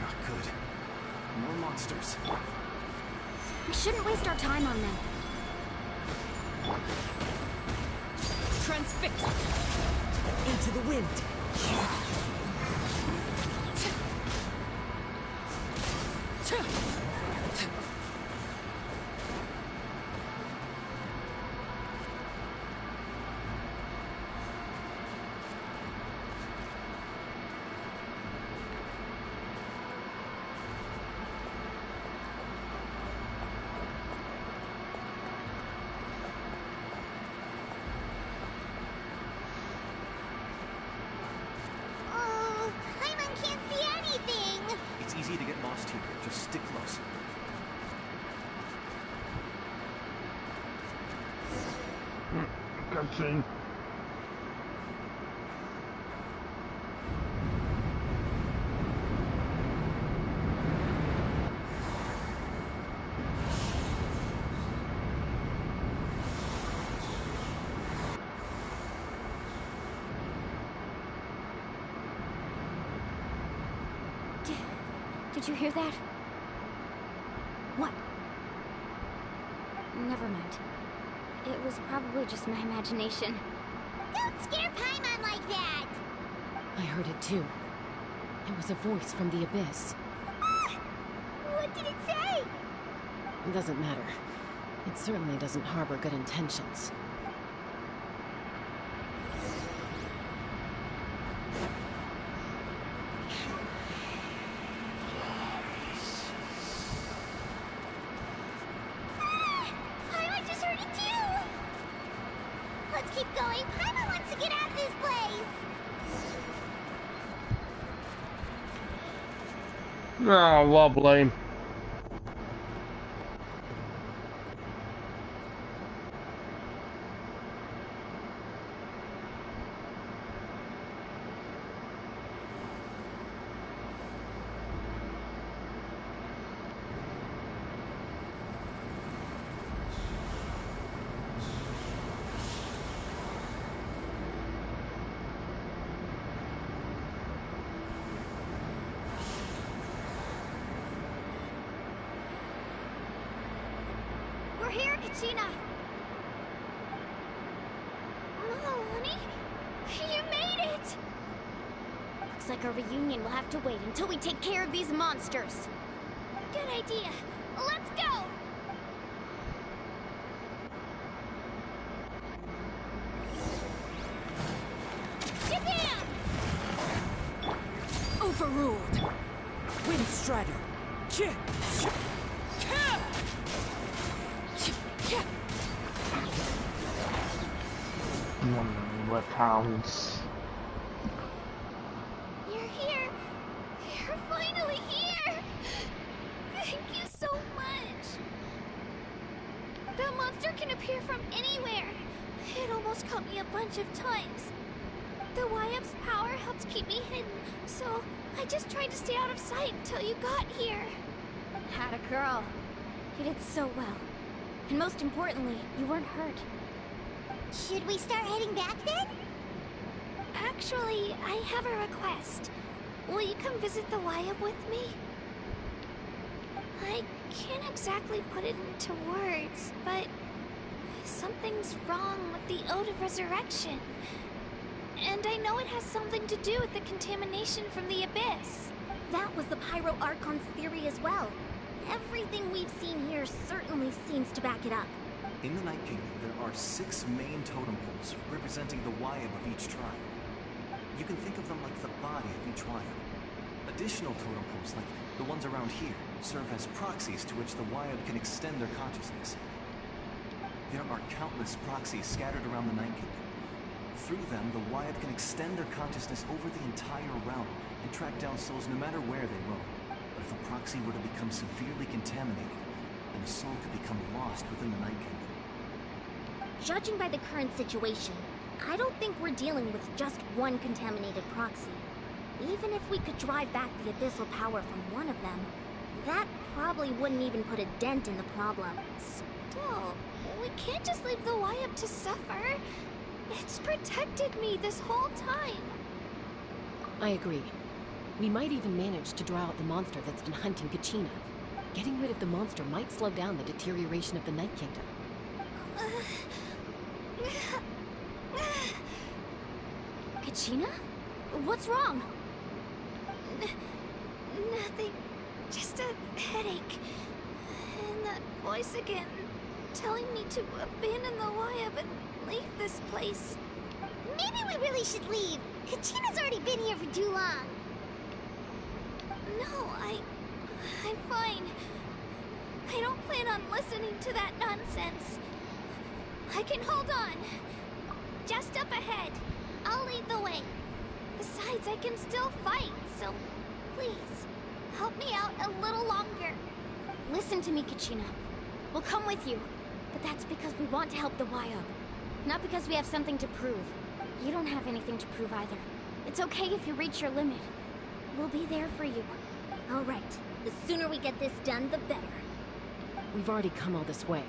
Not good. More monsters. We shouldn't waste our time on them. Transfix! Into the wind! Genshin. Did you hear that? What? Never mind. It was probably just my imagination. Don't scare Paimon like that! I heard it too. It was a voice from the abyss. Ah! What did it say? It doesn't matter. It certainly doesn't harbor good intentions. Paimon just heard it too! Let's keep going. Paimon wants to get out of this place! Oh, lovely. We're here, Kachina! Oh, honey! You made it! Looks like our reunion will have to wait until we take care of these monsters. Good idea. Let's go! Jabam! Overruled. Wind Strider. What pounds? You're here! You're finally here! Thank you so much! That monster can appear from anywhere. It almost caught me a bunch of times. The Y-Up's power helped keep me hidden, so I just tried to stay out of sight until you got here. Had a girl. You did so well. And most importantly, you weren't hurt. Should we start heading back then? Actually, I have a request. Will you come visit the Y-Up with me? I can't exactly put it into words, but something's wrong with the Ode of Resurrection. And I know it has something to do with the contamination from the Abyss. That was the Pyro Archon's theory as well. Everything we've seen here certainly seems to back it up. In the Night Kingdom, there are 6 main totem poles representing the Wyab of each tribe. You can think of them like the body of each Wyab. Additional totem poles, like the ones around here, serve as proxies to which the Wyab can extend their consciousness. There are countless proxies scattered around the Night Kingdom. Through them, the Wyab can extend their consciousness over the entire realm and track down souls no matter where they roam. But if a proxy were to become severely contaminated, then a soul could become lost within the Night Kingdom. Judging by the current situation, I don't think we're dealing with just one contaminated proxy. Even if we could drive back the abyssal power from one of them, that probably wouldn't even put a dent in the problem. Still, we can't just leave the Y-Up to suffer. It's protected me this whole time. I agree. We might even manage to draw out the monster that's been hunting Kachina. Getting rid of the monster might slow down the deterioration of the Night Kingdom. Kachina? What's wrong? Nothing. Just a headache. And that voice again, telling me to abandon the Y-Up and leave this place. Maybe we really should leave. Kachina's already been here for too long. No, I'm fine. I don't plan on listening to that nonsense. I can hold on. Just up ahead. I'll lead the way. Besides, I can still fight, so please, help me out a little longer. Listen to me, Kachina. We'll come with you, but that's because we want to help the Y-Up. Not because we have something to prove. You don't have anything to prove either. It's okay if you reach your limit. We'll be there for you. All right. The sooner we get this done, the better. We've already come all this way,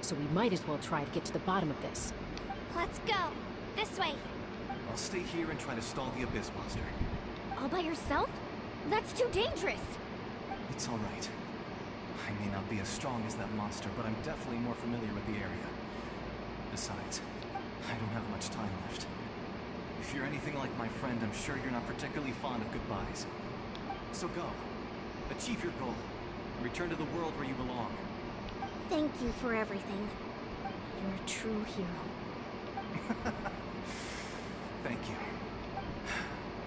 so we might as well try to get to the bottom of this. Let's go. This way. I'll stay here and try to stall the Abyss Monster. All by yourself? That's too dangerous. It's all right. I may not be as strong as that monster, but I'm definitely more familiar with the area. Besides, I don't have much time left. If you're anything like my friend, I'm sure you're not particularly fond of goodbyes. So go. Achieve your goal. Return to the world where you belong. Thank you for everything. You're a true hero. Thank you.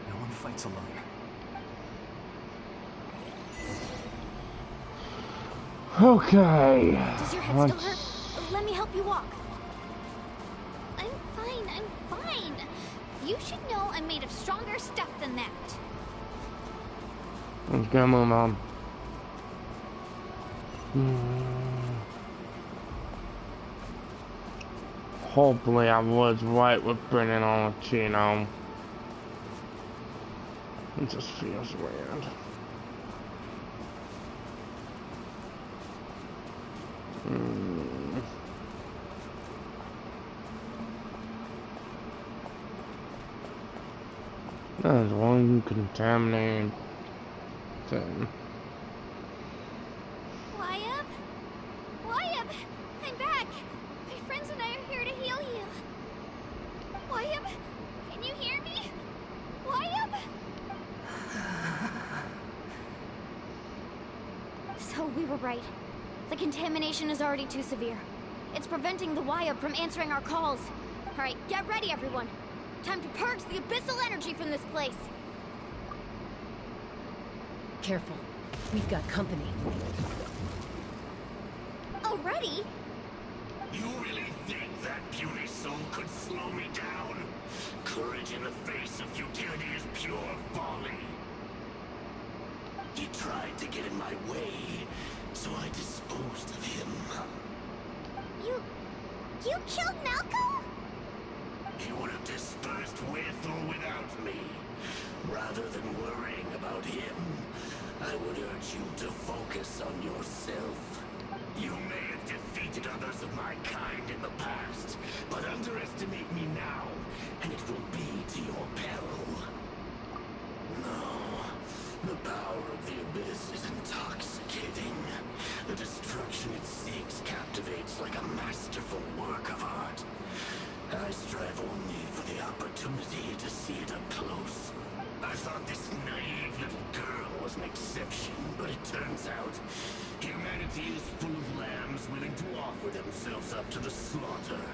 No one fights alone. Okay. Does your head still hurt? Let me help you walk. I'm fine. You should know I'm made of stronger stuff than that. Let's go, Mom. Hopefully I was right with bringing on Chino. It just feels weird. There's one contaminated thing. Wyab, I'm back. My friends and I are here to heal you. Wyab, can you hear me? Wyab? So we were right. The contamination is already too severe. It's preventing the Wyab from answering our calls. All right, get ready, everyone. Time to purge the abyssal energy from this place. Careful. We've got company. Already? You really think that puny soul could slow me down? Courage in the face of futility is pure folly. He tried to get in my way, so I disposed of him. You killed Malcolm? He would have dispersed with or without me. Rather than worrying about him, I would urge you to focus on yourself. You may have defeated others of my kind in the past, but underestimate me now, and it will be to your peril. No, the power of the Abyss is intoxicating. The destruction it seeks captivates like a masterful work of art. I strive only for the opportunity to see it up close. I thought this naive little girl was an exception, but it turns out humanity is full of lambs willing to offer themselves up to the slaughter.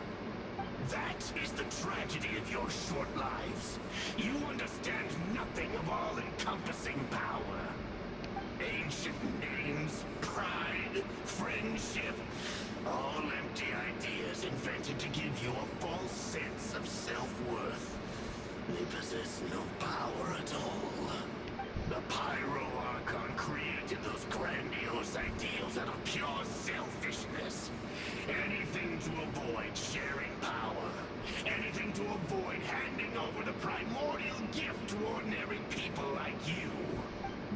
That is the tragedy of your short lives. You understand nothing of all-encompassing power. Ancient names, pride, friendship, all empty ideas invented to give you a false sense of self-worth. They possess no power at all. The Pyro Archon created those grandiose ideals out of pure selfishness. Anything to avoid sharing power. Anything to avoid handing over the primordial gift to ordinary people like you.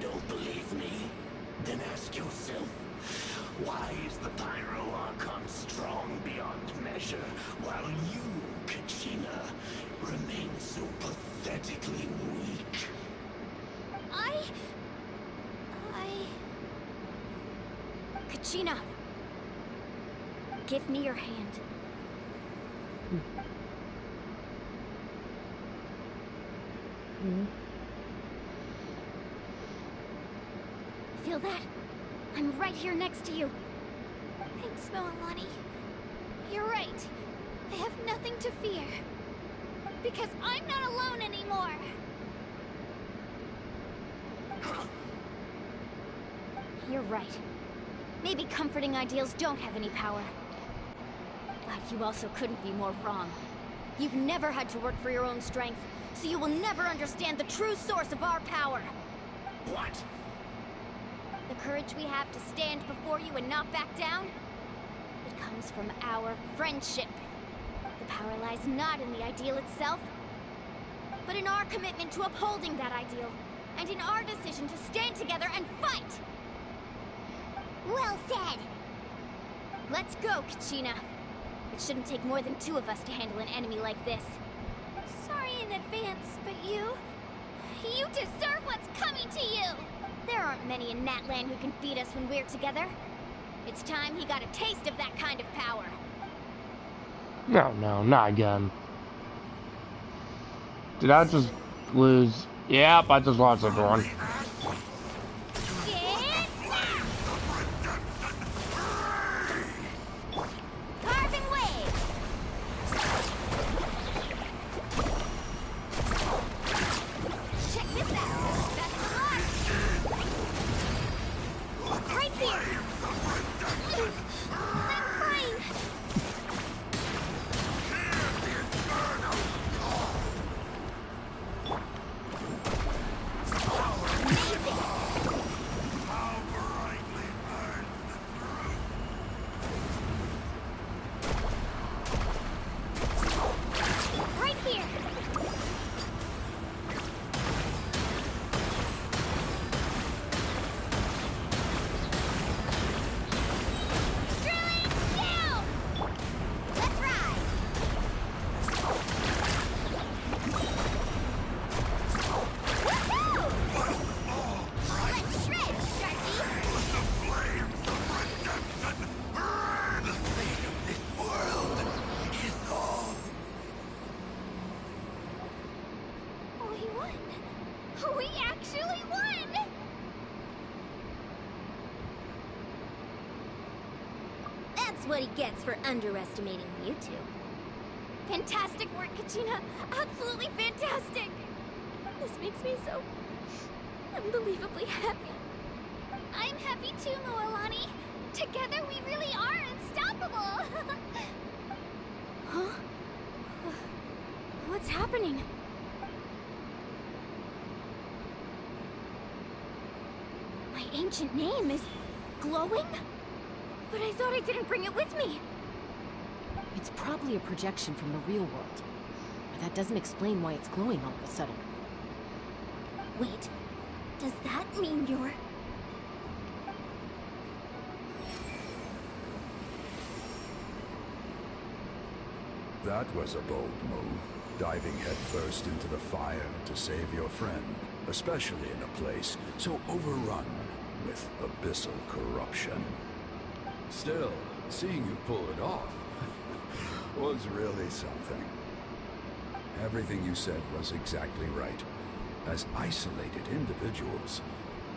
Don't believe me? Then ask yourself, why is the Pyro Archon strong beyond measure, while you, Kachina, remain so pathetically weak? Kachina, give me your hand. Feel that? I'm right here next to you. Thanks, Moalani. You're right. I have nothing to fear. Because I'm not alone anymore. You're right. Maybe comforting ideals don't have any power. But you also couldn't be more wrong. You've never had to work for your own strength, so you will never understand the true source of our power. What? The courage we have to stand before you and not back down? It comes from our friendship. The power lies not in the ideal itself, but in our commitment to upholding that ideal, and in our decision to stand together and fight! Well said! Let's go, Kachina. It shouldn't take more than 2 of us to handle an enemy like this. Sorry in advance, but you deserve what's coming to you! There aren't many in Natlan who can beat us when we're together. It's time he got a taste of that kind of power. No, not again. Did I just lose? Yep, I just lost everyone. We actually won! That's what he gets for underestimating you two. Fantastic work, Kachina! Absolutely fantastic! This makes me so unbelievably happy. I'm happy too, Moalani. Together we really are unstoppable! Huh? What's happening? My ancient name is glowing? But I thought I didn't bring it with me. It's probably a projection from the real world. But that doesn't explain why it's glowing all of a sudden. Wait, does that mean you're... That was a bold move, diving headfirst into the fire to save your friend, especially in a place so overrun with abyssal corruption. Still, seeing you pull it off was really something. Everything you said was exactly right. As isolated individuals,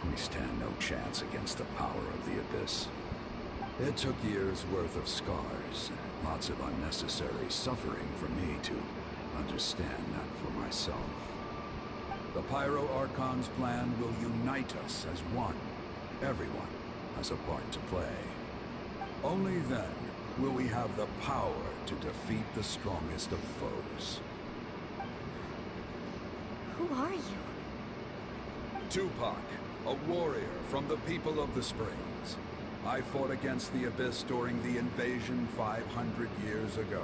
we stand no chance against the power of the Abyss. It took years' worth of scars, and lots of unnecessary suffering for me to understand that for myself. The Pyro Archon's plan will unite us as one. Everyone has a part to play. Only then will we have the power to defeat the strongest of foes. Who are you? Tupac, a warrior from the people of the Springs. I fought against the Abyss during the invasion 500 years ago.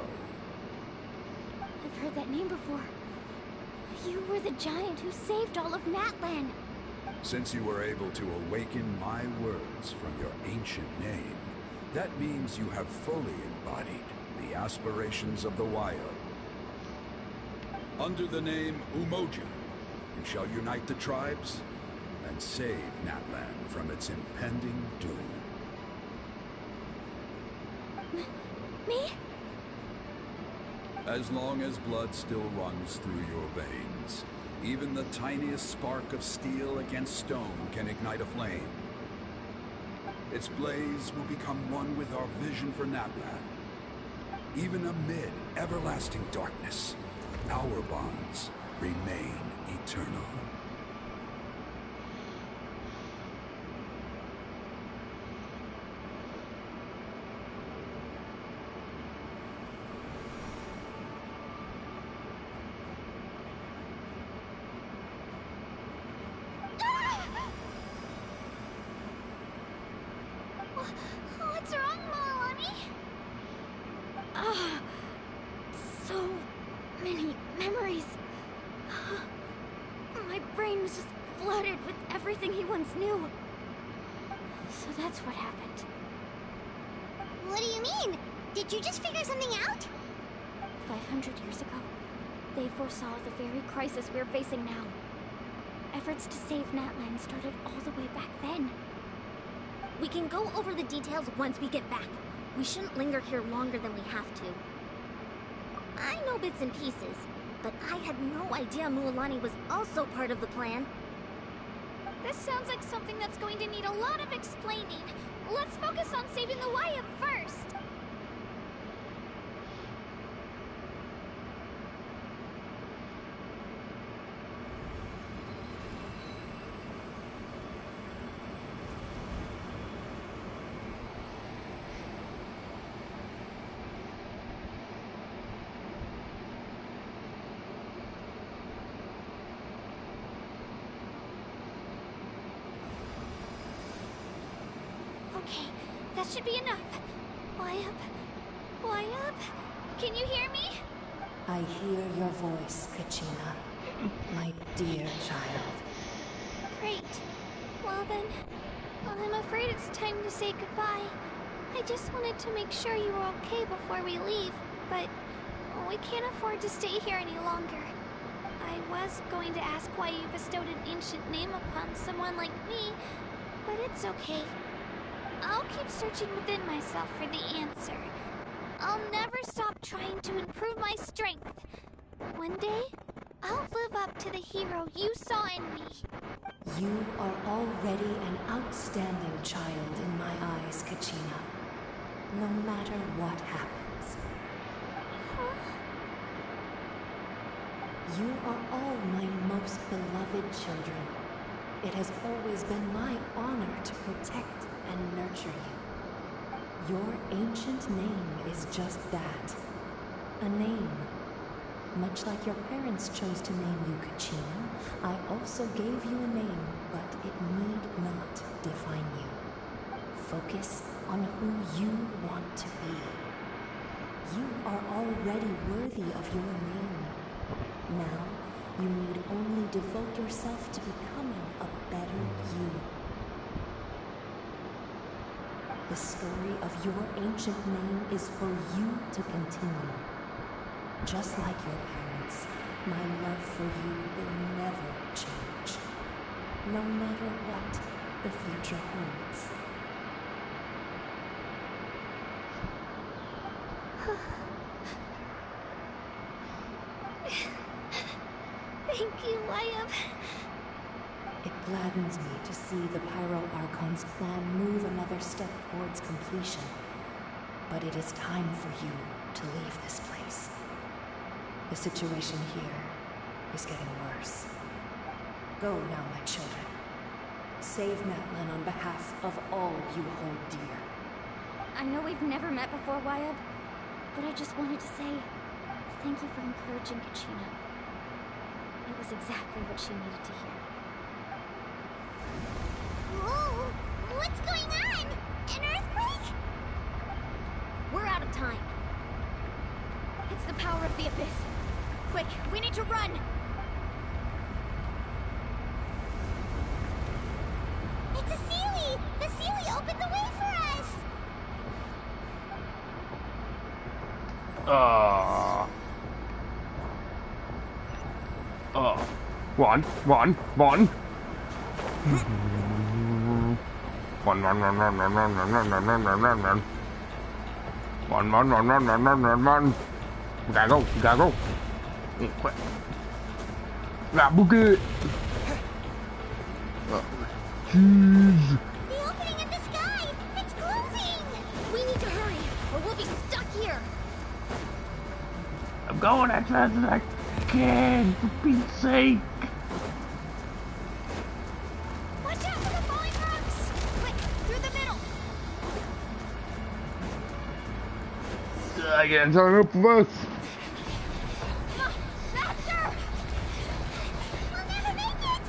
I've heard that name before. You were the giant who saved all of Natlan. Since you were able to awaken my words from your ancient name, that means you have fully embodied the aspirations of the Wild. Under the name Umoja, you shall unite the tribes and save Natlan from its impending doom. Me? As long as blood still runs through your veins, even the tiniest spark of steel against stone can ignite a flame. Its blaze will become one with our vision for Natlan. Even amid everlasting darkness, our bonds remain eternal. What's wrong, Moalani? many memories. My brain was just flooded with everything he once knew. So that's what happened. What do you mean? Did you just figure something out? 500 years ago, they foresaw the very crisis we're facing now. Efforts to save Natlan started all the way back then. We can go over the details once we get back. We shouldn't linger here longer than we have to. I know bits and pieces, but I had no idea Mualani was also part of the plan. This sounds like something that's going to need a lot of explaining. Let's focus on saving the Wyatt first. Okay, that should be enough. Wyatt? Wyatt? Can you hear me? I hear your voice, Kachina. My dear child. Great. Well then, I'm afraid it's time to say goodbye. I just wanted to make sure you were okay before we leave, but we can't afford to stay here any longer. I was going to ask why you bestowed an ancient name upon someone like me, but it's okay. I'll keep searching within myself for the answer. I'll never stop trying to improve my strength. One day, I'll live up to the hero you saw in me. You are already an outstanding child in my eyes, Kachina. No matter what happens. You are all my most beloved children. It has always been my honor to protect and nurture you. Your ancient name is just that. A name. Much like your parents chose to name you Kachina, I also gave you a name, but it need not define you. Focus on who you want to be. You are already worthy of your name. Now, you need only devote yourself to becoming a better you. The story of your ancient name is for you to continue. Just like your parents, my love for you will never change. No matter what the future holds. Thank you, Wyatt. It gladdens me to see the Pyro Archon's plan move another step towards completion. But it is time for you to leave this place. The situation here is getting worse. Go now, my children. Save Natlan on behalf of all you hold dear. I know we've never met before, Wyatt, but I just wanted to say thank you for encouraging Kachina. It was exactly what she needed to hear. Whoa! What's going on? An earthquake? We're out of time. It's the power of the Abyss. Quick, we need to run! It's a Sealy! The Sealy opened the way for us! Run. Run. We gotta go. Quick. Boogie. Jeez. The opening in the sky! It's closing! We need to hurry, or we'll be stuck here! I'm going as fast as I can, for Pete's sake. Watch out for the falling rocks! Quick, through the middle! I can't turn up for us. Faster! We'll never make it!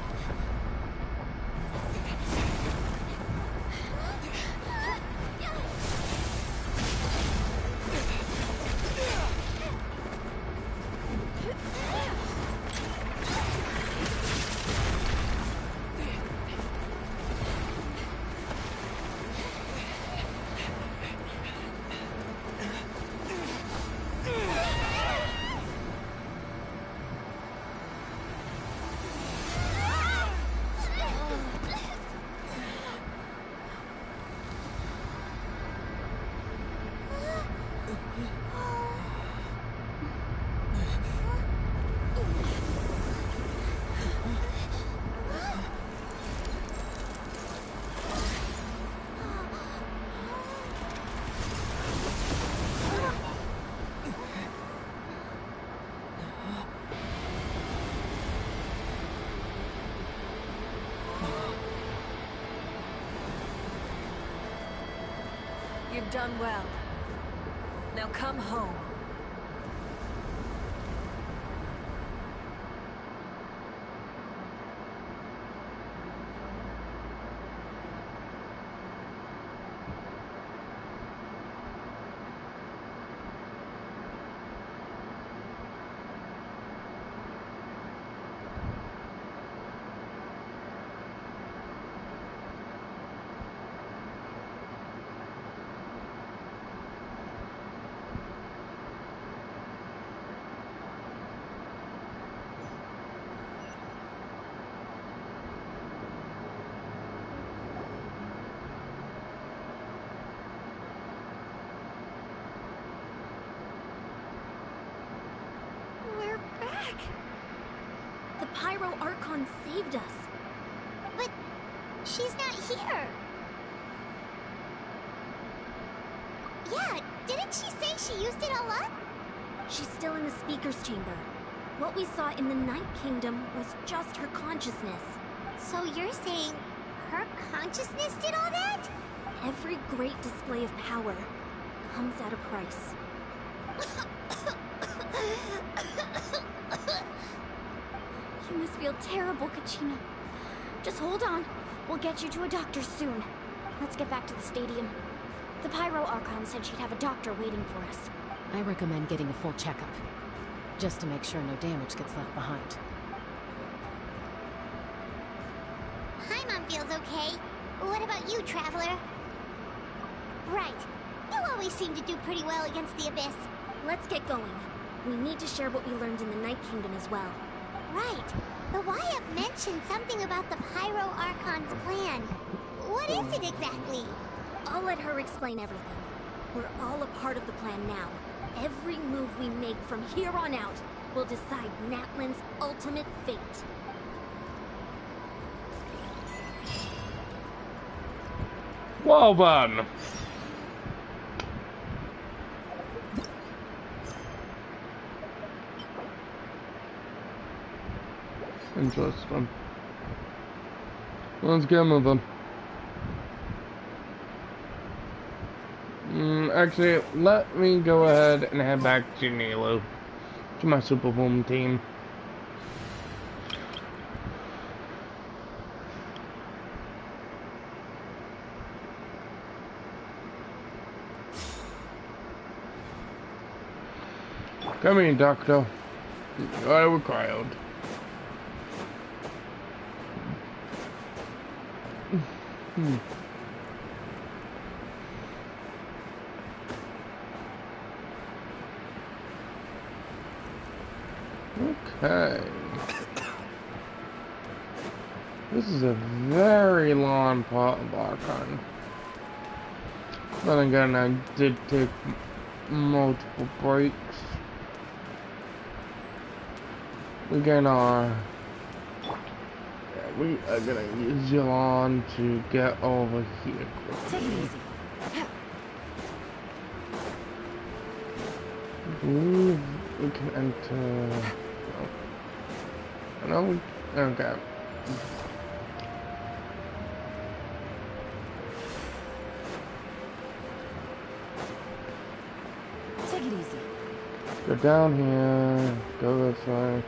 You've done well. Now come home. We're back! The Pyro Archon saved us. But she's not here. Yeah, didn't she say she used it all up? She's still in the Speaker's Chamber. What we saw in the Night Kingdom was just her consciousness. So you're saying her consciousness did all that? Every great display of power comes at a price. You must feel terrible, Kachina. Just hold on. We'll get you to a doctor soon. Let's get back to the stadium. The Pyro Archon said she'd have a doctor waiting for us. I recommend getting a full checkup, just to make sure no damage gets left behind. Paimon feels okay. What about you, Traveler? Right. You always seem to do pretty well against the Abyss. Let's get going. We need to share what we learned in the Night Kingdom as well. Right. The Wyatt mentioned something about the Pyro Archon's plan. What is it exactly? I'll let her explain everything. We're all a part of the plan now. Every move we make from here on out will decide Natlan's ultimate fate. Well then. Interesting. Let's get moving. Actually, let me go ahead and head back to Nilo, to my Super Boom team. Come in, Doctor. You are required. Okay. This is a very long part of Archon. But again, I did take multiple breaks. We are gonna use Yolande to get over here quickly. Take it easy. I believe we can enter. No, we. Okay. Take it easy. Go down here. Go this way.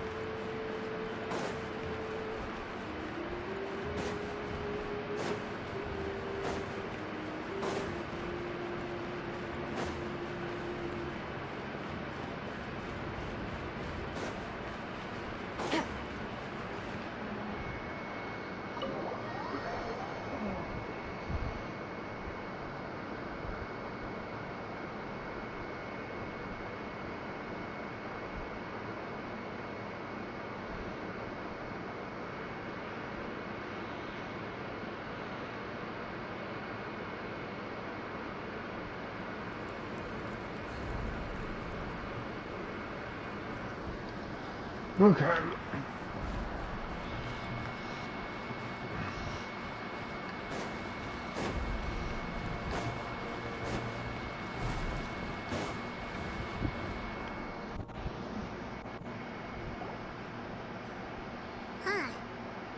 Okay.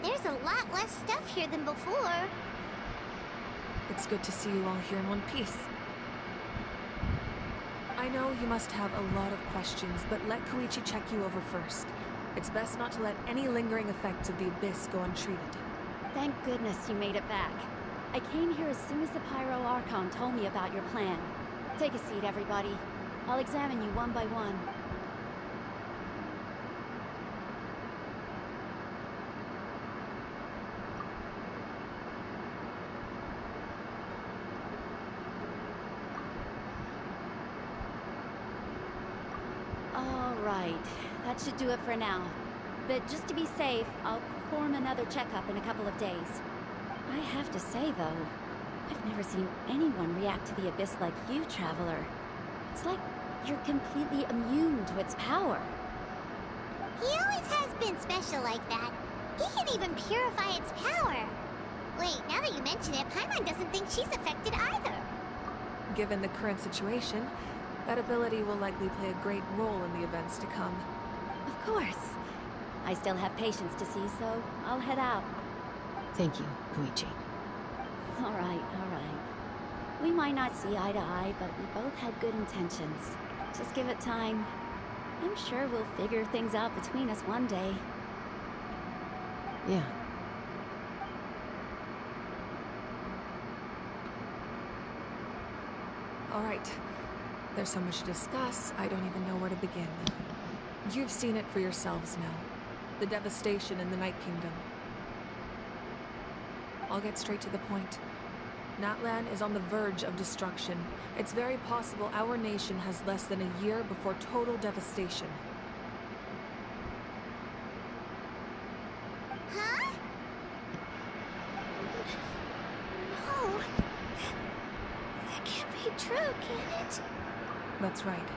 There's a lot less stuff here than before. It's good to see you all here in one piece. I know you must have a lot of questions, but let Koichi check you over first. It's best not to let any lingering effects of the Abyss go untreated. Thank goodness you made it back. I came here as soon as the Pyro Archon told me about your plan. Take a seat, everybody. I'll examine you one by one. All right, that should do it for now. But just to be safe, I'll perform another checkup in a couple of days. I have to say, though, I've never seen anyone react to the Abyss like you, Traveler. It's like you're completely immune to its power. He always has been special like that. He can even purify its power. Wait, now that you mention it, Paimon doesn't think she's affected either. Given the current situation, that ability will likely play a great role in the events to come. Of course. I still have patients to see, so I'll head out. Thank you, Koichi. All right, all right. We might not see eye to eye, but we both had good intentions. Just give it time. I'm sure we'll figure things out between us one day. Yeah. All right. There's so much to discuss, I don't even know where to begin. You've seen it for yourselves now. The devastation in the Night Kingdom. I'll get straight to the point. Natlan is on the verge of destruction. It's very possible our nation has less than a year before total devastation. Huh? No. That can't be true, can it? That's right.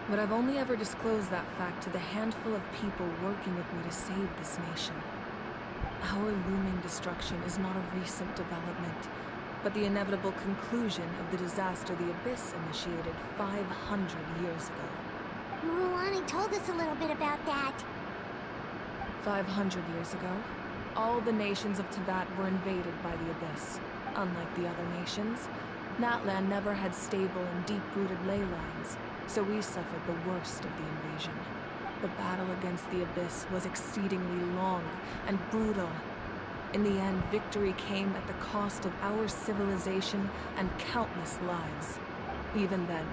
But I've only ever disclosed that fact to the handful of people working with me to save this nation. Our looming destruction is not a recent development, but the inevitable conclusion of the disaster the Abyss initiated 500 years ago. Ruani told us a little bit about that. 500 years ago, all the nations of Teyvat were invaded by the Abyss. Unlike the other nations, Natlan never had stable and deep-rooted ley lines, so we suffered the worst of the invasion. The battle against the Abyss was exceedingly long and brutal. In the end, victory came at the cost of our civilization and countless lives. Even then,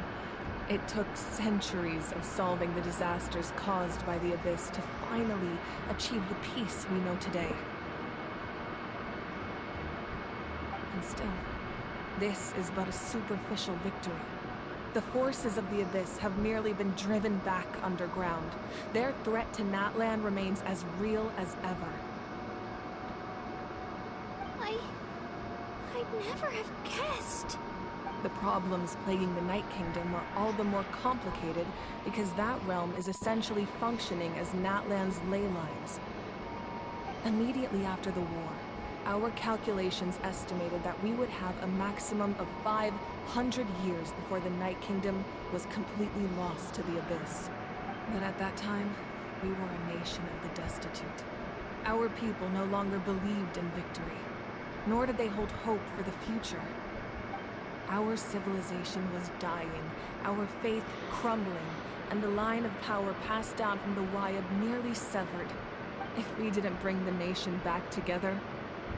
it took centuries of solving the disasters caused by the Abyss to finally achieve the peace we know today. And still, this is but a superficial victory. The forces of the Abyss have merely been driven back underground. Their threat to Natlan remains as real as ever. I'd never have guessed. The problems plaguing the Night Kingdom are all the more complicated because that realm is essentially functioning as Natlan's ley lines. Immediately after the war, our calculations estimated that we would have a maximum of 500 years before the Night Kingdom was completely lost to the Abyss. But at that time, we were a nation of the destitute. Our people no longer believed in victory, nor did they hold hope for the future. Our civilization was dying, our faith crumbling, and the line of power passed down from the Wyad nearly severed. If we didn't bring the nation back together,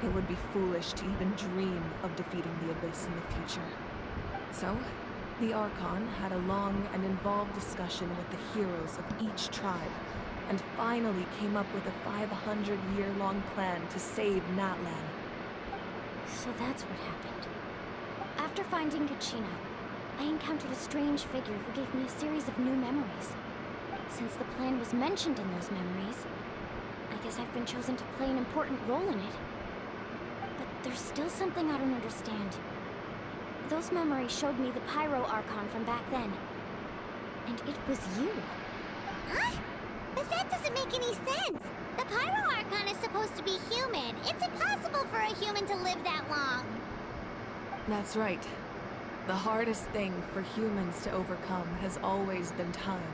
it would be foolish to even dream of defeating the Abyss in the future. So, the Archon had a long and involved discussion with the heroes of each tribe, and finally came up with a 500-year-long plan to save Natlan. So that's what happened. After finding Kachina, I encountered a strange figure who gave me a series of new memories. Since the plan was mentioned in those memories, I guess I've been chosen to play an important role in it. But there's still something I don't understand. Those memories showed me the Pyro Archon from back then. And it was you. Huh? But that doesn't make any sense. The Pyro Archon is supposed to be human. It's impossible for a human to live that long. That's right. The hardest thing for humans to overcome has always been time.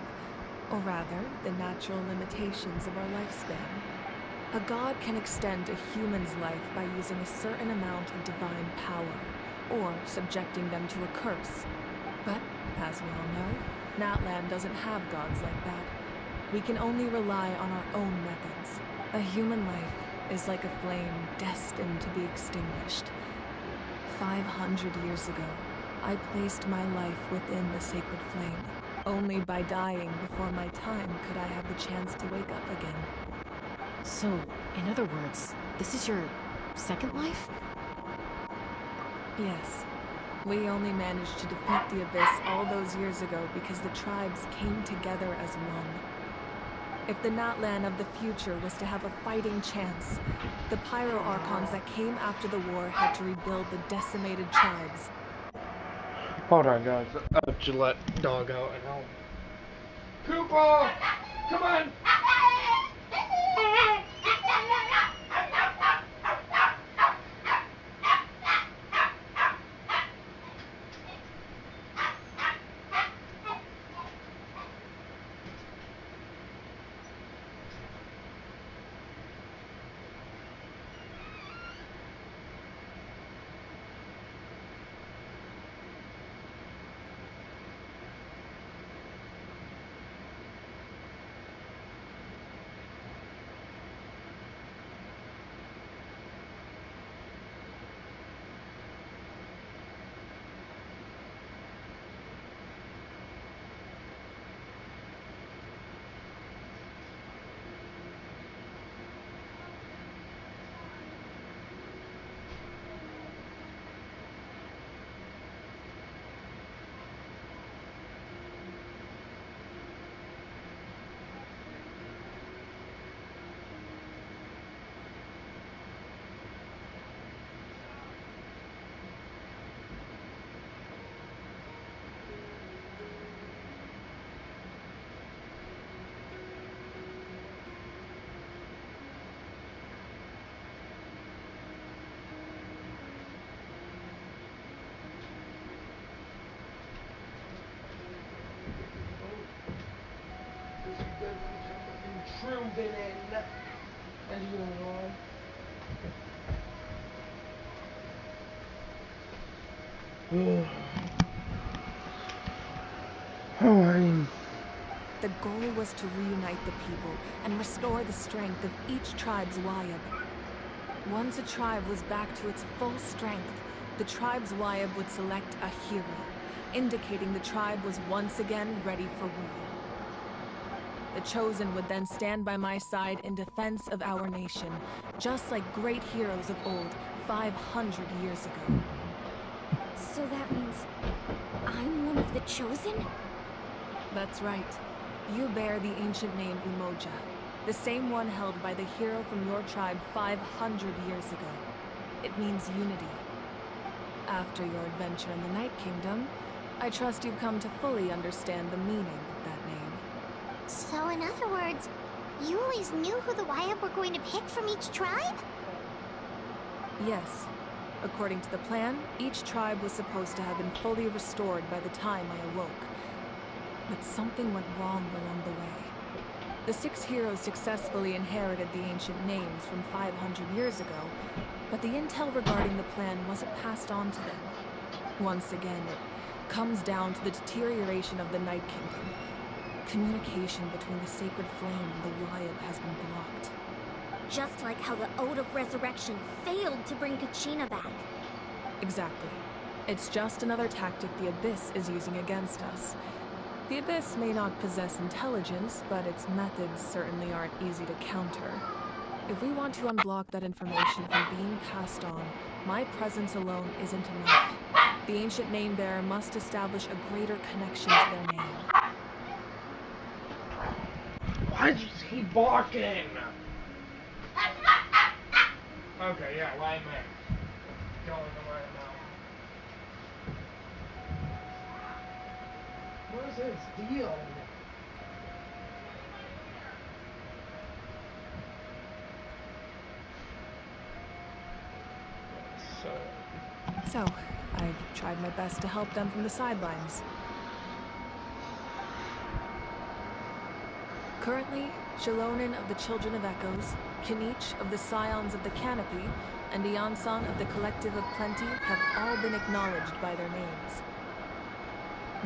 Or rather, the natural limitations of our lifespan. A god can extend a human's life by using a certain amount of divine power, or subjecting them to a curse. But As we all know, Natlan doesn't have gods like that. We can only rely on our own methods. A human life is like a flame destined to be extinguished. 500 years ago, I placed my life within the sacred flame. Only by dying before my time could I have the chance to wake up again. So, in other words, this is your second life? Yes. We only managed to defeat the Abyss all those years ago because the tribes came together as one. If the Natlan of the future was to have a fighting chance, the Pyro Archons that came after the war had to rebuild the decimated tribes. Hold on, guys. I have to let dog out and help. Koopa! Come on! Intruding in, as usual. The goal was to reunite the people and restore the strength of each tribe's Wayab. Once a tribe was back to its full strength, the tribe's Wayab would select a hero, indicating the tribe was once again ready for war. The Chosen would then stand by my side in defense of our nation, just like great heroes of old, 500 years ago. So that means I'm one of the Chosen? That's right. You bear the ancient name Umoja, the same one held by the hero from your tribe 500 years ago. It means unity. After your adventure in the Night Kingdom, I trust you've come to fully understand the meaning of that name. So in other words, you always knew who the Wayab were going to pick from each tribe? Yes. According to the plan, each tribe was supposed to have been fully restored by the time I awoke. But something went wrong along the way. The 6 heroes successfully inherited the ancient names from 500 years ago, but the intel regarding the plan wasn't passed on to them. Once again, it comes down to the deterioration of the Night Kingdom. Communication between the Sacred Flame and the Wayab has been blocked. Just like how the Ode of Resurrection failed to bring Kachina back. Exactly. It's just another tactic the Abyss is using against us. The Abyss may not possess intelligence, but its methods certainly aren't easy to counter. If we want to unblock that information from being passed on, my presence alone isn't enough. The ancient name-bearer must establish a greater connection to their name. Why did you keep barking? Okay, yeah, why am I going away now? What is his deal? So, I tried my best to help them from the sidelines. Currently, Shilonen of the Children of Echoes, Kinich of the Scions of the Canopy, and Iansan of the Collective of Plenty have all been acknowledged by their names.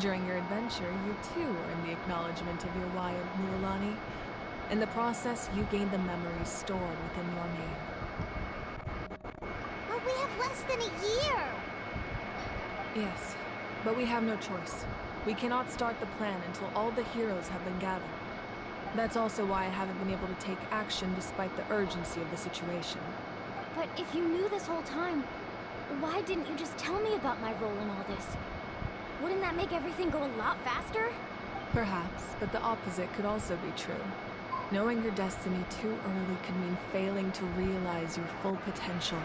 During your adventure, you too earned the acknowledgement of your Wyatt, Mualani. In the process, you gained the memories stored within your name. But we have less than a year! Yes, but we have no choice. We cannot start the plan until all the heroes have been gathered. That's also why I haven't been able to take action despite the urgency of the situation. But if you knew this whole time, why didn't you just tell me about my role in all this? Wouldn't that make everything go a lot faster? Perhaps, but the opposite could also be true. Knowing your destiny too early could mean failing to realize your full potential.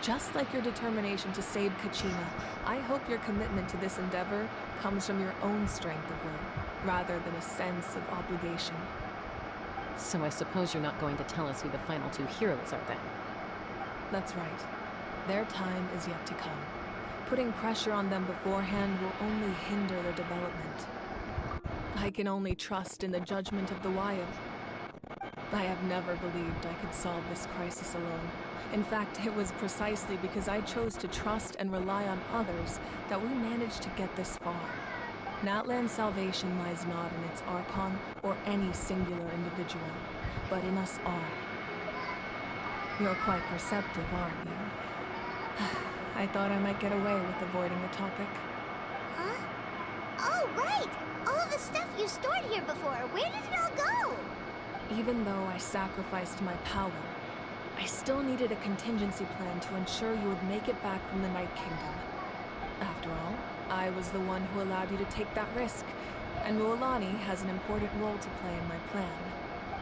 Just like your determination to save Kachina, I hope your commitment to this endeavor comes from your own strength of will, rather than a sense of obligation. So I suppose you're not going to tell us who the final two heroes are then? That's right. Their time is yet to come. Putting pressure on them beforehand will only hinder their development. I can only trust in the judgment of the Wyatt. I have never believed I could solve this crisis alone. In fact, it was precisely because I chose to trust and rely on others that we managed to get this far. Natlan's salvation lies not in its archon or any singular individual, but in us all. You're quite perceptive, aren't you? I thought I might get away with avoiding the topic. Huh? Oh, right! All of the stuff you stored here before, where did it all go? Even though I sacrificed my power, I still needed a contingency plan to ensure you would make it back from the Night Kingdom. After all, I was the one who allowed you to take that risk, and Mualani has an important role to play in my plan.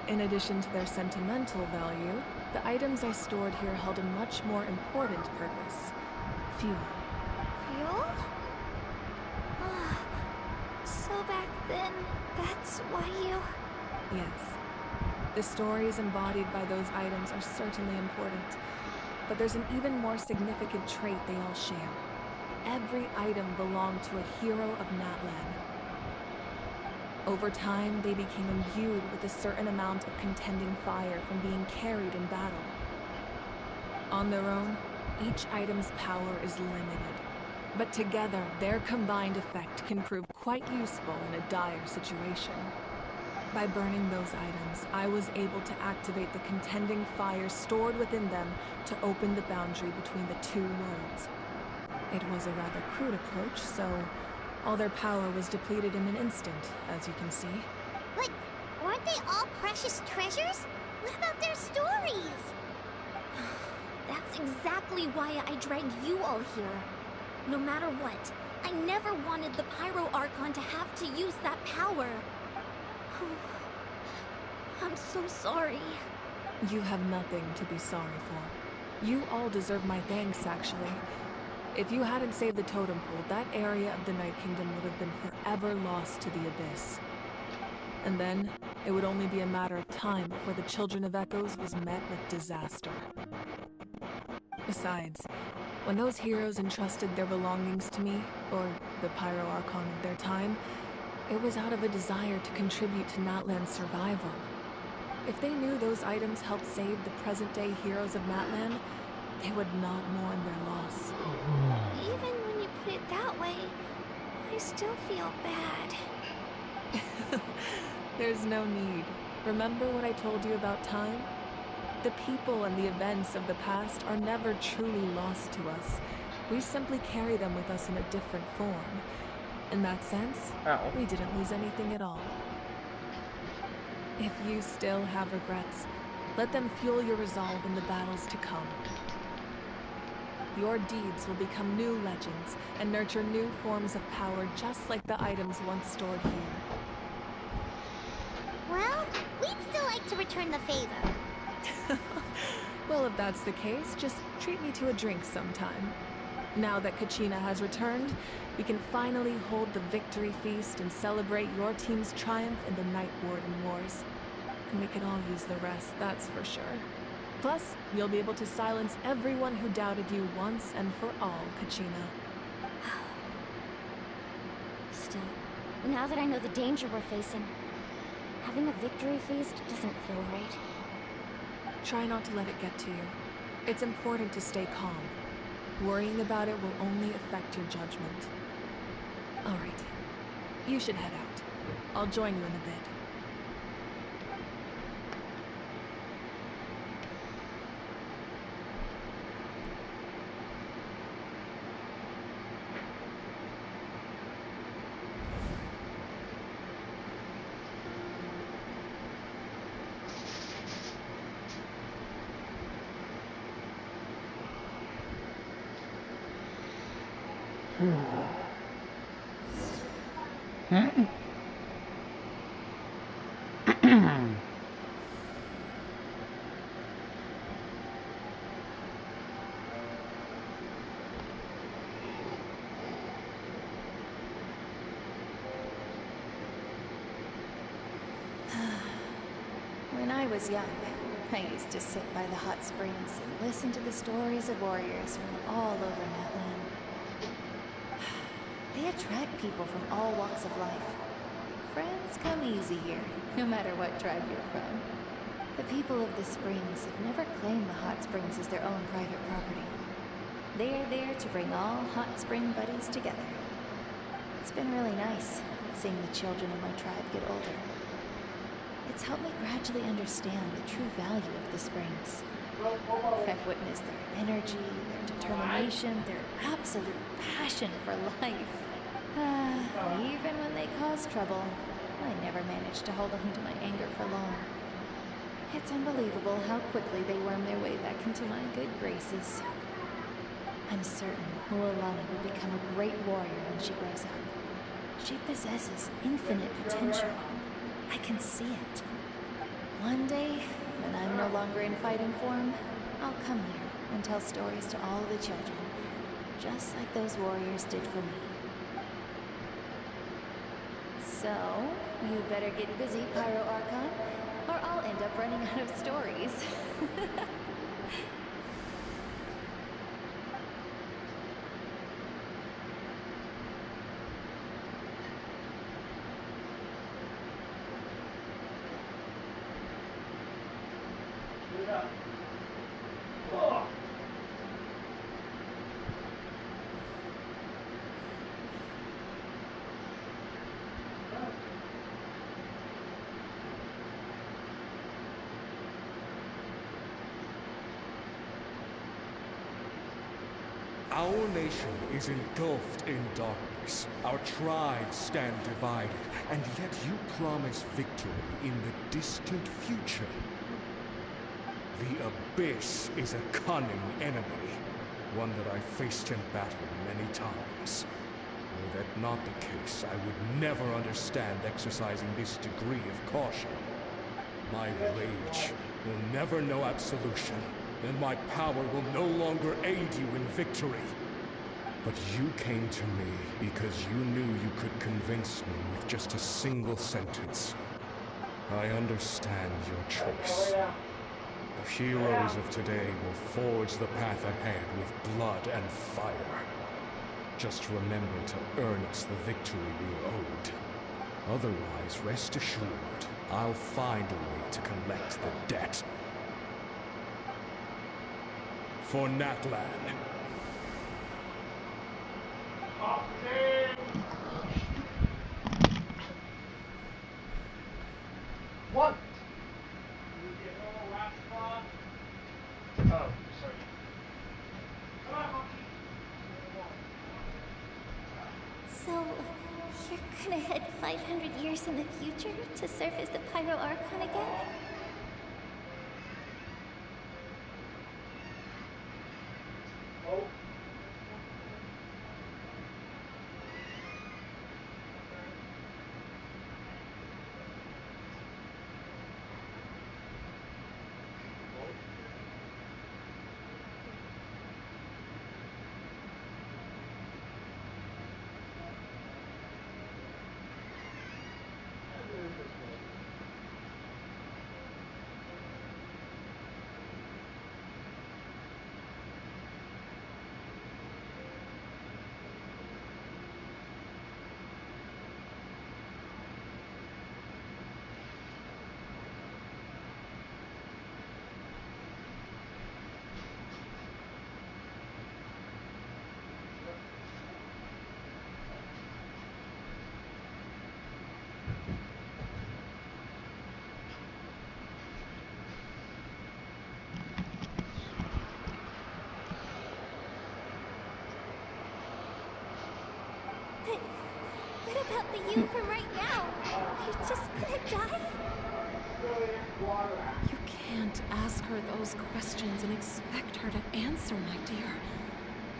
In addition to their sentimental value, the items I stored here held a much more important purpose. Fuel. Fuel? So back then, that's why you... Yes. The stories embodied by those items are certainly important, but there's an even more significant trait they all share. Every item belonged to a hero of Natlan. Over time, they became imbued with a certain amount of contending fire from being carried in battle. On their own, each item's power is limited, but together, their combined effect can prove quite useful in a dire situation. By burning those items, I was able to activate the contending fire stored within them to open the boundary between the two worlds. It was a rather crude approach, so all their power was depleted in an instant, as you can see. But weren't they all precious treasures? What about their stories? That's exactly why I dragged you all here. No matter what, I never wanted the Pyro Archon to have to use that power. I'm so sorry. You have nothing to be sorry for. You all deserve my thanks, actually. If you hadn't saved the totem pole, that area of the Night Kingdom would have been forever lost to the Abyss. And then, it would only be a matter of time before the Children of Echoes was met with disaster. Besides, when those heroes entrusted their belongings to me, or the Pyro Archon of their time, it was out of a desire to contribute to Natlan's survival. If they knew those items helped save the present-day heroes of Natlan, they would not mourn their loss. Even when you put it that way, I still feel bad. There's no need. Remember what I told you about time? The people and the events of the past are never truly lost to us. We simply carry them with us in a different form. In that sense, we didn't lose anything at all. If you still have regrets, let them fuel your resolve in the battles to come. Your deeds will become new legends and nurture new forms of power just like the items once stored here. Well, we'd still like to return the favor. Well, if that's the case, just treat me to a drink sometime. Now that Kachina has returned, we can finally hold the victory feast and celebrate your team's triumph in the Night Warden Wars. And we can all use the rest, that's for sure. Plus, you'll be able to silence everyone who doubted you once and for all, Kachina. Still, now that I know the danger we're facing, having a victory feast doesn't feel right. Try not to let it get to you. It's important to stay calm. Worrying about it will only affect your judgment. All right. You should head out. I'll join you in a bit. When I was young, I used to sit by the hot springs and listen to the stories of warriors from all over Natlan. They attract people from all walks of life. Friends come easy here, no matter what tribe you're from. The people of the springs have never claimed the hot springs as their own private property. They are there to bring all hot spring buddies together. It's been really nice seeing the children of my tribe get older. It's helped me gradually understand the true value of the springs. I've witnessed their energy, their determination, their absolute passion for life. Even when they cause trouble, I never managed to hold on to my anger for long. It's unbelievable how quickly they worm their way back into my good graces. I'm certain Mualani will become a great warrior when she grows up. She possesses infinite potential. I can see it. One day, when I'm no longer in fighting form, I'll come here and tell stories to all the children, just like those warriors did for me. So, you better get busy, Pyro Archon, or I'll end up running out of stories. Our nation is engulfed in darkness. Our tribes stand divided, and yet you promise victory in the distant future. The Abyss is a cunning enemy, one that I faced in battle many times. Were that not the case, I would never understand exercising this degree of caution. My rage will never know absolution, and my power will no longer aid you in victory. But you came to me because you knew you could convince me with just a single sentence. I understand your choice. The heroes of today will forge the path ahead with blood and fire. Just remember to earn us the victory we're owed. Otherwise, rest assured, I'll find a way to collect the debt. For Natlan. What? Oh, sorry. So, you're gonna head 500 years in the future to serve as the Pyro Archon again? about the you from right now? You're just gonna die? You can't ask her those questions and expect her to answer, my dear.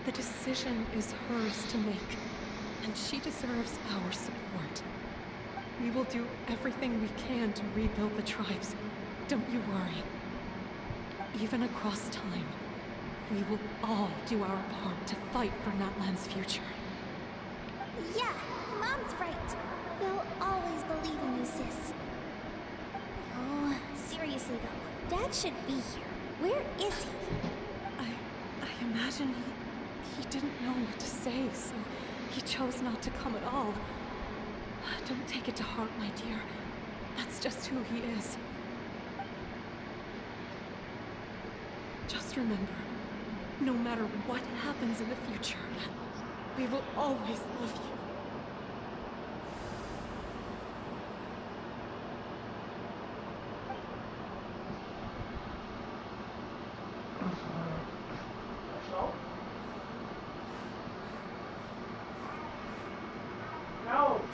The decision is hers to make, and she deserves our support. We will do everything we can to rebuild the tribes. Don't you worry. Even across time, we will all do our part to fight for Natlan's future. Yeah, Mom's right. We'll always believe in you, sis. Oh, seriously though, Dad should be here. Where is he? I imagine he didn't know what to say, so he chose not to come at all. Don't take it to heart, my dear. That's just who he is. Just remember, no matter what happens in the future, we will always love you.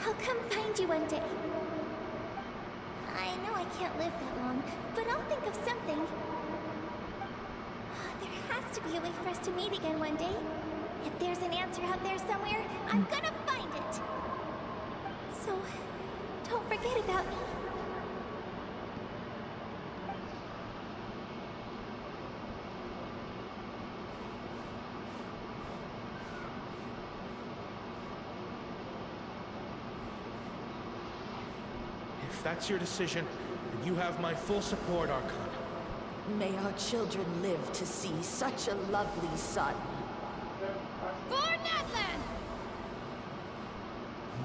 I'll come find you one day. I know I can't live that long, but I'll think of something. There has to be a way for us to meet again one day. If there's an answer out there somewhere, I'm gonna find it. So, don't forget about me. If that's your decision, then you have my full support, Archon. May our children live to see such a lovely son. For Natlan!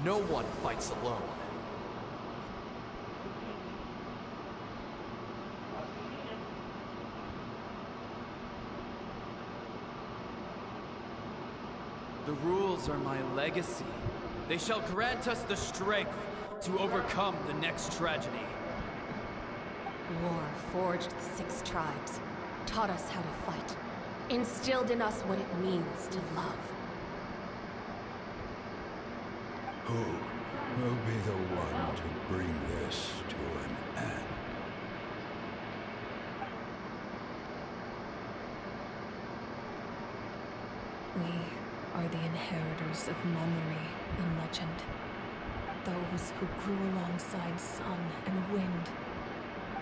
No one fights alone. The rules are my legacy. They shall grant us the strength to overcome the next tragedy. War forged the 6 tribes, taught us how to fight, instilled in us what it means to love. Who will be the one to bring this to an end? We are the inheritors of memory and legend. Those who grew alongside sun and wind.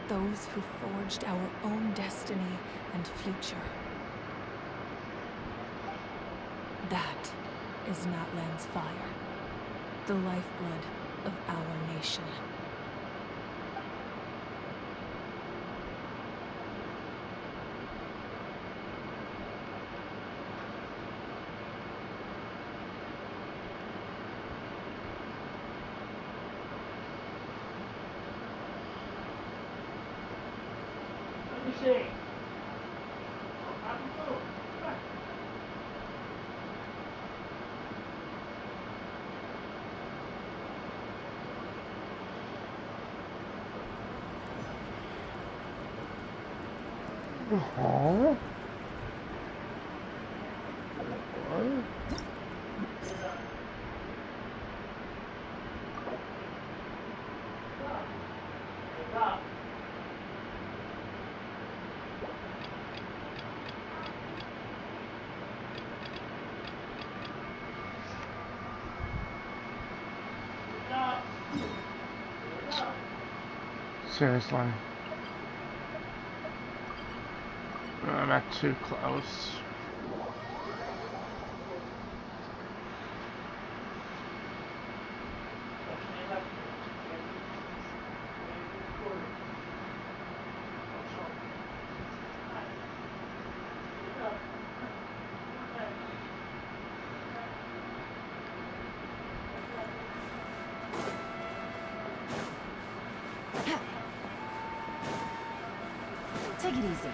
Those who forged our own destiny and future. That is Natlan's fire, the lifeblood of our nation. Huh? Seriously. I'm not too close. Take it easy.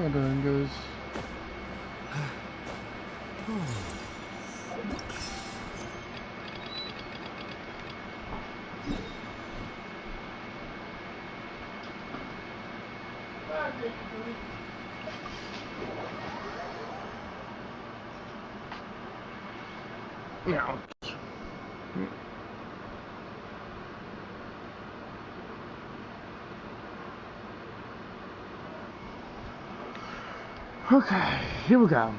We're doing this. Now. Okay, here we go.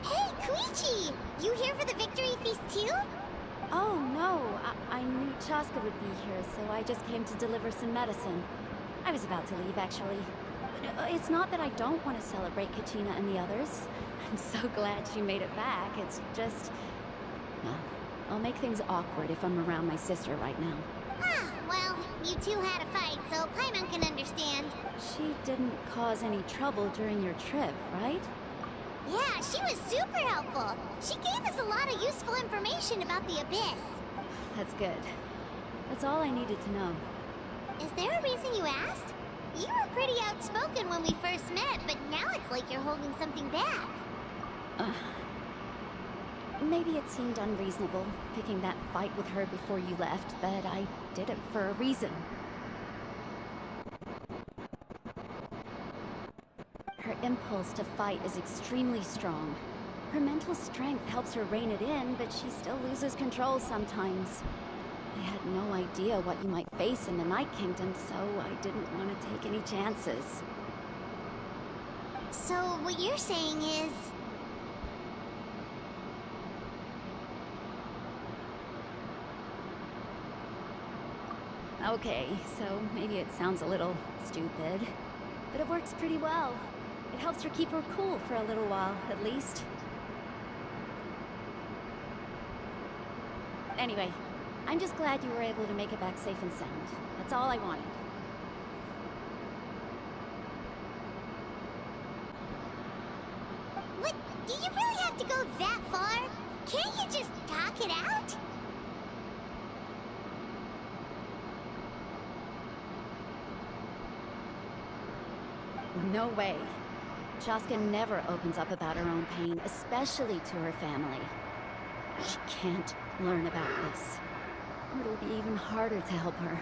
Hey, Koichi! You here for the victory feast too? Oh, no. I knew Chaska would be here, so I just came to deliver some medicine. I was about to leave, actually. It's not that I don't want to celebrate Kachina and the others. I'm so glad she made it back. It's just... well, I'll make things awkward if I'm around my sister right now. Ah, well, you two had a fight, so Paimon can understand. She didn't cause any trouble during your trip, right? Yeah, she was super helpful. She gave us a lot of useful information about the Abyss. That's good. That's all I needed to know. Is there a reason you asked? You were pretty outspoken when we first met, but now it's like you're holding something back. Maybe it seemed unreasonable, picking that fight with her before you left, but I did it for a reason. Her impulse to fight is extremely strong. Her mental strength helps her rein it in, but she still loses control sometimes. I had no idea what you might face in the Night Kingdom, so I didn't want to take any chances. So, what you're saying is... Okay, so maybe it sounds a little stupid, but it works pretty well. It helps her keep her cool for a little while, at least. Anyway, I'm just glad you were able to make it back safe and sound. That's all I wanted. What? Do you really have to go that far? Can't you just talk it out? No way. Chaska never opens up about her own pain, especially to her family. She can't learn about this. It'll be even harder to help her.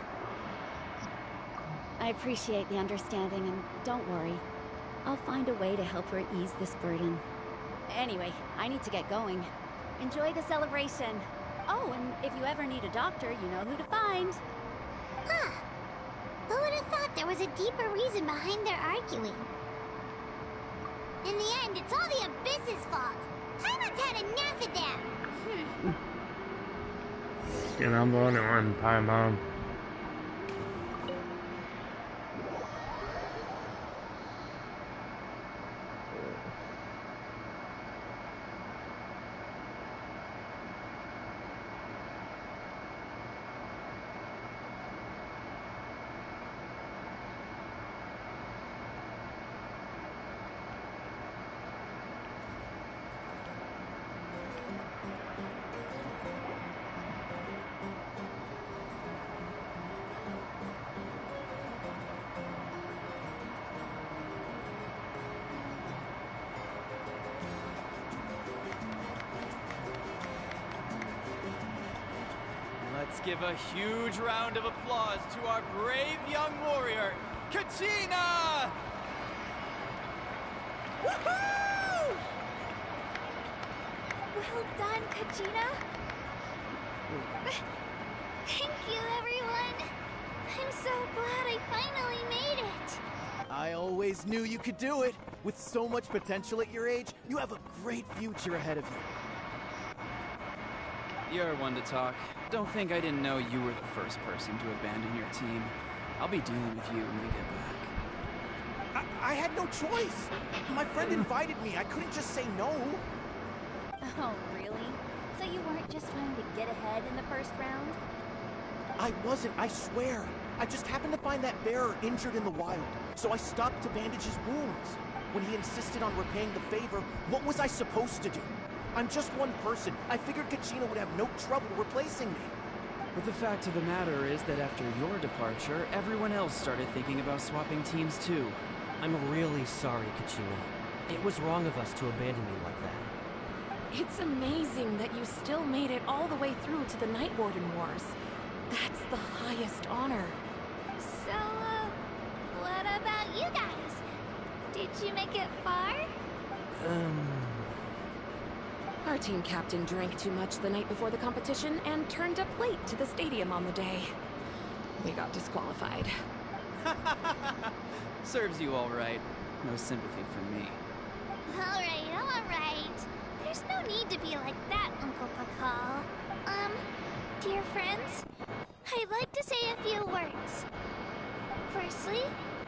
I appreciate the understanding, and don't worry. I'll find a way to help her ease this burden. Anyway, I need to get going. Enjoy the celebration. Oh, and if you ever need a doctor, you know who to find. Huh. Who would have thought there was a deeper reason behind their arguing? In the end, it's all the Abyss's fault. Paimon's had enough of them. You know, I'm the only one, Paimon. Let's give a huge round of applause to our brave young warrior, Kachina! Woohoo! Well done, Kachina. Thank you, everyone. I'm so glad I finally made it. I always knew you could do it. With so much potential at your age, you have a great future ahead of you. You're one to talk. Don't think I didn't know you were the first person to abandon your team. I'll be dealing with you when we get back. I had no choice. My friend invited me. I couldn't just say no. Oh, really? So you weren't just trying to get ahead in the first round? I wasn't, I swear. I just happened to find that bearer injured in the wild, so I stopped to bandage his wounds. When he insisted on repaying the favor, what was I supposed to do? I'm just one person. I figured Kachina would have no trouble replacing me. But the fact of the matter is that after your departure, everyone else started thinking about swapping teams too. I'm really sorry, Kachina. It was wrong of us to abandon you like that. It's amazing that you still made it all the way through to the Night Warden Wars. That's the highest honor. So, what about you guys? Did you make it far? Our team captain drank too much the night before the competition and turned up late to the stadium on the day. We got disqualified. Serves you all right. No sympathy from me. Alright. There's no need to be like that, Uncle Pakal. Dear friends, I'd like to say a few words. Firstly,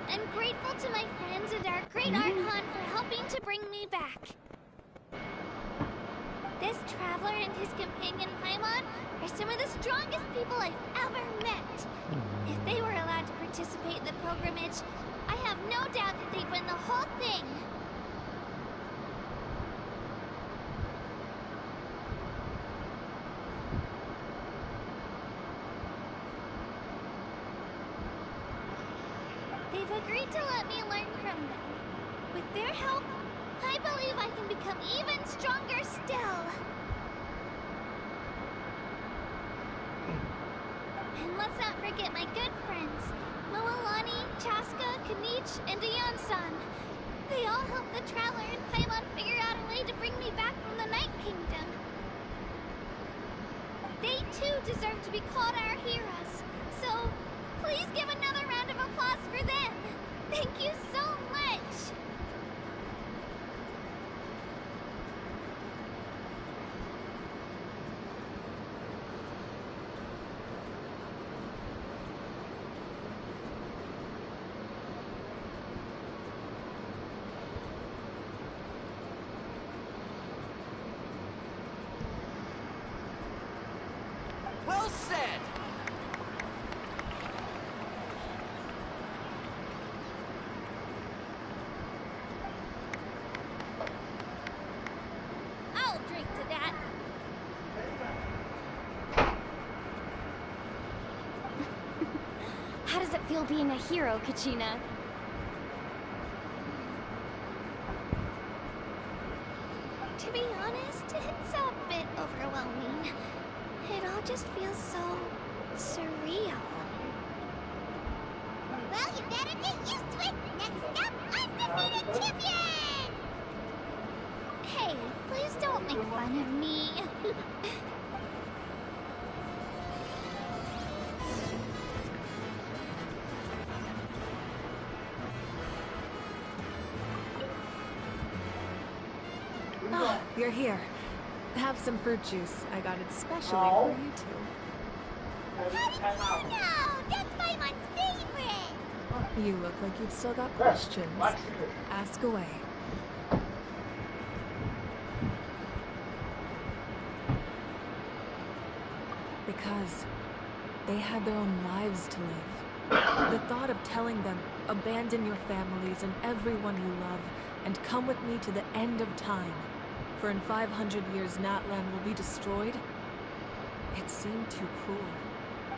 I'm grateful to my friends and our great archon for helping to bring me back. This traveler and his companion Paimon are some of the strongest people I've ever met. If they were allowed to participate in the pilgrimage, I have no doubt that they'd win the whole thing. They've agreed to let me learn from them. With their help, I believe I can become even stronger still. And let's not forget my good friends, Moalani, Chaska, Kanich, and Ayan-san. They all helped the Traveler and Paimon figure out a way to bring me back from the Night Kingdom. They too deserve to be called our heroes, so please give another round of applause for them. Thank you so much. Well said! I'll drink to that. How does it feel being a hero, Kachina? To be honest, it's a bit overwhelming. It all just feels so surreal. Well, you better get used to it. Next up, undefeated champion! Hey, please don't make fun of me. Oh, you're here. Have some fruit juice. I got it specially for you two. How did you know? That's Paimon's favorite! You look like you've still got questions. Ask away. Because they had their own lives to live. The thought of telling them, abandon your families and everyone you love, and come with me to the end of time, for in 500 years Natlan will be destroyed, it seemed too cruel.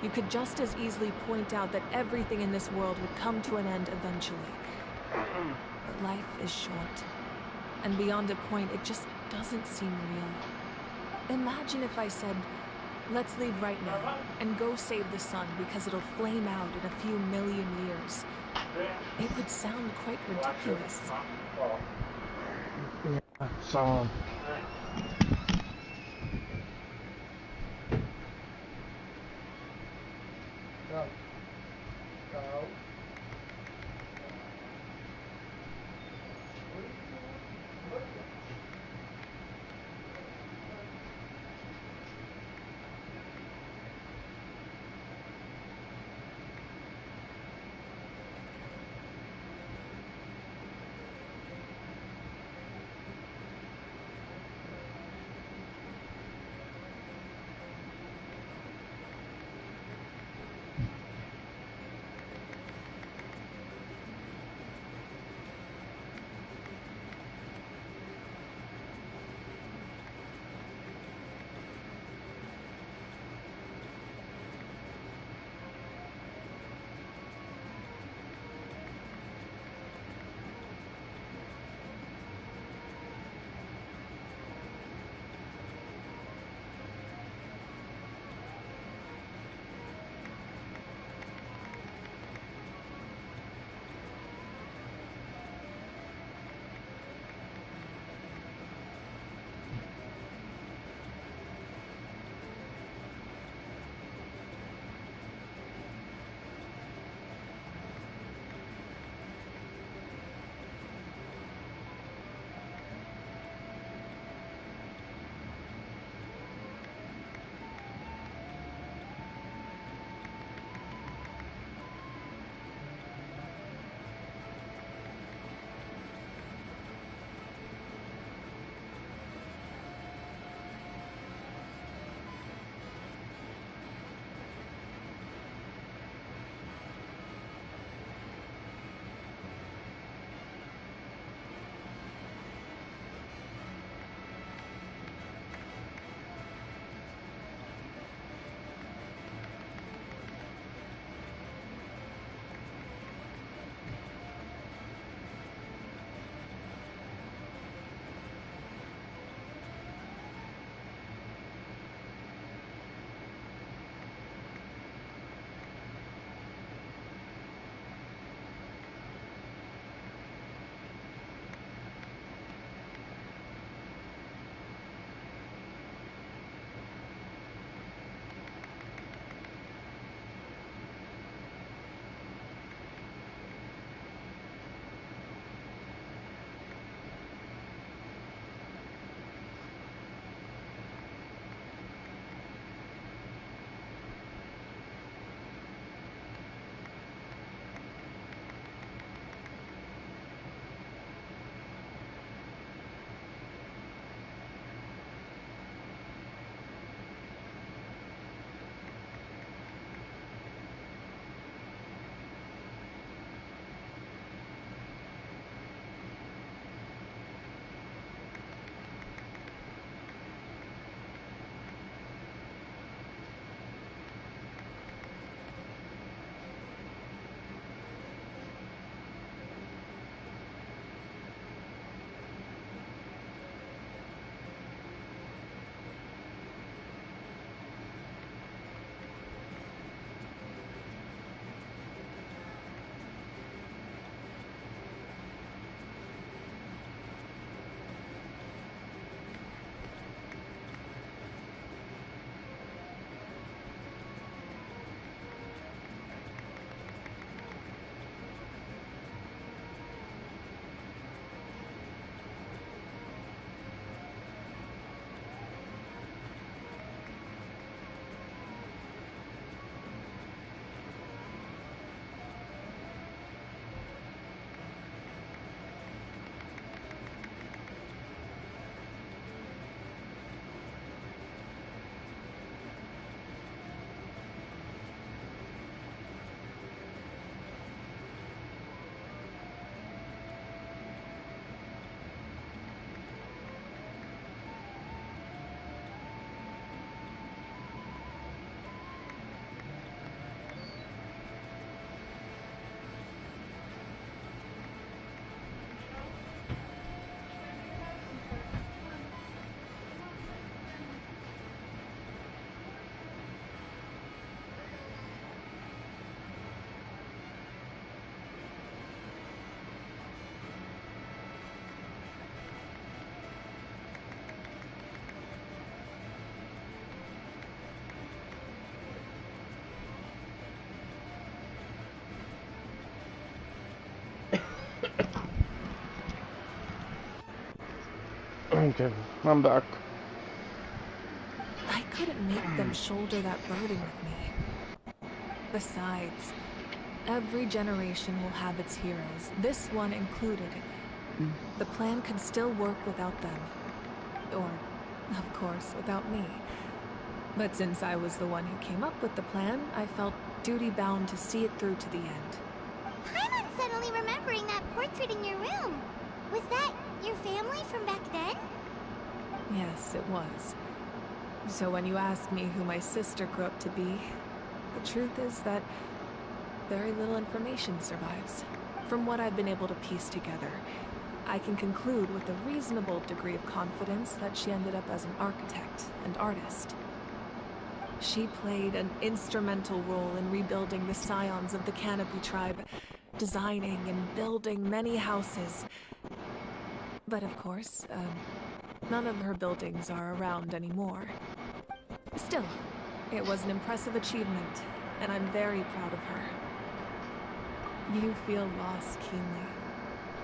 You could just as easily point out that everything in this world would come to an end eventually. But life is short. And beyond a point, it just doesn't seem real. Imagine if I said, let's leave right now, and go save the sun because it'll flame out in a few million years. It would sound quite ridiculous. So Okay, I'm back. I couldn't make them shoulder that burden with me. Besides, every generation will have its heroes, this one included. The plan could still work without them. Or, of course, without me. But since I was the one who came up with the plan, I felt duty-bound to see it through to the end. I'm suddenly remembering that portrait in your room. Was that your family from back then? Yes, it was. So when you asked me who my sister grew up to be, the truth is that very little information survives. From what I've been able to piece together, I can conclude with a reasonable degree of confidence that she ended up as an architect and artist. She played an instrumental role in rebuilding the scions of the Canopy tribe, designing and building many houses. But of course, none of her buildings are around anymore. Still, it was an impressive achievement, and I'm very proud of her. You feel loss keenly.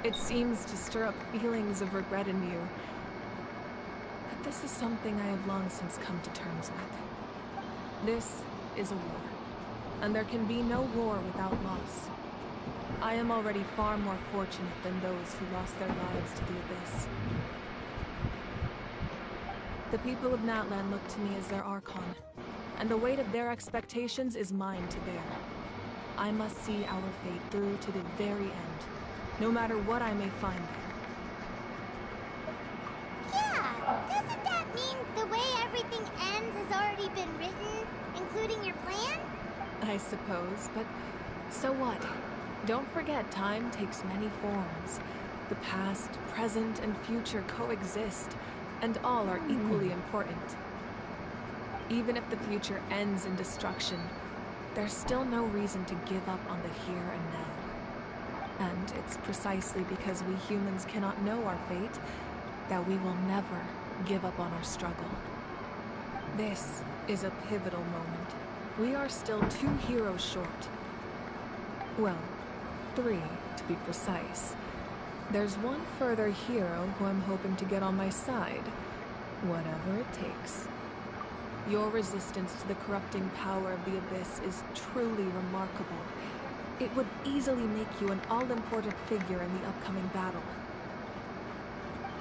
It seems to stir up feelings of regret in you. But this is something I have long since come to terms with. This is a war, and there can be no war without loss. I am already far more fortunate than those who lost their lives to the Abyss. The people of Natlan look to me as their archon, and the weight of their expectations is mine to bear. I must see our fate through to the very end, no matter what I may find there. Yeah, doesn't that mean the way everything ends has already been written, including your plan? I suppose, but so what? Don't forget, time takes many forms. The past, present, and future coexist, and all are equally important. Even if the future ends in destruction, there's still no reason to give up on the here and now. And it's precisely because we humans cannot know our fate that we will never give up on our struggle. This is a pivotal moment. We are still 2 heroes short. Well, 3 to be precise. There's one further hero who I'm hoping to get on my side, whatever it takes. Your resistance to the corrupting power of the Abyss is truly remarkable. It would easily make you an all-important figure in the upcoming battle.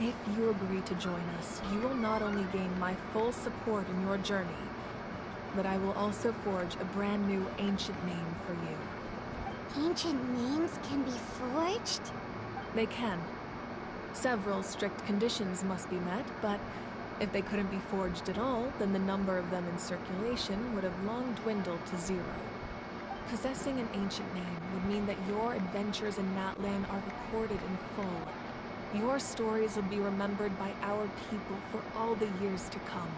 If you agree to join us, you will not only gain my full support in your journey, but I will also forge a brand new ancient name for you. Ancient names can be forged? They can. Several strict conditions must be met, but if they couldn't be forged at all, then the number of them in circulation would have long dwindled to 0. Possessing an ancient name would mean that your adventures in Natlan are recorded in full. Your stories will be remembered by our people for all the years to come.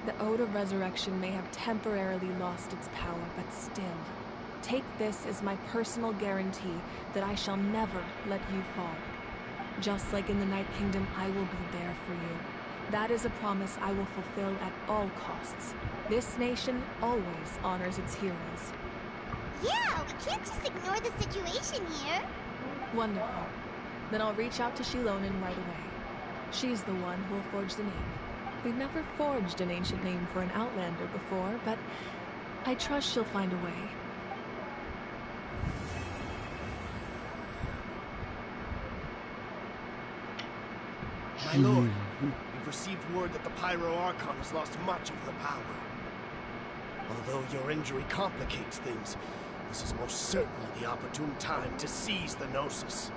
The Ode of Resurrection may have temporarily lost its power, but still, take this as my personal guarantee that I shall never let you fall. Just like in the Night Kingdom, I will be there for you. That is a promise I will fulfill at all costs. This nation always honors its heroes. Yeah, we can't just ignore the situation here. Wonderful. Then I'll reach out to Shilonen right away. She's the one who will forge the name. We've never forged an ancient name for an Outlander before, but I trust she'll find a way. My lord, we've received word that the Pyro Archon has lost much of her power. Although your injury complicates things, this is most certainly the opportune time to seize the Gnosis.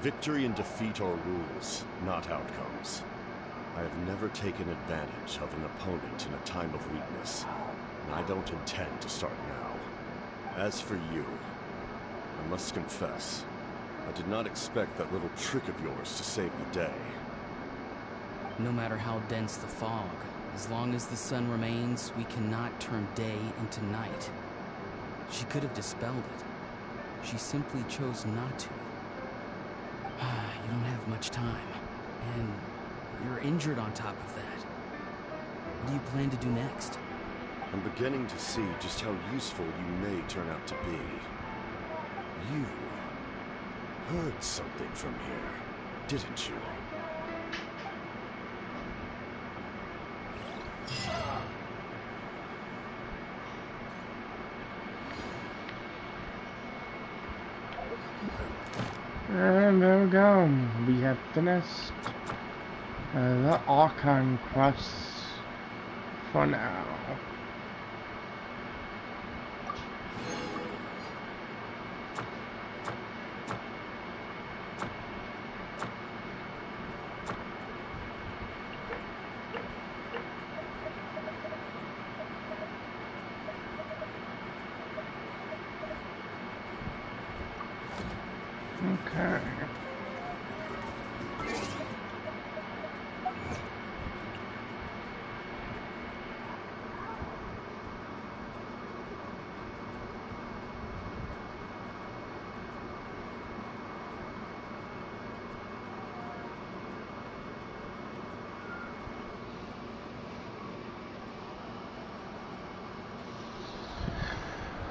Victory and defeat are rules, not outcomes. I have never taken advantage of an opponent in a time of weakness, and I don't intend to start now. As for you, I must confess, I did not expect that little trick of yours to save the day. No matter how dense the fog, as long as the sun remains, we cannot turn day into night. She could have dispelled it. She simply chose not to. You don't have much time, and you're injured on top of that. What do you plan to do next? I'm beginning to see just how useful you may turn out to be. You heard something from here, didn't you? And there we go. We have finished the Archon quest for now. Okay.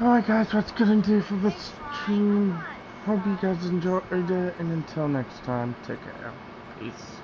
Alright guys, that's gonna do for this stream. Hope you guys enjoyed it, and until next time, take care. Peace.